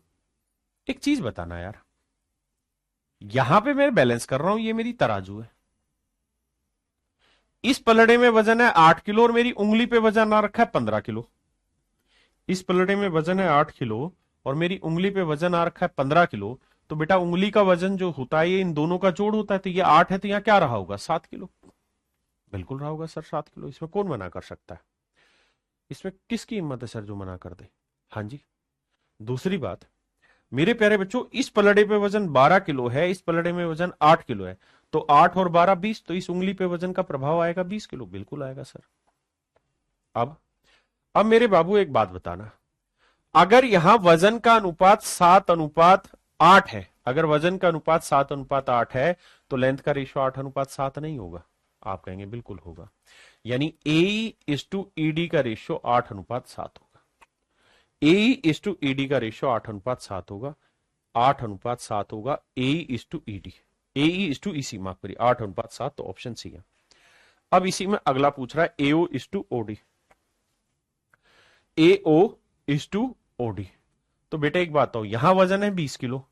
एक चीज बताना यार, यहां पे मैं बैलेंस कर रहा हूं, ये मेरी तराजू है, इस पलड़े में वजन है 8 किलो और मेरी उंगली पे वजन आ रखा है 15 किलो। इस पलड़े में वजन है 8 किलो और मेरी उंगली पे वजन आ रखा है 15 किलो, तो बेटा उंगली का वजन जो होता है ये इन दोनों का जोड़ होता है, तो ये 8 है तो यहां क्या रहा होगा 7 किलो। बिल्कुल रहा होगा सर 7 किलो, इसमें कौन मना कर सकता है, इसमें किसकी हिम्मत है सर जो मना कर दे। हाँ जी। दूसरी बात, मेरे प्यारे बच्चों इस पलड़े पे वजन 12 किलो है, इस पलड़े में वजन 8 किलो है, तो 8 और 12 20, तो इस उंगली पे वजन का प्रभाव आएगा 20 किलो, बिल्कुल आएगा सर। अब मेरे बाबू एक बात बताना, अगर यहां वजन का अनुपात 7:8 है, अगर वजन का अनुपात 7:8 है, तो लेंथ का रेशियो 8:7 नहीं होगा। आप कहेंगे बिल्कुल होगा, यानी ए इज टू ईडी का रेशियो 8:7 होगा। ए इज टू ईडी का रेशियो 8:7 होगा, 8:7 होगा A is to ED, A is to EC, माफ करिए 8:7, तो ऑप्शन सी है। अब इसी में अगला पूछ रहा है AO is to OD, AO is to OD. तो बेटा एक बात हो, यहां वजन है 20 किलो,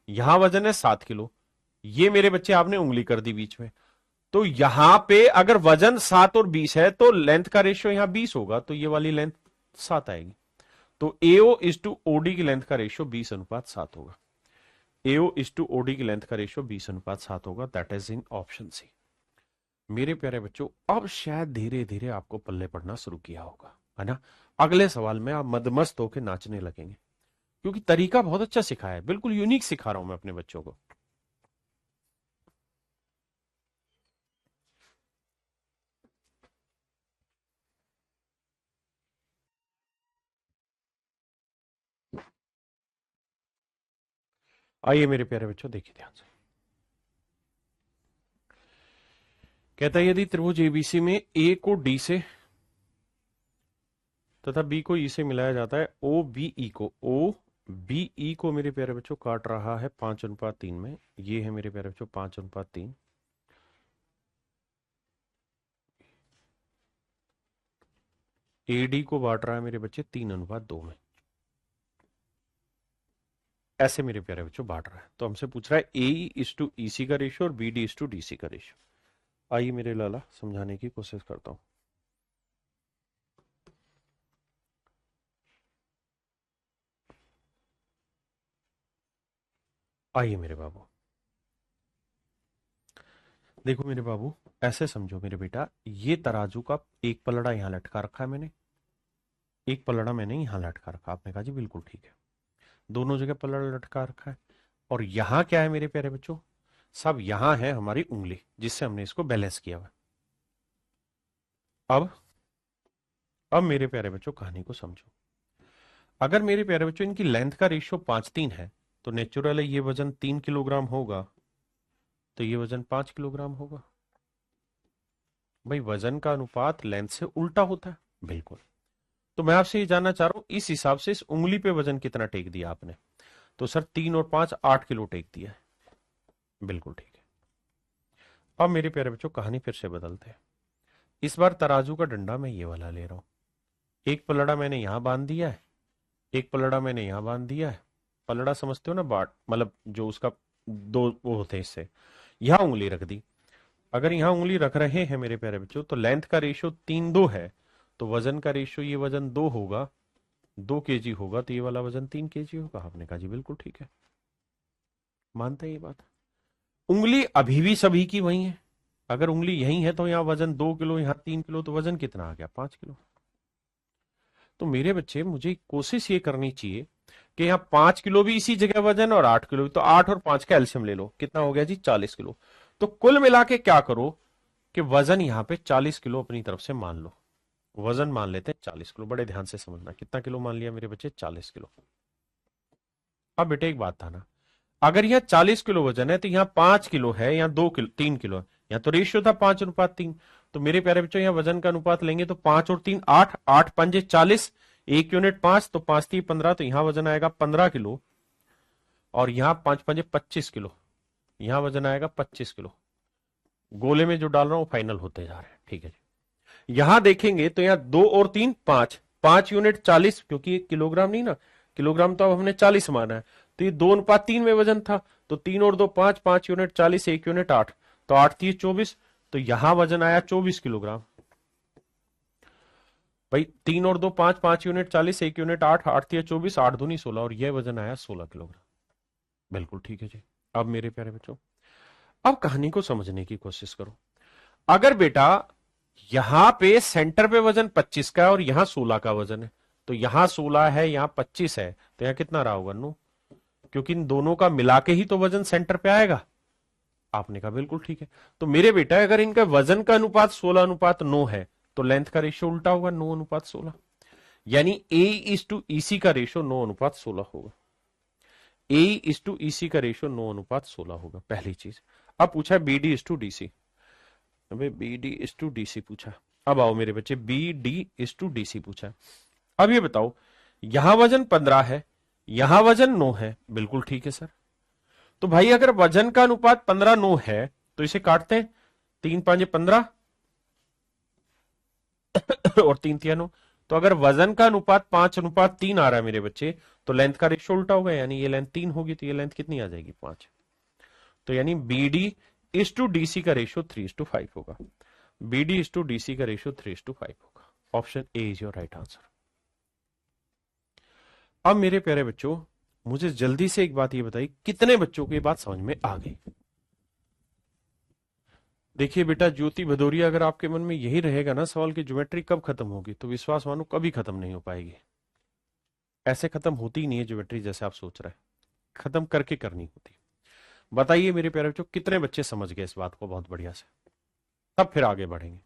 यहां वजन है 7 किलो, ये मेरे बच्चे आपने उंगली कर दी बीच में, तो यहां पे अगर वजन 7 और 20 है तो लेंथ का रेशियो यहां 20 होगा, तो ये वाली लेंथ 7 आएगी, तो एओ इज टू ओडी की लेंथ का रेशियो 20:7 होगा। एओ इज टू ओडी की लेंथ का रेशियो 20:7 होगा, that is in option C. मेरे प्यारे बच्चों, अब शायद धीरे धीरे आपको पल्ले पड़ना शुरू किया होगा, है ना। अगले सवाल में आप मदमस्त होकर नाचने लगेंगे, क्योंकि तरीका बहुत अच्छा सिखाया है, बिल्कुल यूनिक सिखा रहा हूं मैं अपने बच्चों को। आइए मेरे प्यारे बच्चों, देखिए ध्यान से। कहता है यदि त्रिभुज एबीसी में ए को डी से तथा बी को ई से मिलाया जाता है, ओ बी ई को मेरे प्यारे बच्चों काट रहा है 5:3 में। ये है मेरे प्यारे बच्चों 5:3। एडी को बांट रहा है मेरे बच्चे 3:2 में। ऐसे मेरे प्यारे बच्चों बांट रहा है, तो हमसे पूछ रहा है ए इज टू ई सी का रेशियो और B D is to D C का रेशियो। आइए मेरे लाला समझाने की कोशिश करता हूं। आइए मेरे बाबू, देखो मेरे बाबू, ऐसे समझो मेरे बेटा, ये तराजू का एक पलड़ा यहां लटका रखा है मैंने, एक पलड़ा मैंने यहां लटका रखा। आपने कहा जी बिल्कुल ठीक है, दोनों जगह पलड़ा लटका रखा है। और यहां क्या है मेरे प्यारे बच्चों, सब यहां है हमारी उंगली, जिससे हमने इसको बैलेंस किया हुआ। अब मेरे प्यारे बच्चों कहानी को समझो। अगर मेरे प्यारे बच्चों इनकी लेंथ का रेशियो 5:3 है, तो नेचुरल है ये वजन 3 किलोग्राम होगा, तो ये वजन 5 किलोग्राम होगा। भाई वजन का अनुपात लेंथ से उल्टा होता है, बिल्कुल। तो मैं आपसे ये जानना चाह रहा हूं, इस हिसाब से इस उंगली पे वजन कितना टेक दिया आपने? तो सर 3 और 5 8 किलो टेक दिया है, बिल्कुल ठीक है। अब मेरे प्यारे बच्चों कहानी फिर से बदलते हैं। इस बार तराजू का डंडा मैं ये वाला ले रहा हूं। एक पलड़ा मैंने यहां बांध दिया है, एक पलड़ा मैंने यहां बांध दिया है। पलड़ा समझते हो ना, बाट मतलब जो उसका दो वो होते हैं, इससे यहां उंगली रख दी। अगर यहां उंगली रख रहे हैं मेरे प्यारे बच्चों, तो लेंथ का रेशियो 3:2 है, तो वजन का रेशियो ये वजन 2 होगा, 2 kg होगा, तो ये वाला वजन 3 kg होगा। आपने कहा जी बिल्कुल ठीक है, मानते हैं ये बात। उंगली अभी भी सभी की वही है। अगर उंगली यही है तो यहाँ वजन 2 किलो, यहाँ 3 किलो, तो वजन कितना आ गया? 5 किलो। तो मेरे बच्चे, मुझे कोशिश ये करनी चाहिए कि यहाँ 5 किलो भी इसी जगह वजन और 8 किलो भी, तो 8 और 5 का एल्सियम ले लो, कितना हो गया जी? 40 किलो। तो कुल मिला के क्या करो कि वजन यहाँ पे 40 किलो अपनी तरफ से मान लो। वजन मान लेते हैं 40 किलो, बड़े ध्यान से समझना। कितना किलो मान लिया मेरे बच्चे? 40 किलो। अब बेटे एक बात था ना, अगर यहाँ 40 किलो वजन है तो यहाँ 5 किलो है, यहाँ 2 किलो 3 किलो है। यहाँ तो रेशियो था 5:3। तो मेरे प्यारे बच्चों, यहाँ वजन का अनुपात लेंगे तो 5 और 3 8, 8 पंजे 40, 1 यूनिट 5, तो 5×3 = 15, तो यहाँ वजन आएगा 15 किलो। और यहाँ 5×5 = 25 किलो, यहाँ वजन आएगा 25 किलो। गोले में जो डाल रहा हूं फाइनल होते जा रहे हैं, ठीक है जी। यहां देखेंगे तो यहाँ 2 और 3 5, 5 यूनिट 40, क्योंकि किलोग्राम नहीं ना, किलोग्राम तो अब हमने 40 माना है, तो ये 2:3 में वजन था। तो 3 और 2 5, 5 यूनिट 40, 1 यूनिट 8, तो 8×3 = 24, तो यहां वजन आया 24 किलोग्राम। भाई 3 और 2 5, 5 यूनिट 40, 1 यूनिट 8, 8×3 = 24, 8×2 = 16, और यह वजन आया 16 किलोग्राम। बिल्कुल ठीक है जी। अब मेरे प्यारे बच्चों, अब कहानी को समझने की कोशिश करो। अगर बेटा यहां पे सेंटर पे वजन 25 का है और यहां 16 का वजन है, तो यहां 16 है, यहां 25 है, तो यहां कितना रहा होगा? 9, क्योंकि इन दोनों का मिला के ही तो वजन सेंटर पे आएगा। आपने कहा बिल्कुल ठीक है। तो मेरे बेटा, अगर इनका वजन का अनुपात 16:9 है, तो लेंथ का रेशियो उल्टा होगा, 9:16। यानी ए इज टू ईसी का रेशियो 9:16 होगा। ए इज टू ईसी का रेशियो 9:16 होगा, पहली चीज। अब पूछा B D is to DC. अबे B D is to DC पूछा। अब आओ मेरे बच्चे, B D is to DC पूछा। अब ये बताओ, यहां वजन 15 है, यहां वजन 9 है, बिल्कुल ठीक है सर। तो भाई अगर वजन का अनुपात 15:9 है, तो इसे काटते हैं, 3×5 = 15 और 3×3 = 9। तो अगर वजन का अनुपात 5:3 आ रहा है मेरे बच्चे, तो लेंथ का रेशियो उल्टा होगा, यानी ये लेंथ 3 होगी, तो ये लेंथ कितनी आ जाएगी? 5। तो यानी B D is to DC का रेशियो 3:5 होगा। B D is to DC का रेशियो 3:5 होगा। Option A is your right answer. अब मेरे प्यारे बच्चों, मुझे जल्दी से एक बात ये बताइए, कितने बच्चों को ये बात समझ में आ गई? देखिए बेटा ज्योति भदौरिया, अगर आपके मन में यही रहेगा ना सवाल की ज्योमेट्री कब खत्म होगी, तो विश्वास मानो कभी खत्म नहीं हो पाएगी। ऐसे खत्म होती ही नहीं है ज्योमेट्री जैसे आप सोच रहे हैं, खत्म करके करनी होती। बताइए मेरे प्यारे बच्चों, कितने बच्चे समझ गए इस बात को बहुत बढ़िया से? तब फिर आगे बढ़ेंगे।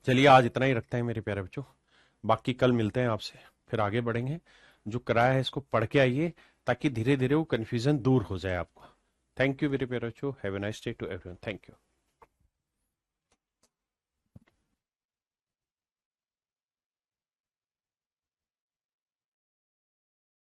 चलिए आज इतना ही रखते हैं मेरे प्यारे बच्चों, बाकी कल मिलते हैं आपसे, फिर आगे बढ़ेंगे। जो कराया है इसको पढ़ के आइए, ताकि धीरे धीरे वो कंफ्यूजन दूर हो जाए आपको। थैंक यू मेरे प्यारे बच्चों, have a nice day to everyone, thank you.